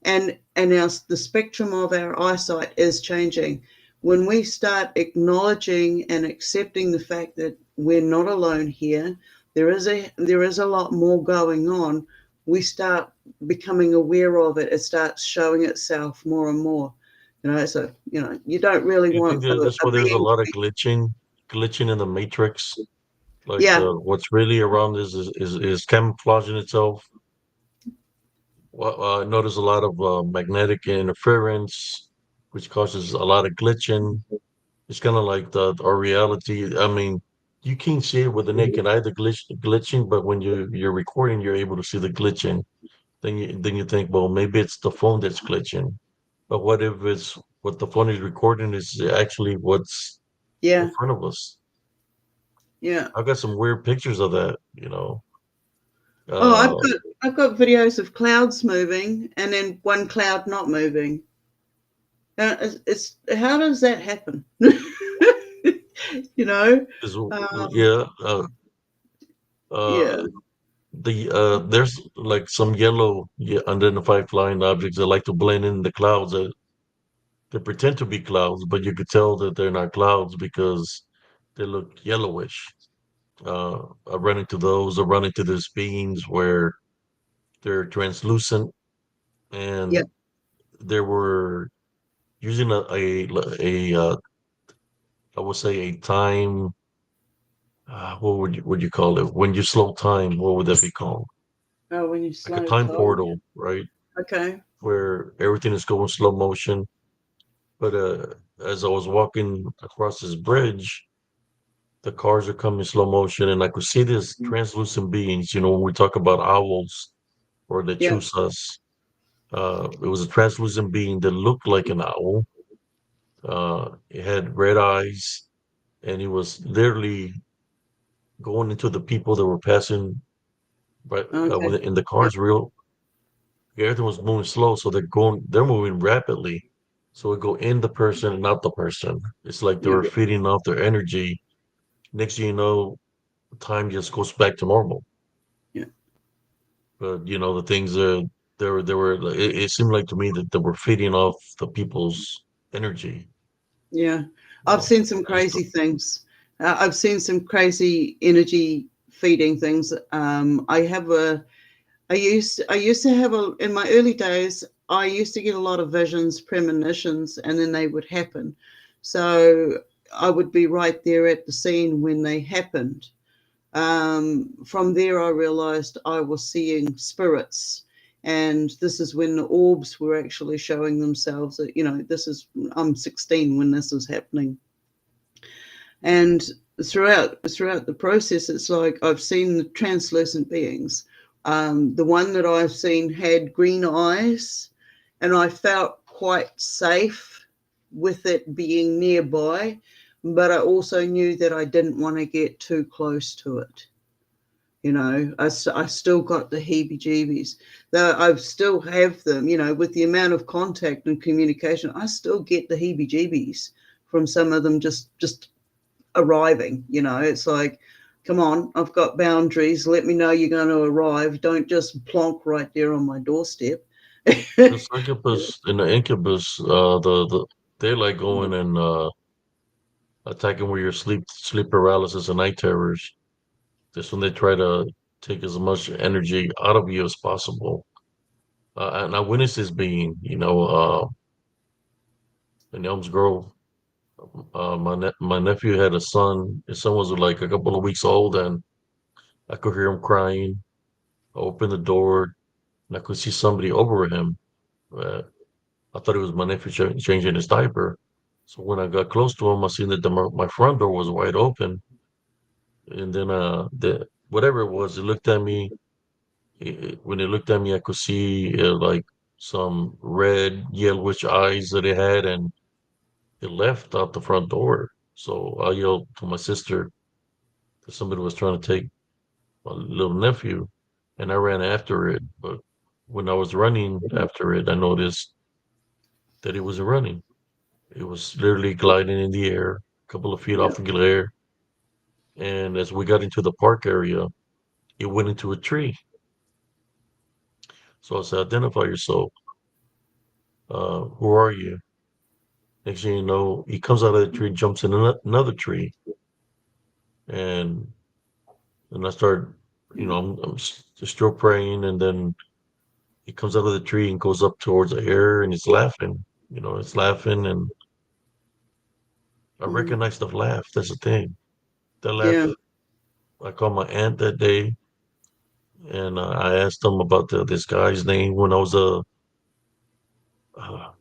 and the spectrum of our eyesight is changing. When we start acknowledging and accepting the fact that we're not alone here, there is a lot more going on. We start becoming aware of it. It starts showing itself more and more. So you don't really Do you think want that that's a why there's a being to lot of be. glitching in the matrix? Like Yeah, what's really around is camouflaging itself. Well, I notice a lot of magnetic interference, which causes a lot of glitching. It's kind of like our reality. I mean, you can't see it with the naked eye, the glitching, but when you're recording, you're able to see the glitching. Then you think, well, maybe it's the phone that's glitching. But what if it's what the phone is recording is actually what's in yeah. front of us? Yeah. I've got some weird pictures of that, you know. Oh, Uh, I've got videos of clouds moving and then one cloud not moving. It's how does that happen? you know, is um, yeah, yeah, uh, there's like some yellow unidentified flying objects that like to blend in the clouds. They pretend to be clouds, but you could tell that they're not clouds because they look yellowish. I run into those. I run into these beings where they're translucent, yeah. and they were using I would say a time. What would you call it? When you slow time, what would that be called? Oh, when you Like a slow time time. portal, right? Okay. Where everything is going slow motion. But as I was walking across this bridge, the cars are coming slow motion, and I could see these translucent beings. You know, when we talk about owls or the Yeah. chusas, it was a translucent being that looked like an owl. It had red eyes, and he was literally going into the people that were passing, but Okay. in the Yeah. cars, real everything was moving slow, so they're moving rapidly. So it go in the person and out the person. It's like they Yeah. were feeding off their energy. Next thing you know, time just goes back to normal. Yeah. But you know, the things they were it seemed like to me that they were feeding off the people's energy. Yeah. You I've know, seen some I just crazy things. I've seen some crazy energy feeding things. I used to have in my early days, I used to get a lot of visions, premonitions, and then they would happen. So I would be right there at the scene when they happened. From there, I realized I was seeing spirits. And this is when the orbs were actually showing themselves. I'm 16 when this is happening. And throughout the process, it's like I've seen the translucent beings. The one that I've seen had green eyes, and I felt quite safe with it being nearby, but I also knew that I didn't want to get too close to it. I still got the heebie-jeebies. Though I still have them, with the amount of contact and communication, I still get the heebie-jeebies from some of them just arriving. It's like, come on, I've got boundaries. Let me know you're going to arrive. Don't just plonk right there on my doorstep. the succubus and the incubus, they like going and attacking where your sleep paralysis and night terrors. That's when they try to take as much energy out of you as possible. And I witnessed this being, in Elms Grove. My nephew had a son. His son was like a couple of weeks old, and I could hear him crying. I opened the door, and I could see somebody over him. Uh, I thought it was my nephew changing his diaper. So when I got close to him, I seen that my front door was wide open, and then the whatever it was, it looked at me. When it looked at me, I could see like some red, yellowish eyes that it had, and it left out the front door. So I yelled to my sister that somebody was trying to take my little nephew, and I ran after it. But when I was running after it, I noticed that it wasn't running. It was literally gliding in the air, a couple of feet Yeah. off the glare. And as we got into the park area, it went into a tree. So I said, identify yourself. Who are you? Next thing you know, he comes out of the tree, jumps in another tree, and I start, just still praying, and then he comes out of the tree and goes up towards the air, and he's laughing. It's laughing, and I Mm. recognize the laugh. That's the thing. That Yeah. laugh. I called my aunt that day, and I asked them about this guy's name when I was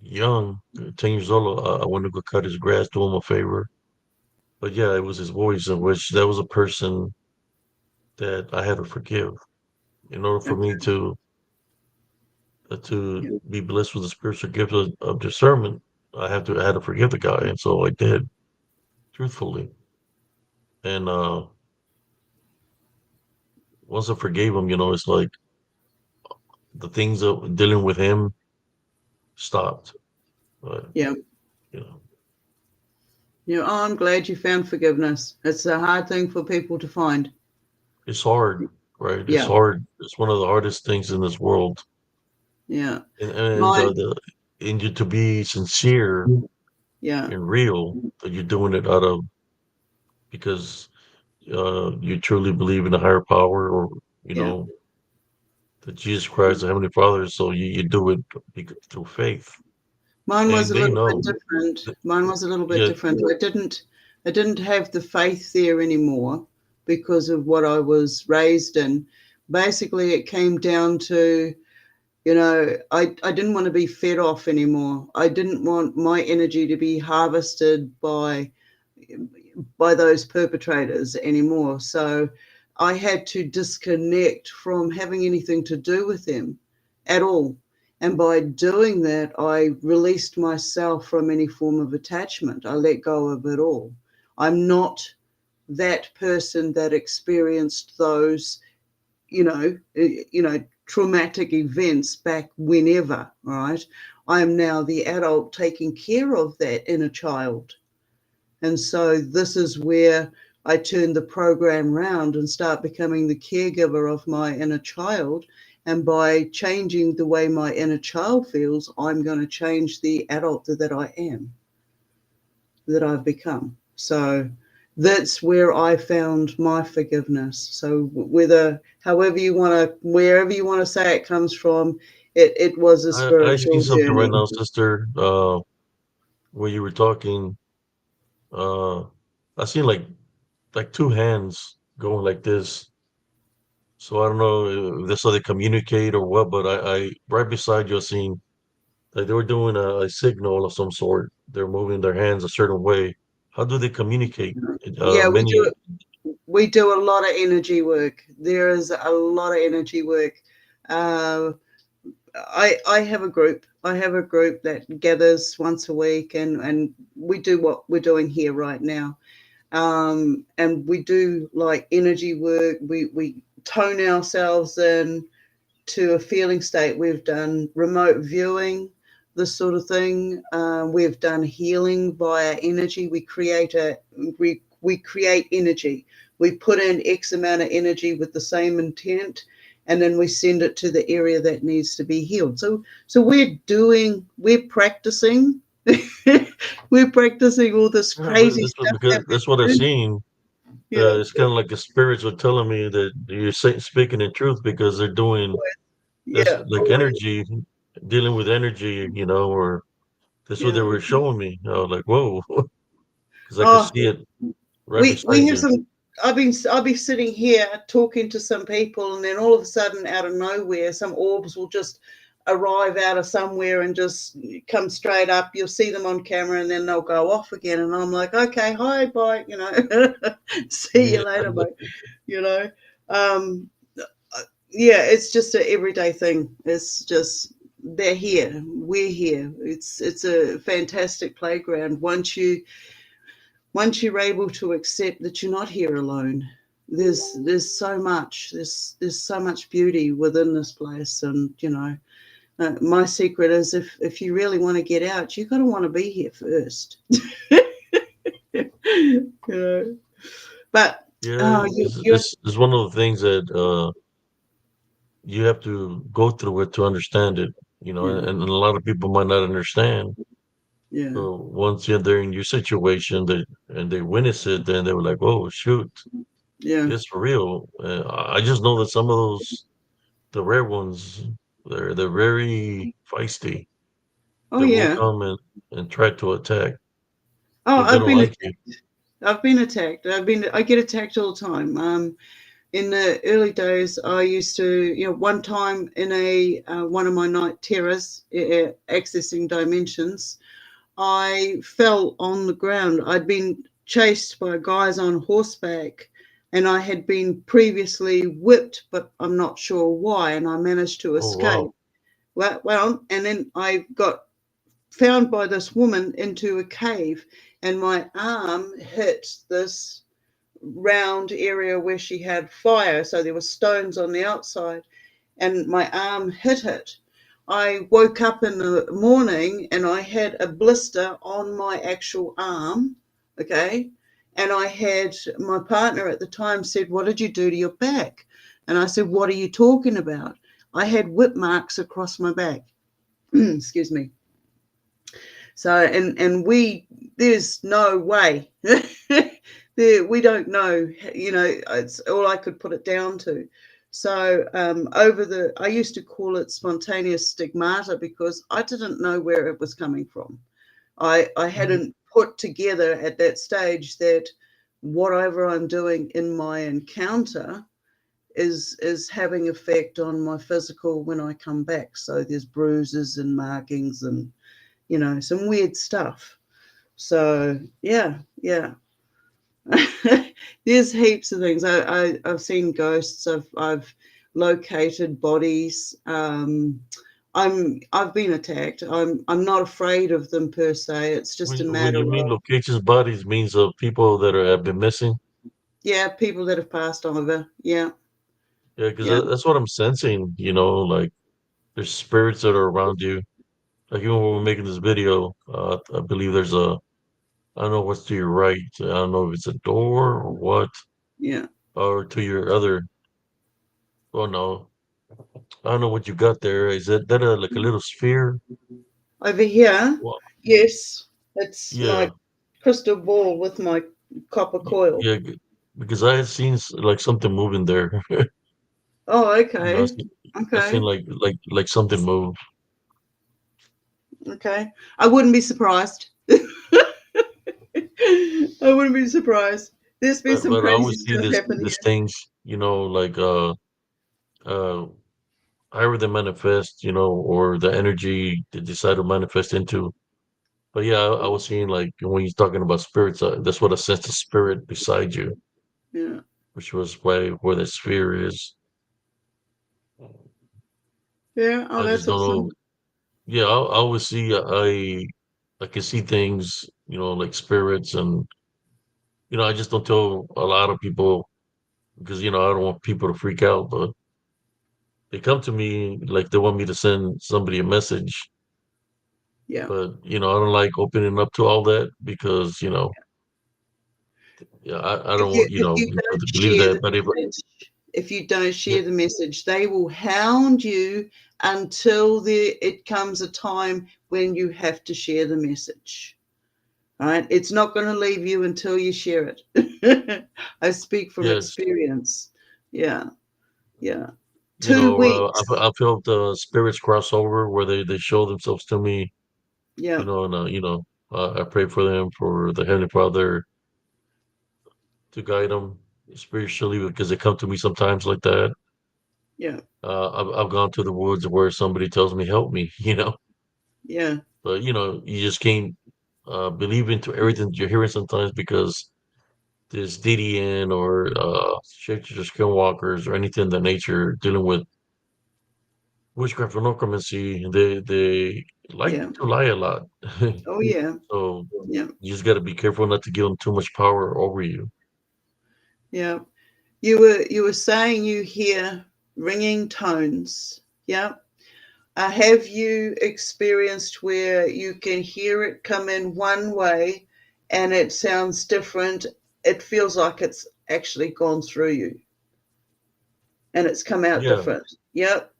young, 10 years old. I went to go cut his grass, do him a favor. But yeah, it was his voice, in which that was a person that I had to forgive. In order for me Okay. to Yeah. be blessed with the spiritual gift of discernment, I had to forgive the guy, and so I did, truthfully. And once I forgave him, it's like the things of dealing with him stopped. But Yeah. you know, Yeah. Oh, I'm glad you found forgiveness. It's a hard thing for people to find. it's hard, right? It's Yeah. hard. It's one of the hardest things in this world, Yeah. and Mine. to be sincere Yeah. and real that you're doing it out of because you truly believe in a higher power, or you Yeah. know that Jesus Christ, the Heavenly Father. So you do it through faith, Mine was and a they little bit know. different. That, Mine was a little bit yeah, different. I didn't have the faith there anymore because of what I was raised in. Basically, it came down to, I didn't want to be fed off anymore. I didn't want my energy to be harvested by those perpetrators anymore. So I had to disconnect from having anything to do with them at all. And by doing that, I released myself from any form of attachment. I let go of it all. I'm not that person that experienced those, traumatic events back whenever, right? I am now the adult taking care of that inner child. And so this is where I turn the program round and start becoming the caregiver of my inner child. And by changing the way my inner child feels, I'm going to change the adult that I am, that I've become. So that's where I found my forgiveness. So wherever you want to say it comes from, it was a I seen spiritual something right journey. now, sister. Where you were talking, uh, I seen like two hands going like this. So I don't know if that's how they communicate or what, but I right beside you, I seen like they were doing a signal of some sort. They're moving their hands a certain way. How do they communicate? Yeah, Many. we do a lot of energy work. There is a lot of energy work. Uh, I have a group. I have a group that gathers once a week, and we do what we're doing here right now. And we do like energy work. We tone ourselves in to a feeling state. We've done remote viewing, this sort of thing. We've done healing via energy. We create energy. We put in X amount of energy with the same intent, and then we send it to the area that needs to be healed. So we're practicing. We're practicing all this Yeah, but crazy stuff that because that's what I've we do. seen. Yeah. It's kind of like the spirits are telling me that you're speaking in truth because they're doing that's Yeah, like always. energy, dealing with energy, or that's what they Yeah. were showing me. I was like, whoa, because I could Oh, see it right we beside have you. some. I'll be sitting here talking to some people, and then all of a sudden, out of nowhere, some orbs will just arrive out of somewhere and just come straight up. You'll see them on camera and then they'll go off again. And I'm like, okay, hi, bye, see you Yeah. later, bye, you know. Um, yeah, it's just an everyday thing. It's just they're here, we're here. It's a fantastic playground once you're able to accept that you're not here alone. There's so much there's so much beauty within this place, and my secret is if you really want to get out, you got to want to be here first. you know, but Yeah, oh, you it's one of the things that you have to go through it to understand it, yeah, and a lot of people might not understand. yeah, So once they're in your situation, and they witness it, then they were like, "Oh shoot, yeah. it's for real." I just know that some of those, the rare ones, they're very feisty. Oh They will yeah. come and try to attack Oh, if they don't like you. I've been attacked. I get attacked all the time. In the early days, I used to, one time in a one of my night terrors, accessing dimensions, I fell on the ground. I'd been chased by guys on horseback, and I had been previously whipped, but I'm not sure why, and I managed to Oh wow. escape. Well, and then I got found by this woman into a cave, and my arm hit this round area where she had fire. So there were stones on the outside, and my arm hit it. I woke up in the morning and I had a blister on my actual arm. Okay. And I had my partner at the time said, "What did you do to your back?" And I said, "What are you talking about?" I had whip marks across my back. Excuse me. So and there's no way we don't know. It's all I could put it down to. So I used to call it spontaneous stigmata because I didn't know where it was coming from. I Mhm. hadn't put together at that stage that whatever I'm doing in my encounter is having effect on my physical when I come back. So there's bruises and markings and some weird stuff. So yeah, yeah. There's heaps of things. I've seen ghosts. I've located bodies. I've been attacked. I'm not afraid of them per se. It's just a When matter you mean of, locations bodies means of people that have been missing. yeah, people that have passed over. Yeah, Yeah, because yeah, that's what I'm sensing. Like there's spirits that are around you. Like even when we're making this video, I believe there's I don't know what's to your right. I don't know if it's a door or what, yeah. or to your other. Oh no, I don't know what you got there. Is that like a little sphere? Over here, Well, yes, it's my yeah, crystal ball with my copper coil. yeah, because I had seen like something moving there. Oh, I okay, seen, I seen okay, like something move, okay. I wouldn't be surprised. I wouldn't be surprised. There's been some but I crazy always see stuff happen this here. things, like uh however they manifest, or the energy they decide to manifest into. But yeah, I was seeing like when you're talking about spirits, that's what I sense the spirit beside you, Yeah, which was where the sphere is. yeah. Oh, I just that's don't awesome. know. Yeah, I always see I can see things, like spirits, and I just don't tell a lot of people because I don't want people to freak out, but they come to me like they want me to send somebody a message, Yeah. but I don't like opening up to all that because yeah, I don't want If you people to don't believe share that, the but if message, if you don't yeah, share the message, they will hound you until it comes a time when you have to share the message. All right, it's not going to leave you until you share it. I speak from yes, experience. Yeah, yeah. 2 weeks. I felt spirits cross over where they show themselves to me, Yeah, and I pray for them, for the Heavenly Father to guide them spiritually because they come to me sometimes like that. Yeah. I've gone to the woods where somebody tells me, help me, Yeah. but you just can't believe into everything you're hearing sometimes because this DDN or shapeshifter skinwalkers or anything in the nature dealing with witchcraft or necromancy, they like Yeah. to lie a lot. Oh yeah. So Yeah. you just got to be careful not to give them too much power over you. Yeah. You were saying you hear ringing tones. Yeah. Have you experienced where you can hear it come in one way and it sounds different? It feels like it's actually gone through you and it's come out Yeah, different. Yep.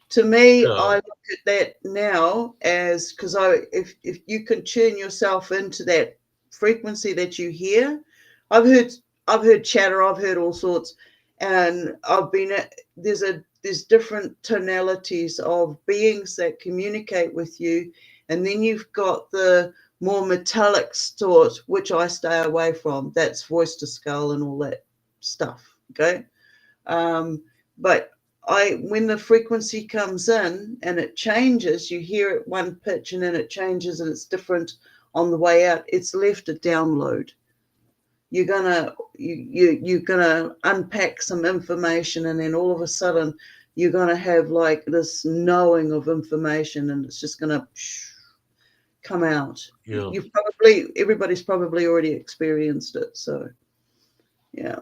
To me, yeah, I look at that now as because if you can tune yourself into that frequency that you hear, I've heard I've heard chatter, I've heard all sorts, and I've been there's different tonalities of beings that communicate with you, and then you've got the more metallic sort, which I stay away from. That's voice to skull and all that stuff. Okay, um, but when the frequency comes in and it changes, you hear it one pitch and then it changes and it's different on the way out. It's left a download. You're gonna unpack some information and then all of a sudden you're gonna have like this knowing of information and it's just gonna come out. yeah, Everybody's probably already experienced it. So yeah,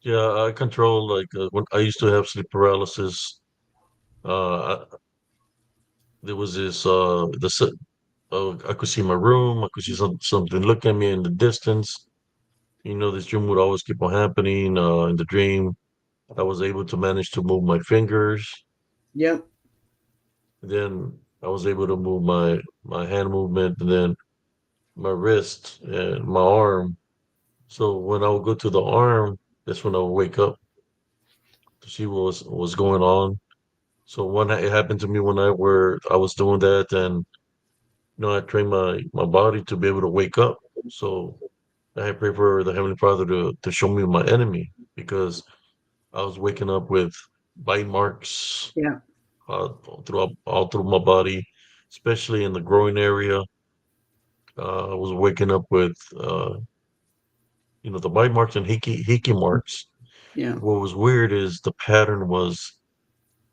yeah. I control like when I used to have sleep paralysis. There was this I could see my room. I could see something looking at me in the distance. This dream would always keep on happening. In the dream, I was able to manage to move my fingers. yep, Then I was able to move my hand movement, and then my wrist and my arm. So when I would go to the arm, that's when I would wake up to see what was going on. So when it happened to me one night where I was doing that, and I trained my body to be able to wake up. So I had prayed for the Heavenly Father to show me my enemy because I was waking up with bite marks yeah, uh, throughout all through my body, especially in the groin area. I was waking up with the bite marks and hickey marks. yeah, What was weird is the pattern was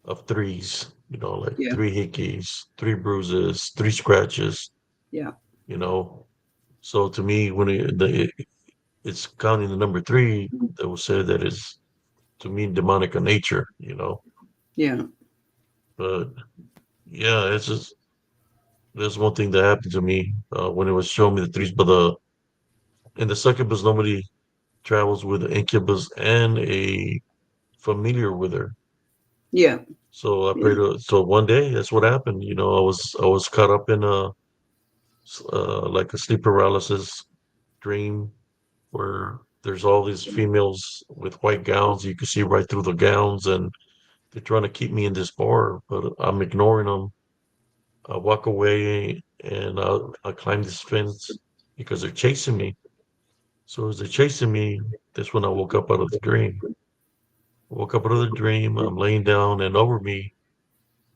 of threes. Like yeah, three hickeys, three bruises, three scratches. yeah, You know, so to me, when it's counting the number three, that will say that is to me demonic in nature. yeah. But yeah, it's just there's one thing that happened to me when it was showing me the threes, but in the succubus nobody travels with an incubus and a familiar with her. Yeah, So I yeah, prayed. So one day, that's what happened. I was caught up in like a sleep paralysis dream where there's all these females with white gowns. You can see right through the gowns, and they're trying to keep me in this bar, but I'm ignoring them. I walk away and I climb this fence because they're chasing me. So as they're chasing me, that's when I woke up out of the dream. Woke up out of the dream. I'm laying down, and over me,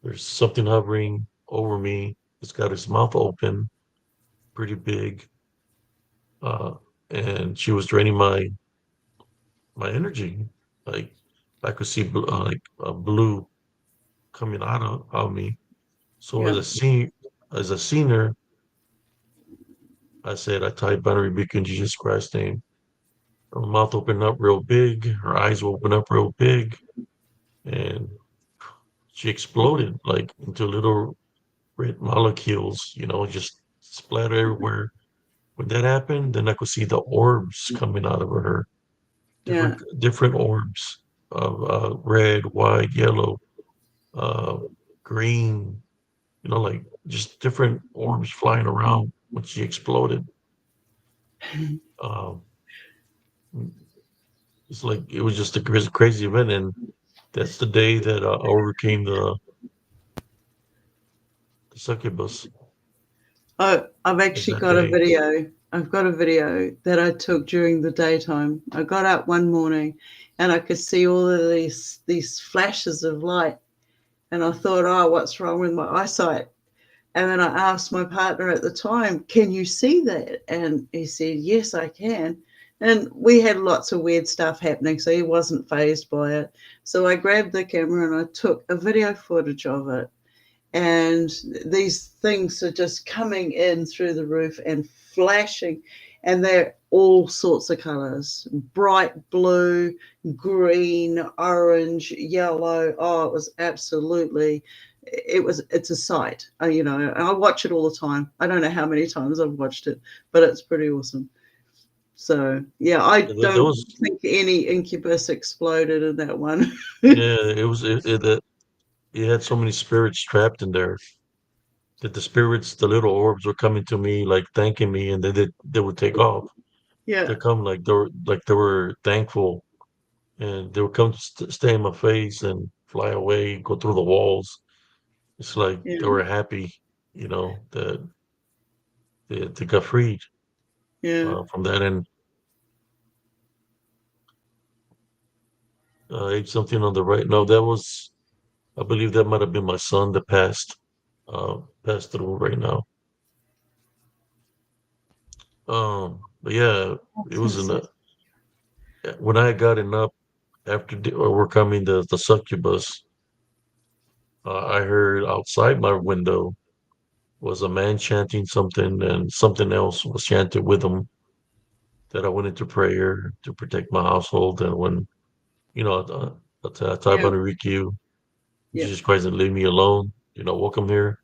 there's something hovering over me. It's got its mouth open, pretty big, uh, and she was draining my energy. Like I could see like blue coming out of me. So yeah, as a senior, I said I typed Banner Rebuke in Jesus Christ's name. Her mouth opened up real big, her eyes opened up real big, and she exploded like into little red molecules, just splattered everywhere. When that happened, then I could see the orbs coming out of her, yeah, different orbs of red, white, yellow, uh, green, like just different orbs flying around when she exploded. Um, it's like it was just a crazy event, and that's the day that I overcame the succubus. I've Was actually that got a day? video. I've got a video that I took during the daytime. I got up one morning and I could see all of these flashes of light, and I thought, oh, what's wrong with my eyesight? And then I asked my partner at the time, can you see that? And he said, yes, I can. And we had lots of weird stuff happening, so he wasn't fazed by it. So I grabbed the camera and I took a video footage of it. And these things are just coming in through the roof and flashing, and they're all sorts of colors: bright blue, green, orange, yellow. Oh, it was absolutely, it's a sight. I watch it all the time. I don't know how many times I've watched it, but it's pretty awesome. So yeah, I There don't was, think any incubus exploded in that one. yeah, it had so many spirits trapped in there that the spirits, the little orbs, were coming to me like thanking me, and they would take off. They Yeah, come like they were thankful, and they would come stay in my face and fly away, go through the walls. It's like they yeah, were happy, that they got freed yeah. from that. And ate something on the right. No, that was, I believe that might have been my son that passed through right now. But yeah, it That's was in insane. the when I had gotten up after overcoming the succubus. I heard outside my window was a man chanting something, and something else was chanted with him. That I went into prayer to protect my household, and when Yeah, Tabanariku, yeah, Jesus Christ, and leave me alone. Welcome here.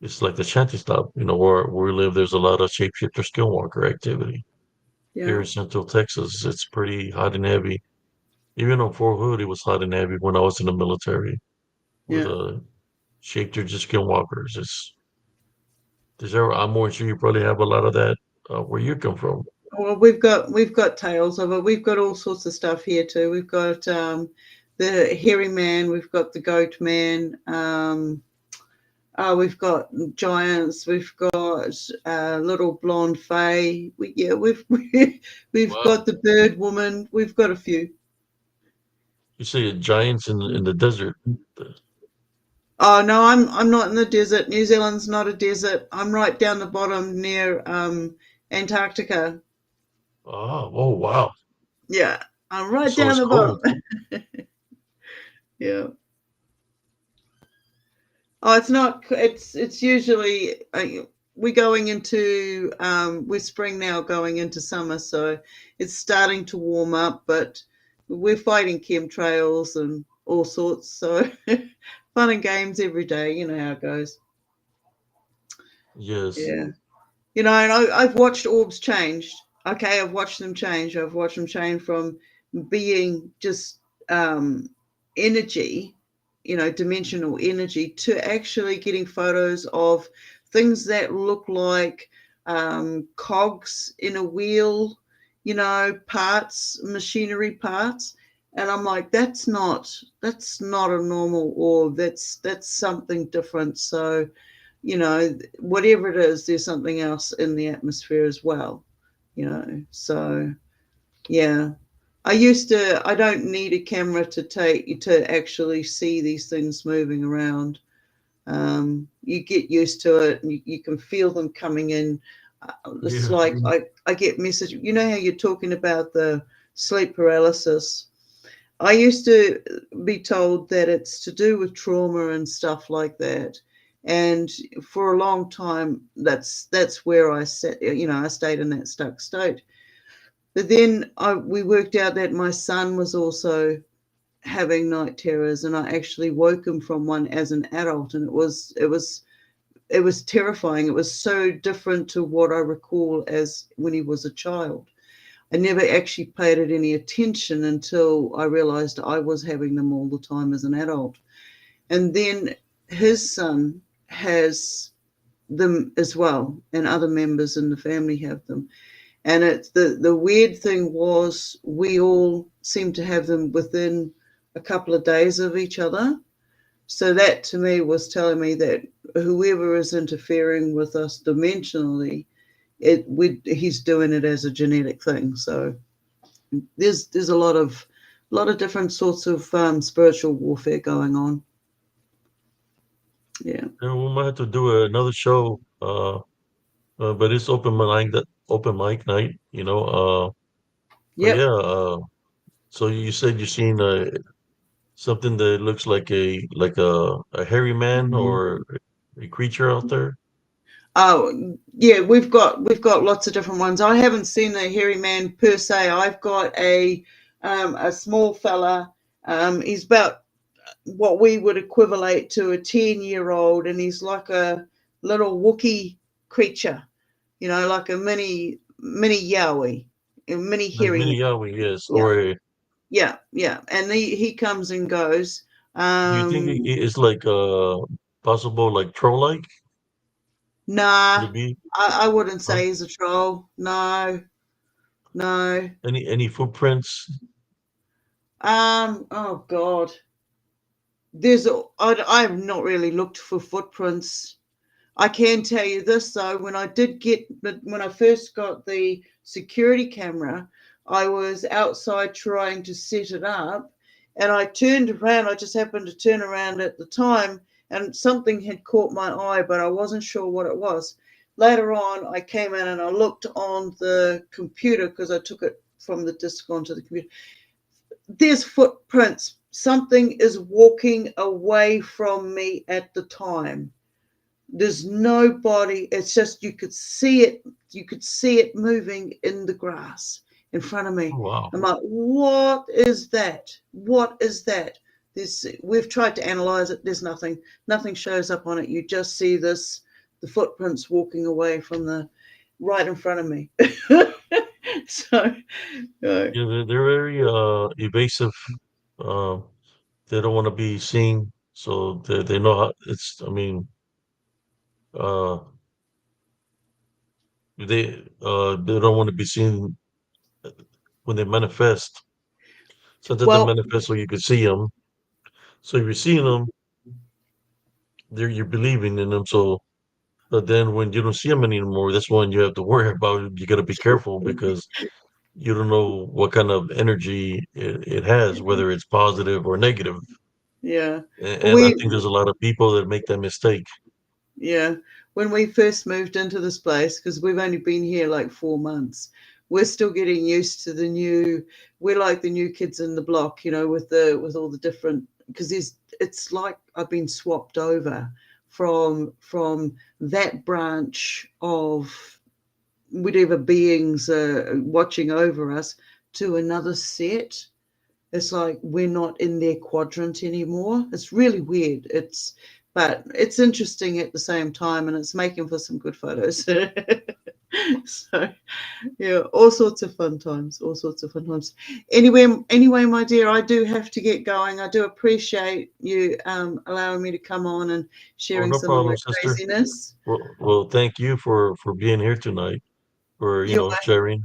It's like the shanty stop. Where we live, there's a lot of shapeshifter skinwalker activity. Here yeah, in Central Texas, it's pretty hot and heavy. Even on Fort Hood, it was hot and heavy when I was in the military with yeah. shapeshifter skinwalkers. I'm more sure you probably have a lot of that where you come from. Well, we've got tales of it. We've got all sorts of stuff here too. We've got the hairy man. We've got the goat man. We've got giants. We've got little blonde fae. We've Wow. got the bird woman. We've got a few. You say giants in the desert. Oh no, I'm not in the desert. New Zealand's not a desert. I'm right down the bottom near Antarctica. Oh, wow. Yeah, I'm right So down it's the bottom. cold. Yeah. Oh, it's not. It's usually we're going into we're spring now, going into summer, so it's starting to warm up. But we're fighting chemtrails and all sorts. So fun and games every day. You know how it goes. Yes. Yeah. And I've watched orbs change. Okay, I've watched them change. I've watched them change from being just um, energy, dimensional energy, to actually getting photos of things that look like cogs in a wheel, parts, machinery parts. And I'm like, that's not a normal orb. That's something different. So whatever it is, there's something else in the atmosphere as well, So, yeah. I don't need a camera to actually see these things moving around. You get used to it, and you can feel them coming in. It's Yeah. like I get message. You know how you're talking about the sleep paralysis. I used to be told that it's to do with trauma and stuff like that. And for a long time, that's where I sat. I stayed in that stuck state. But then we worked out that my son was also having night terrors, and I actually woke him from one as an adult, and it was terrifying. It was so different to what I recall as when he was a child. I never actually paid it any attention until I realized I was having them all the time as an adult. And then his son has them as well, and other members in the family have them. And it's the weird thing was we all seem to have them within a couple of days of each other. So that to me was telling me that whoever is interfering with us dimensionally he's doing it as a genetic thing. So there's a lot of different sorts of spiritual warfare going on. Yeah. And we might have to do another show, but it's open mic night, you know. But Yep. yeah, so you said you've seen something that looks like a hairy man or a creature out there. Oh yeah, we've got lots of different ones. I haven't seen the hairy man per se. I've got a small fella. He's about what we would equivalent to a 10-year-old, and he's like a little Wookiee creature, like a mini Yowie, a mini Like hairy man. mini Yahweh, yes. Yeah, Or yeah, yeah. And he comes and goes. do you think Um, it's like possible like troll-like? Could nah, it be? I wouldn't Huh? say he's a troll. No, no. Any footprints? Oh God. I've not really looked for footprints. I can tell you this though, when I first got the security camera, I was outside trying to set it up, and I turned around. I just happened to turn around at the time, and something had caught my eye, but I wasn't sure what it was. Later on, I came in and I looked on the computer because I took it from the disk onto the computer. There's footprints. Something is walking away from me at the time. There's nobody. It's just you could see it moving in the grass in front of Oh, me. wow. I'm like, what is that? What is that? We've tried to analyze it. There's nothing shows up on it. You just see the footprints walking away from the right in front of me. So uh, Yeah, they're very evasive. Uh, they don't want to be seen, so they know how it's. I mean, uh, they don't want to be seen when they manifest. Sometimes they well, manifest so you can see them. So if you're seeing them, you're believing in them. So, but then when you don't see them anymore, that's when you have to worry about. You got to be careful because you don't know what kind of energy it has, whether it's positive or negative. yeah. And I We think there's a lot of people that make that mistake. Yeah, when we first moved into this place, because we've only been here like 4 months, we're still getting used to the new. We're like the new kids in the block, with all the different. Because it's like I've been swapped over from that branch of whatever beings watching over us to another set. It's like we're not in their quadrant anymore. It's really weird. But it's interesting at the same time, and it's making for some good photos. So yeah, all sorts of fun times. All sorts of fun times. Anyway, my dear, I do have to get going. I do appreciate you allowing me to come on and Oh, sharing no some of my problem, sister. craziness. Well, thank you for being here tonight, for You, sharing.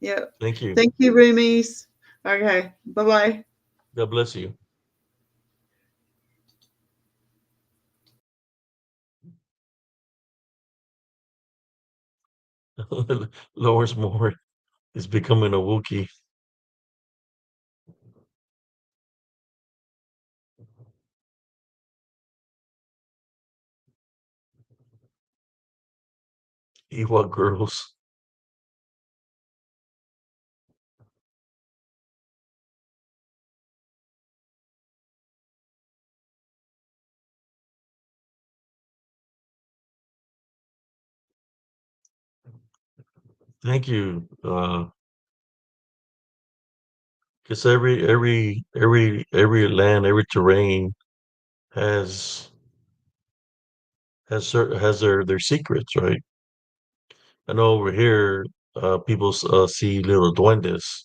yeah. Thank you. Thank you, roomies. Okay, bye bye. God bless you. Lawrence Moore is becoming a Wookiee. Ewok girls. Thank you. Because every land, every terrain has has their secrets, right? I know over here, people see little duendes.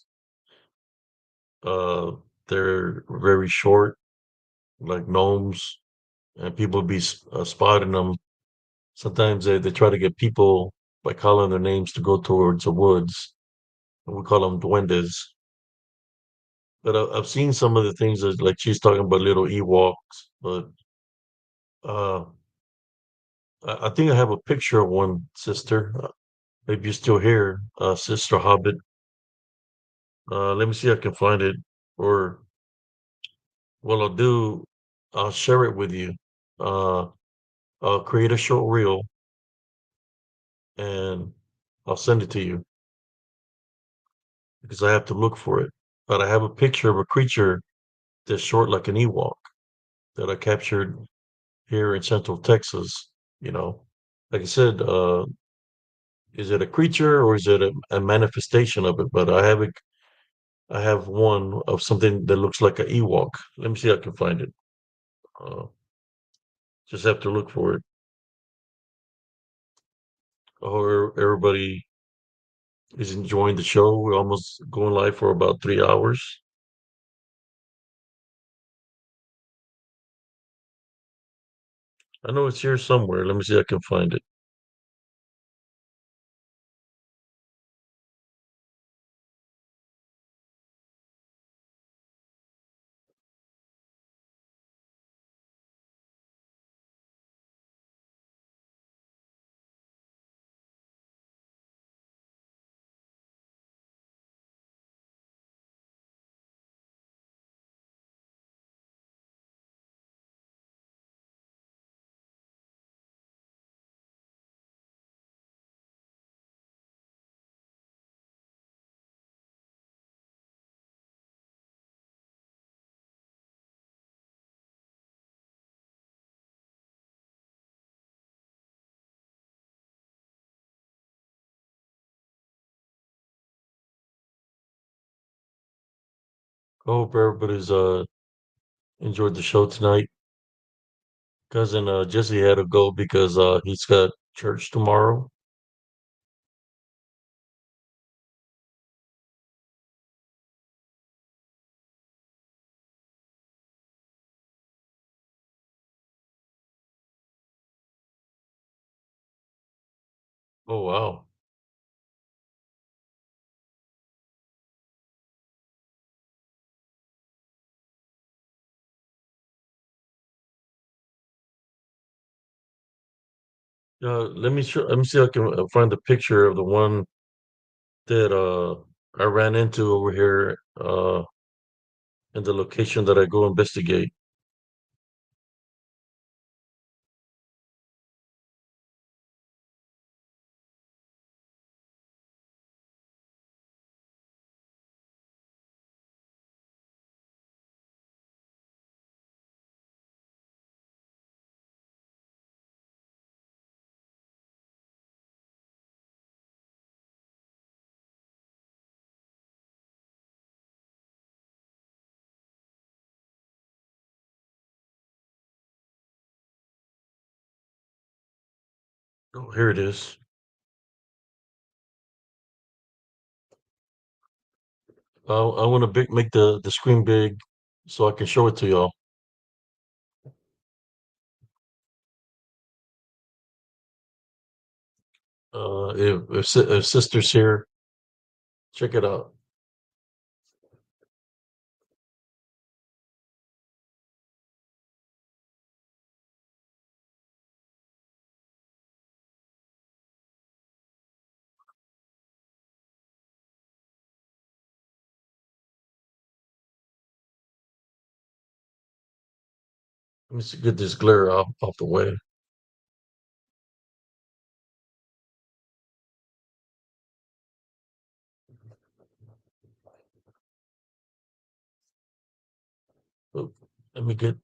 Uh, they're very short, like gnomes, and people be spotting them. Sometimes they try to get people by calling their names to go towards the woods, and we call them duendes. But I've seen some of the things that, like she's talking about little Ewoks, but uh, I think I have a picture of one sister. Maybe you're still here, Sister Hobbit. Let me see if I can find it. Or what I'll do, I'll share it with you. Uh, I'll create a short reel and I'll send it to you because I have to look for it. But I have a picture of a creature that's short like an Ewok that I captured here in Central Texas. You know, like I said, is it a creature or is it a manifestation of it? But I have one of something that looks like an Ewok. Let me see if I can find it. Uh, just have to look for it. Oh, everybody is enjoying the show. We're almost going live for about 3 hours. I know it's here somewhere. Let me see if I can find it. I hope everybody's enjoyed the show tonight. Cousin Jesse had to go because he's got church tomorrow. Oh wow. Let me see if I can find the picture of the one that I ran into over here in the location that I go investigate. Oh, here it is. I want to make the screen big so I can show it to y'all. If sister's here, check it out. Let me get this glare off the way. Oh, let me get.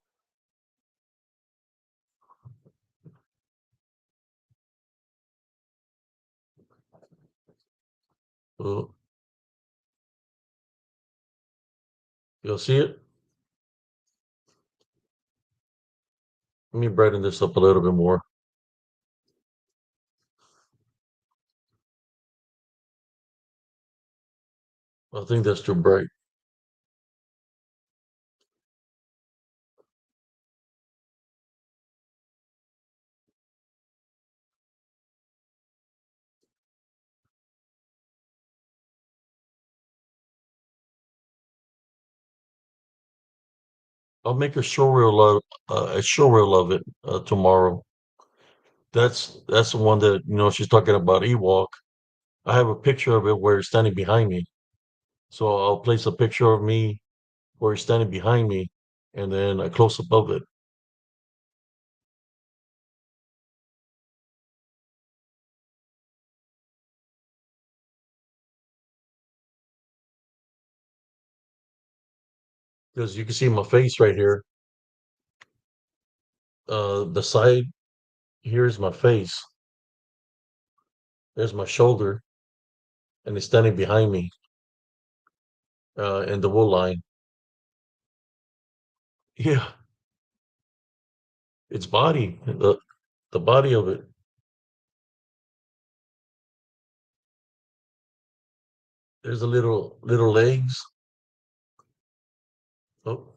Oh, you'll see it. Let me brighten this up a little bit more. I think that's too bright. I'll make a show reel of it tomorrow. That's the one that she's talking about Ewok. I have a picture of it where it's standing behind me. So I'll place a picture of me where it's standing behind me, and then a close up of it. Because you can see my face right here. The side here is my face. There's my shoulder, and it's standing behind me in the wool line. Yeah, its body, the body of it. There's a little legs. Oh,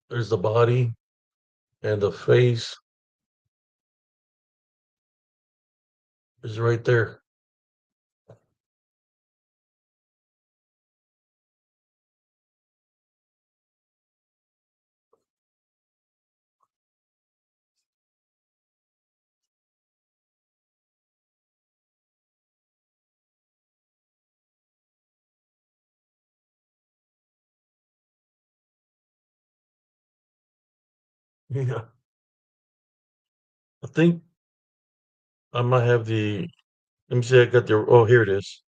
there's the body and the face is right there. Yeah, I think I might have the. Let me see. I got the. Oh, here it is.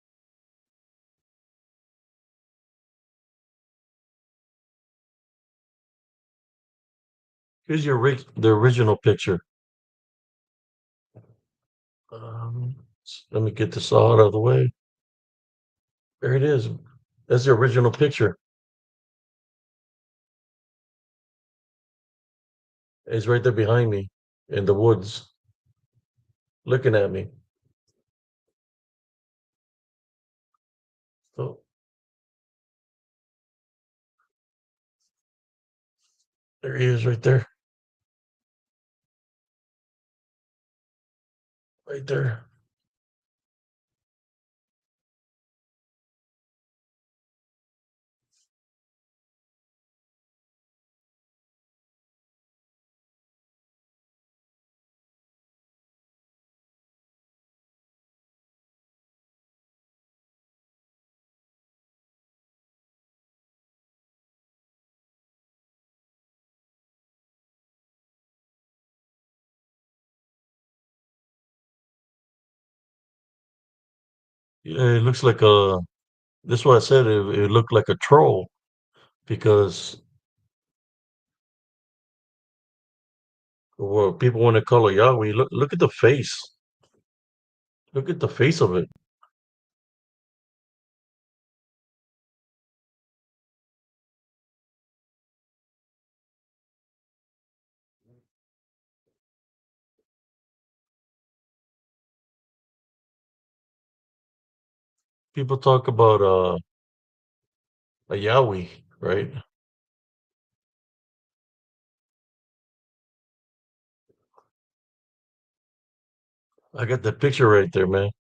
Here's the original picture. Let me get this all out of the way. There it is. That's the original picture. It's right there behind me in the woods, looking at me. So there he is, right there, right there. Yeah, it looks like a. This is why I said it looked like a troll because well, people want to call it Yahweh. Look at the face. Look at the face of it. People talk about a Yahweh, right? I got the picture right there, man.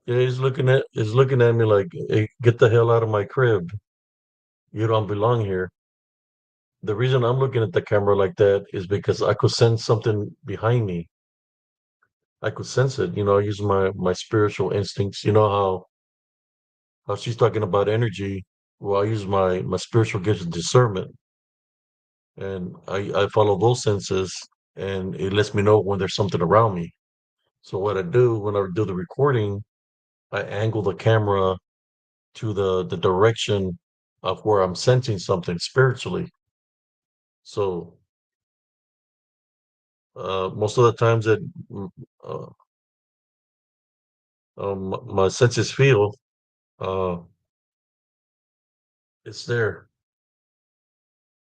Yeah, he's looking at me like, hey, get the hell out of my crib. You don't belong here. The reason I'm looking at the camera like that is because I could sense something behind me. I could sense it. I use my spiritual instincts. You know how she's talking about energy. Well, I use my spiritual gifts of discernment, and I follow those senses, and it lets me know when there's something around me. So what I do when I do the recording, I angle the camera to the direction of where I'm sensing something spiritually. So most of the times that uh, my senses feel, uh, it's there.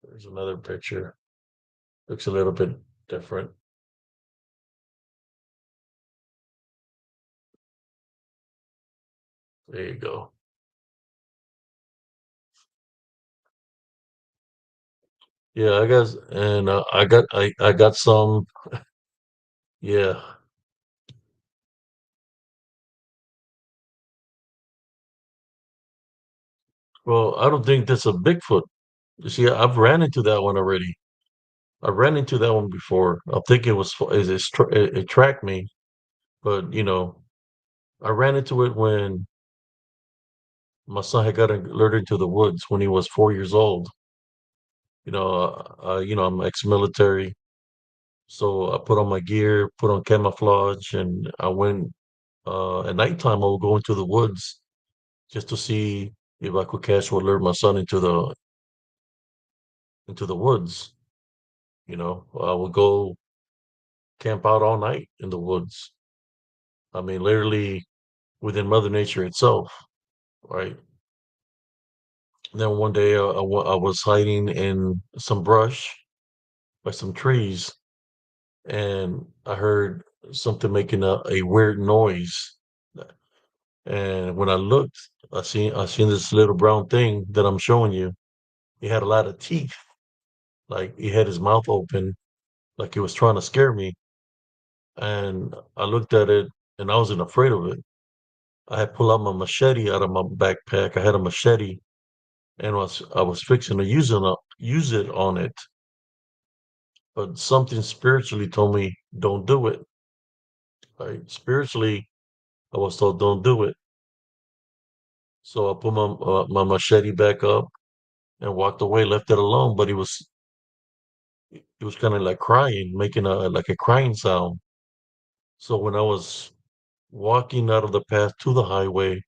There's another picture. Looks a little bit different. There you go. Yeah, I guess, and I got some. Yeah. Well, I don't think that's a Bigfoot. You see, I've ran into that one already. I ran into that one before. I think it was it tracked me, but I ran into it when my son had got alerted to the woods when he was 4 years old. I'm ex-military, so I put on my gear, put on camouflage, and I went. At nighttime, I would go into the woods just to see if I could catch or lure my son into the woods. I would go camp out all night in the woods. I mean, literally within Mother Nature itself, right? Then one day I was hiding in some brush by some trees, and I heard something making a weird noise. And when I looked, I seen this little brown thing that I'm showing you. He had a lot of teeth, like he had his mouth open, like he was trying to scare me. And I looked at it, and I wasn't afraid of it. I had pulled out my machete out of my backpack. I had a machete, and I was fixing to use it on it, but something spiritually told me don't do it. Right? Spiritually, I was told don't do it. So I put my machete back up and walked away, left it alone. But he was kind of like crying, making a crying sound. So when I was walking out of the path to the highway,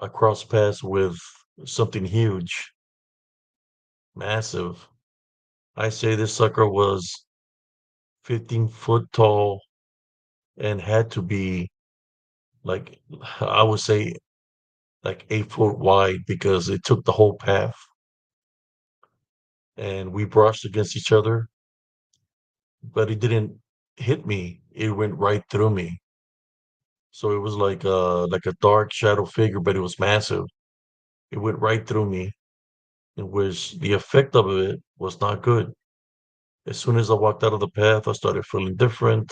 I crossed paths with something huge, massive. I say this sucker was 15 foot tall and had to be like, I would say, like 8 foot wide because it took the whole path, and we brushed against each other, but it didn't hit me. It went right through me. So it was like a dark shadow figure, but it was massive. It went right through me, in which the effect of it was not good. As soon as I walked out of the path, I started feeling different,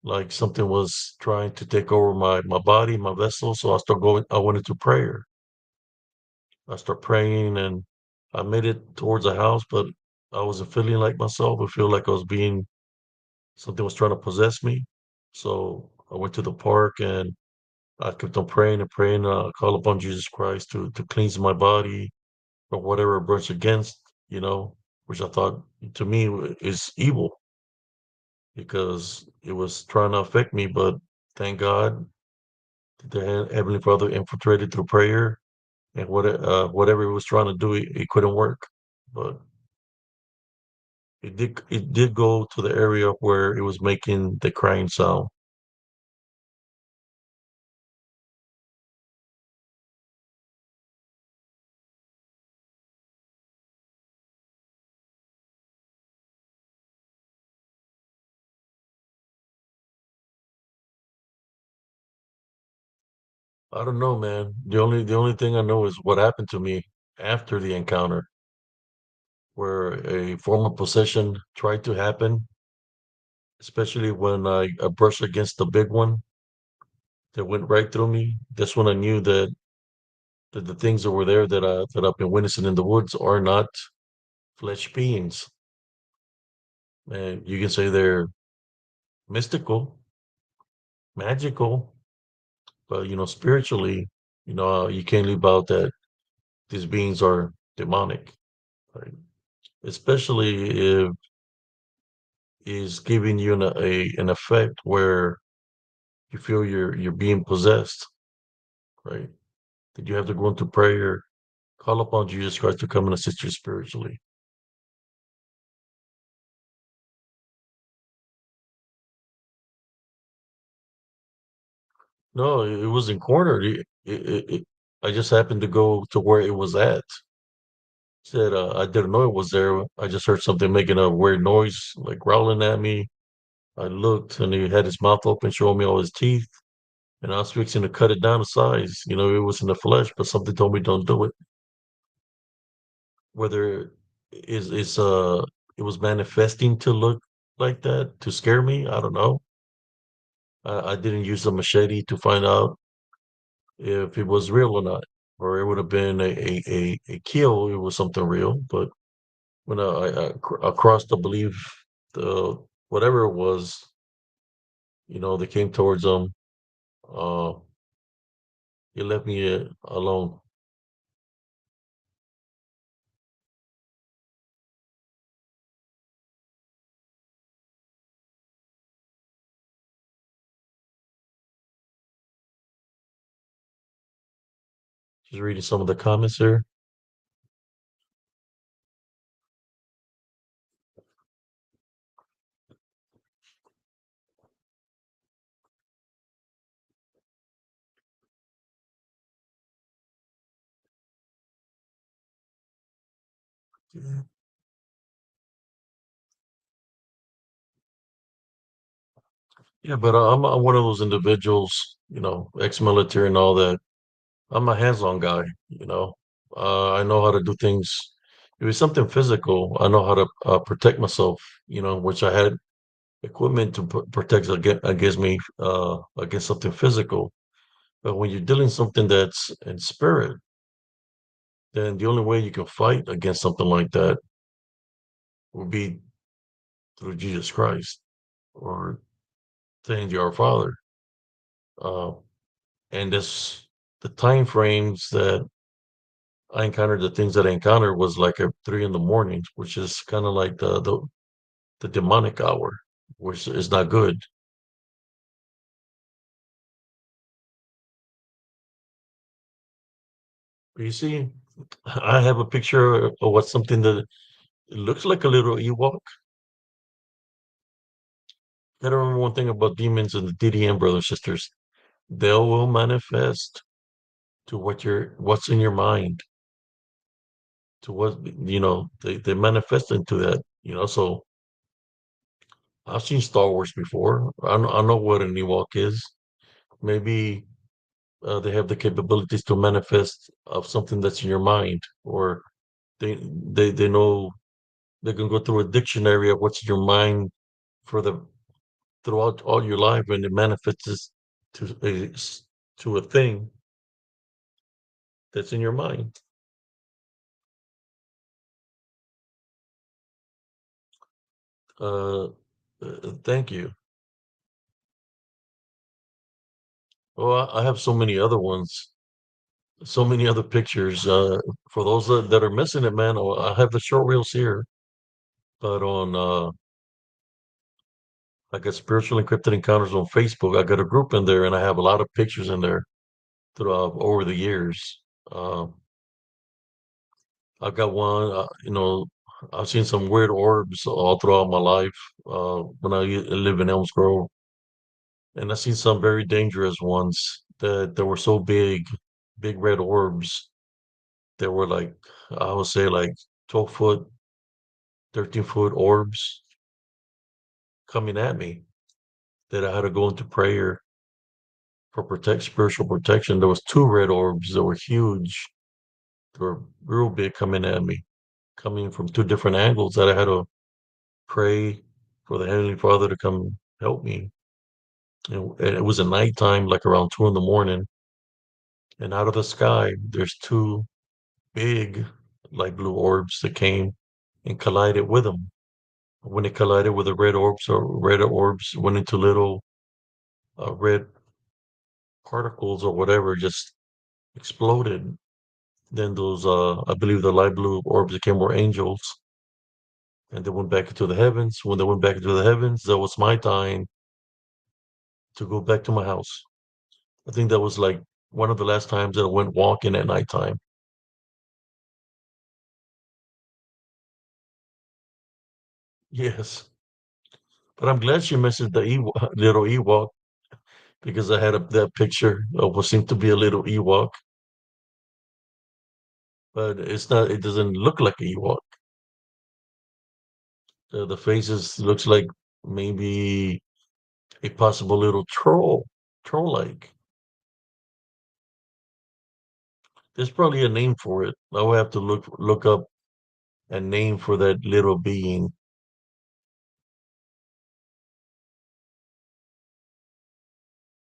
like something was trying to take over my body, my vessel. So I went into prayer. I started praying, and I made it towards the house, but I wasn't feeling like myself. I feel like something was trying to possess me. So I went to the park, and I kept on praying and praying. Call upon Jesus Christ to cleanse my body from whatever it brushed against, which I thought to me is evil because it was trying to affect me. But thank God that the Heavenly Father infiltrated through prayer, and whatever it was trying to do, it couldn't work. But it did go to the area where it was making the crying sound. I don't know, man. The only thing I know is what happened to me after the encounter, where a form of possession tried to happen, especially when I brushed against the big one that went right through me. That's when I knew that the things that were there that I've been witnessing in the woods are not flesh beings. And you can say they're mystical, magical, but spiritually, you can't leave out that these beings are demonic, right? Especially if is giving you an effect where you feel you're being possessed, right? That you have to go into prayer, call upon Jesus Christ to come and assist you spiritually. No, it wasn't cornered. I just happened to go to where it was at. Said I didn't know it was there. I just heard something making a weird noise, like growling at me. I looked, and he had his mouth open, showing me all his teeth. And I was fixing to cut it down to size. It was in the flesh, but something told me don't do it. Whether it was manifesting to look like that to scare me, I don't know. I didn't use a machete to find out if it was real or not, or it would have been a kill. It was something real, but when I crossed, I believe the whatever it was, they came towards him. Uh, he left me alone. Just reading some of the comments here. Yeah, but I'm one of those individuals, ex-military and all that. I'm a hands-on guy, I know how to do things. If it's something physical, I know how to protect myself, which I had equipment to protect against me, against something physical. But when you're dealing something that's in spirit, then the only way you can fight against something like that would be through Jesus Christ or saying to our Father. Uh, and this the time frames that I encountered, the things that I encountered was like at 3 in the morning, which is kind of like the demonic hour, which is not good. But you see, I have a picture of what something that looks like a little Ewok. Gotta remember one thing about demons and the DDM brothers sisters. They will manifest to what's in your mind, to what they manifest into that. So I've seen Star Wars before. I know what an Ewok is. Maybe they have the capabilities to manifest of something that's in your mind, or they know they can go through a dictionary of what's in your mind for the throughout all your life, and it manifests to a thing that's in your mind. Uh, Thank you. Well, I have so many other ones, so many other pictures. For those that are missing it, man, I have the short reels here, but on I got spiritual encrypted encounters on Facebook. I got a group in there, and I have a lot of pictures in there throughout over the years. I've got one. I've seen some weird orbs all throughout my life when I live in Elms Grove, and I've seen some very dangerous ones that were so big, big red orbs. That were like I would say like 12 foot, 13 foot orbs coming at me. That I had to go into prayer for spiritual protection. There was two red orbs that were huge. They were real big coming at me, coming from two different angles that I had to pray for the Heavenly Father to come help me. And it was a nighttime, like around 2 in the morning, and out of the sky, there's two big light blue orbs that came and collided with them. When it collided with the red orbs, or red orbs went into little red particles or whatever, just exploded. Then those, I believe the light blue orbs became more angels, and they went back into the heavens. When they went back into the heavens, that was my time to go back to my house. I think that was like one of the last times that I went walking at nighttime. Yes, but I'm glad she mentioned the little Ewok, because I had that picture of what seemed to be a little Ewok, but it's not. It doesn't look like a Ewok. The faces looks like maybe a possible little troll-like. There's probably a name for it. I will have to look up a name for that little being.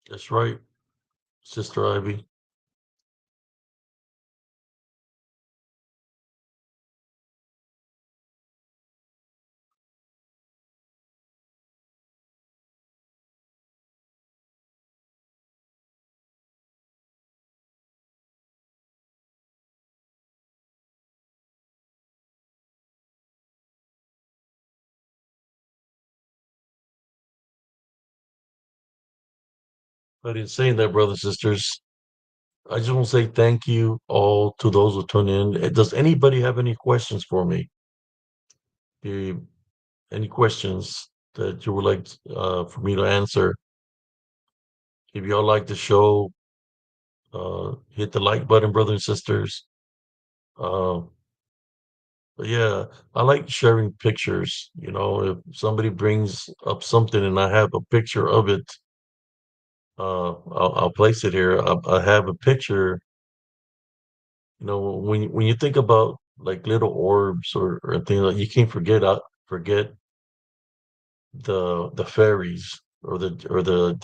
That's right, Sister Ivy. But in saying that, brothers and sisters, I just want to say thank you all to those who tune in. Does anybody have any questions for me? Any questions that you would like for me to answer? If y'all like the show, hit the like button, brothers and sisters. Uh, but yeah, I like sharing pictures. You know, if somebody brings up something and I have a picture of it, I'll place it here. I have a picture. You know, when you think about like little orbs or things like you can't forget the fairies or the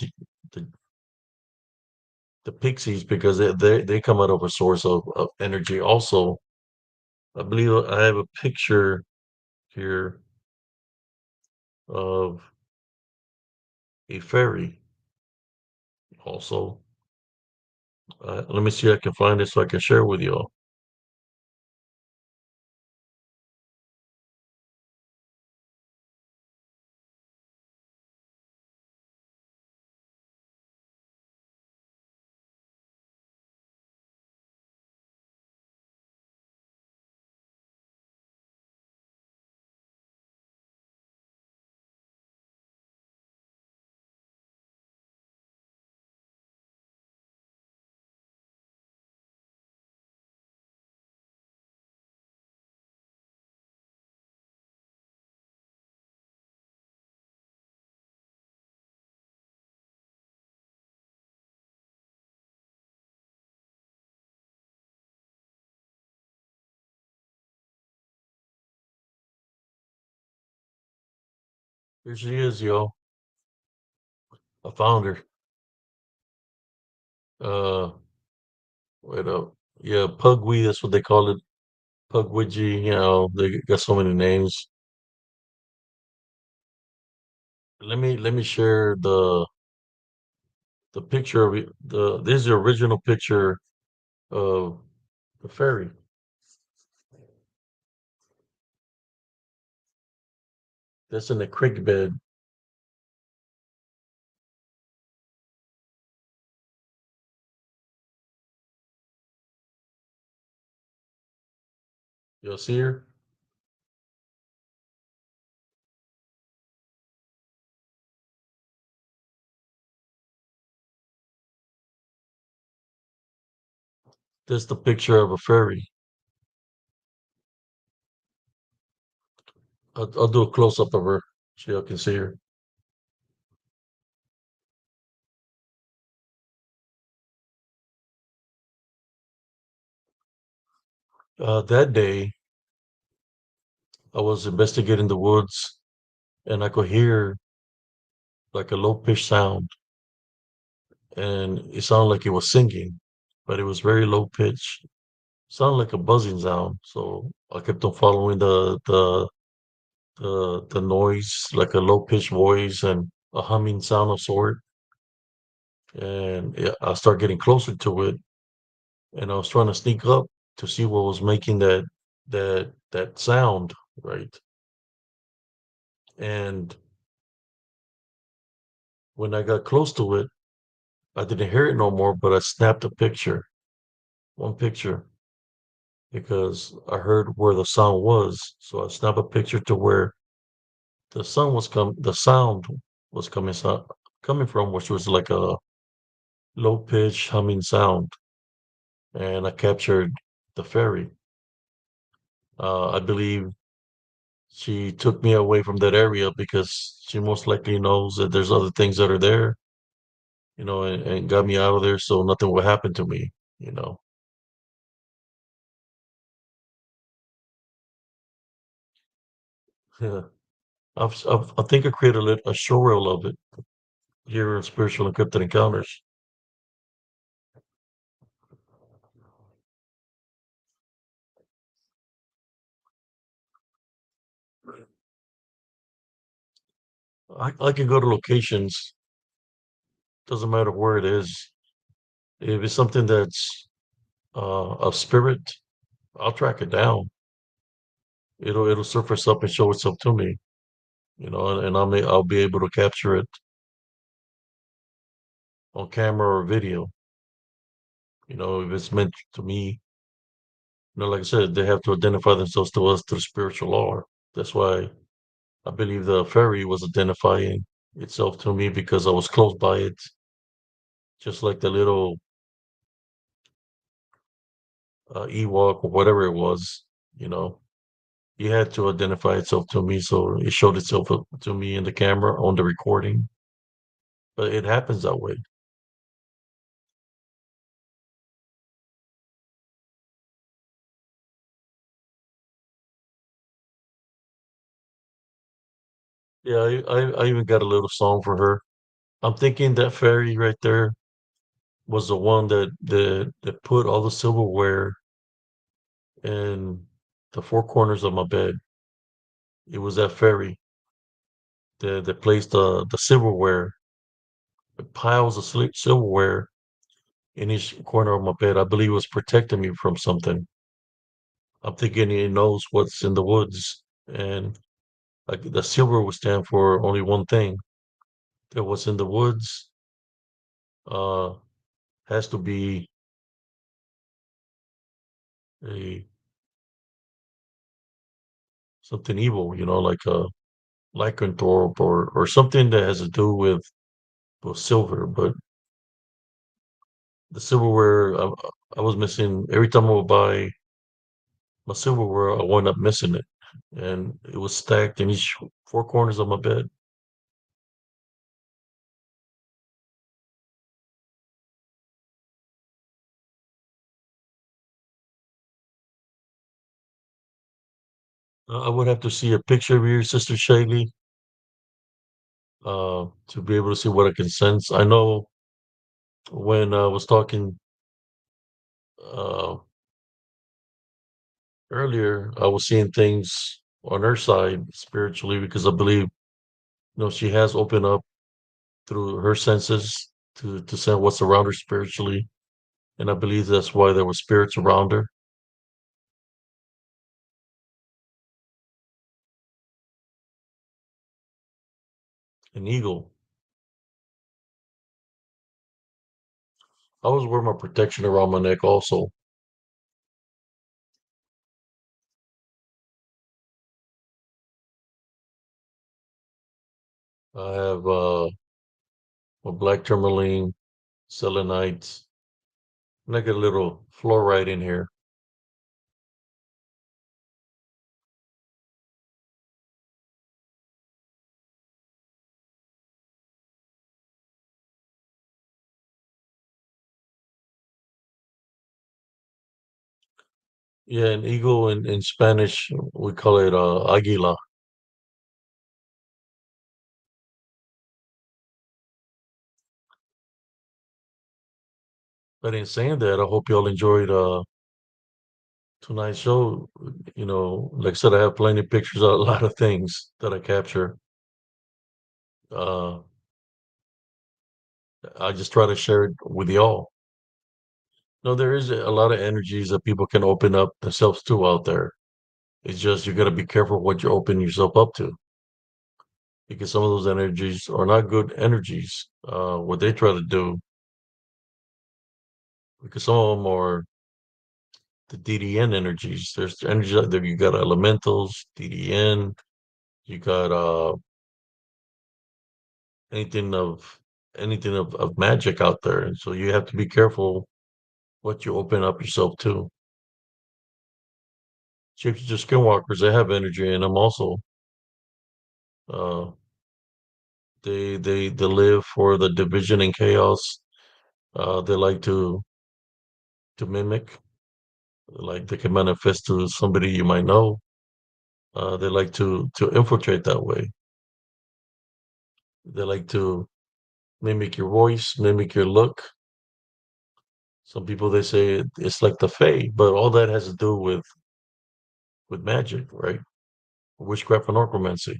pixies because they come out of a source of energy. Also, I believe I have a picture here of a fairy. Also, let me see if I can find it so I can share with you all. Here she is, yo. I found her. Uh, wait up. Yeah, Pugwee. That's what they call it. Pugwidgee. You know, they got so many names. Let me share the picture of it. This is the original picture of the fairy. That's in the creek bed. You'll see her. That's the picture of a fairy. I'll do a close up of her so y'all can see her. That day, I was investigating the woods and I could hear like a low pitched sound, and it sounded like it was singing, but it was very low pitched. Sounded like a buzzing sound. So I kept on following the noise, like a low pitched voice and a humming sound of sort. And yeah, I started getting closer to it, and I was trying to sneak up to see what was making that sound, right? And when I got close to it, I didn't hear it no more, but I snapped a picture, one picture, because I heard where the sound was. So I snapped a picture to where the sound was coming from, which was like a low pitch humming sound, and I captured the fairy. I believe she took me away from that area because she most likely knows that there's other things that are there, and got me out of there so nothing will happen to me, you know. Yeah. I think I created a show reel of it here in Spiritual Encrypted Encounters. I can go to locations, doesn't matter where it is. If it's something that's of spirit, I'll track it down. It'll surface up and show itself to me, and I'll be able to capture it. on camera or video. If it's meant to me, like I said, they have to identify themselves to us through spiritual law. That's why I believe the fairy was identifying itself to me because I was close by it, just like the little Ewok or whatever it was. You know, he had to identify itself to me, so it showed itself to me in the camera on the recording. But it happens that way. Yeah, I even got a little song for her. I'm thinking that fairy right there was the one that put all the silverware in the four corners of my bed. It was that fairy that placed the silverware, the piles of silverware in each corner of my bed. I believe it was protecting me from something. I'm thinking it knows what's in the woods, and like the silver would stand for only one thing. That what's in the woods uh has to be a something evil, like a lycanthrope or something that has to do with silver. But the silverware, I was missing every time I would buy my silverware. I wound up missing it, and it was stacked in each four corners of my bed. I would have to see a picture of your sister Shaylee to be able to see what I can sense. I know when I was talking uh, earlier, I was seeing things on her side spiritually because I believe she has opened up through her senses to sense what's around her spiritually, and I believe that's why there were spirits around her. An eagle. I always wear my protection around my neck. Also, I have a black tourmaline, selenite, and I get a little fluorite in here. Yeah, an eagle in Spanish we call it águila. But in saying that, I hope y'all enjoyed tonight's show. Like I said, I have plenty of pictures of a lot of things that I capture. Uh, I just try to share it with y'all. No, there is a lot of energies that people can open up themselves to out there. It's just you got to be careful what you open yourself up to because some of those energies are not good energies. What they try to do, because some of them are the DDN energies. There's energies out there. You got elementals, DDN. You got anything of anything of magic out there, and so you have to be careful what you open up yourself to. Shapes are skinwalkers. They have energy in them also. Uh, they live for the division and chaos. They like to mimic, like they can manifest to somebody you might know. They like to infiltrate that way. They like to mimic your voice, mimic your look. Some people they say it's like the Fae, but all that has to do with magic, right? Witchcraft and necromancy.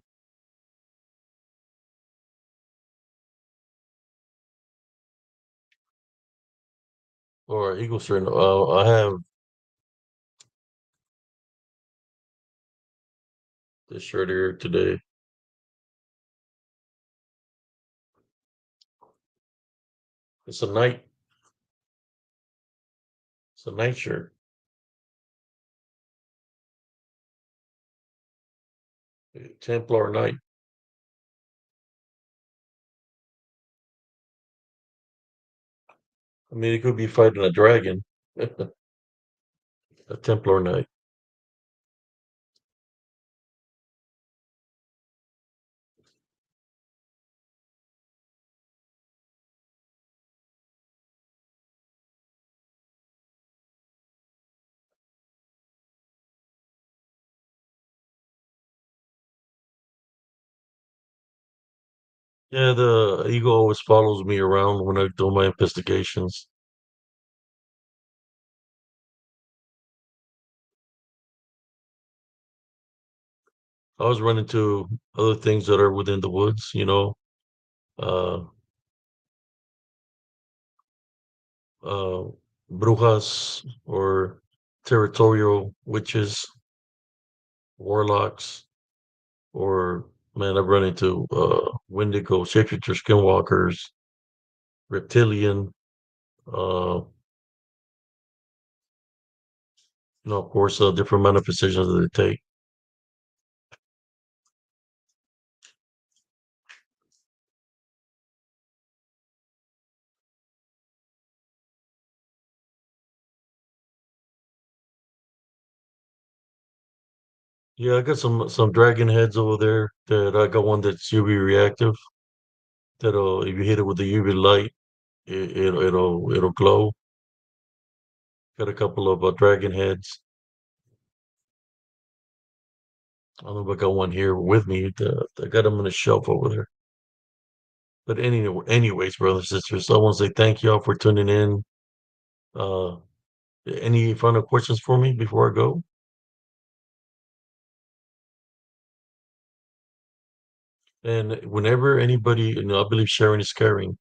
Or eagle string. I have this shirt here today. It's a night. It's a night shirt. Templar Knight. I mean, it could be fighting a dragon. A Templar Knight. Yeah, the eagle always follows me around when I do my investigations. I always run into other things that are within the woods, uh, uh, brujas or territorial witches, warlocks, or man, I've run into Wendigo, shapeshifter, skinwalkers, reptilian, of course, different manifestations that they take. Yeah, I got some dragon heads over there. That I got one that's UV reactive. That'll if you hit it with the UV light, it'll glow. Got a couple of dragon heads. I don't know if I got one here with me. I got them on a shelf over there. But anyways, brothers and sisters, I want to say thank you all for tuning in. Uh, any final questions for me before I go? And whenever anybody, I believe sharing is caring.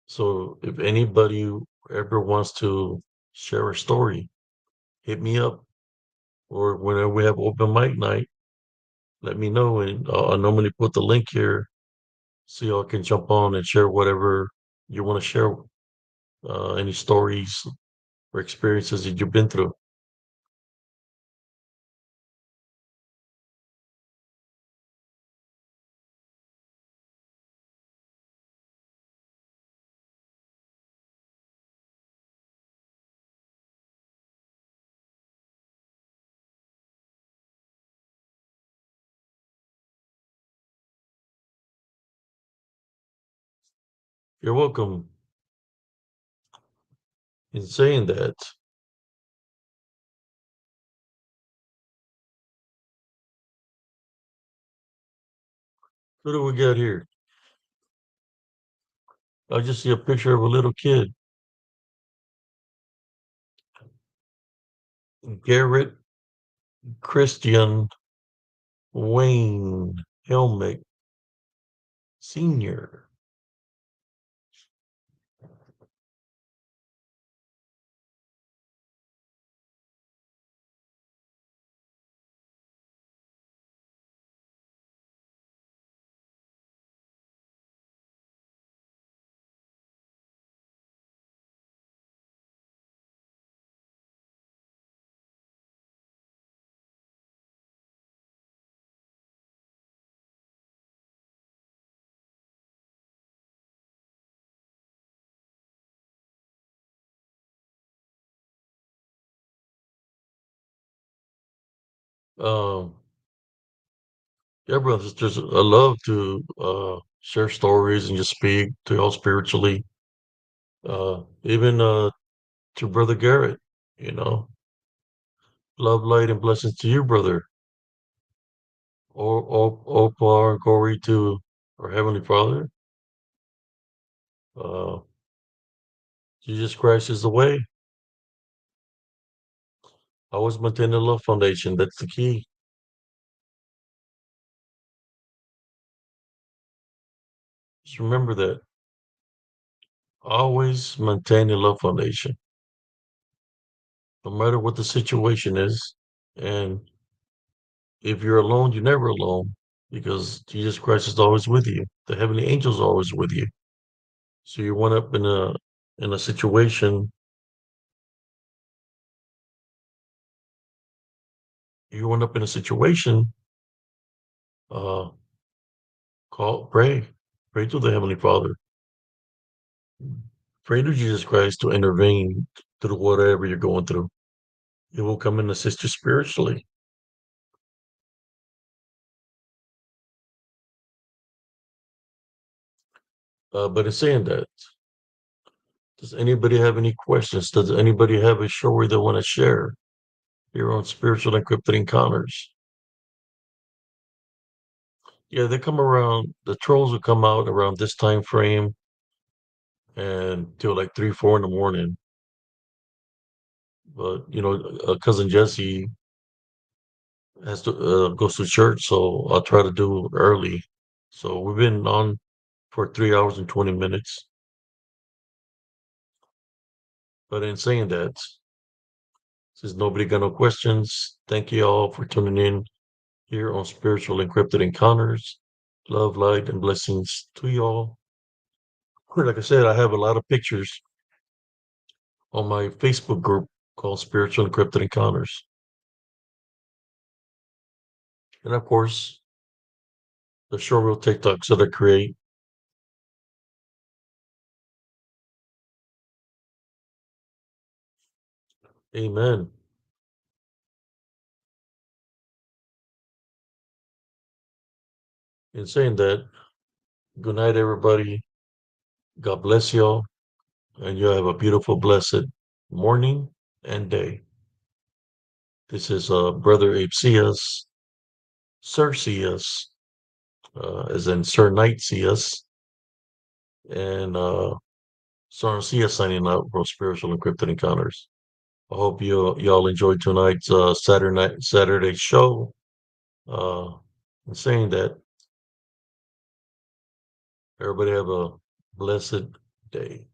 So if anybody ever wants to share a story, hit me up. Or whenever we have open mic night, let me know. And I'll normally put the link here so y'all can jump on and share whatever you want to share. Any stories or experiences that you've been through. You're welcome. In saying that, what do we got here? I just see a picture of a little kid, Garrett Christian Wayne Helmick Sr. Um, yeah, brothers, sisters, I love to share stories and just speak to y'all spiritually. Even to Brother Garrett, you know, love, light, and blessings to you, brother. All power and glory to our Heavenly Father. Uh, Jesus Christ is the way. Always maintain the love foundation. That's the key. Just remember that. Always maintain the love foundation, no matter what the situation is. And if you're alone, you're never alone because Jesus Christ is always with you. The heavenly angels are always with you. So you're one up in a in a situation, you end up in a situation, uh, pray to the Heavenly Father, pray to Jesus Christ to intervene through whatever you're going through. It will come and assist you spiritually. But in saying that, does anybody have any questions? Does anybody have a story they want to share here on Spiritual Encrypted Encounters? Yeah, they come around, the trolls will come out around this time frame and till like 3, 4 in the morning. But, cousin Jesse has to goes to church, so I'll try to do early. So we've been on for 3 hours and 20 minutes. But in saying that, since nobody got no questions, thank you all for tuning in here on Spiritual Encrypted Encounters. Love, light, and blessings to y'all. Like I said, I have a lot of pictures on my Facebook group called Spiritual Encrypted Encounters. And of course, the short reel TikToks that I create. Amen. In saying that, good night, everybody. God bless y'all. And you have a beautiful, blessed morning and day. This is Brother Abe Cias, Sir Cias, as in Sir Knight Cias, and Sir Cias signing out from Spiritual Encrypted Encounters. I hope y'all enjoyed tonight's Saturday show. And saying that, everybody have a blessed day.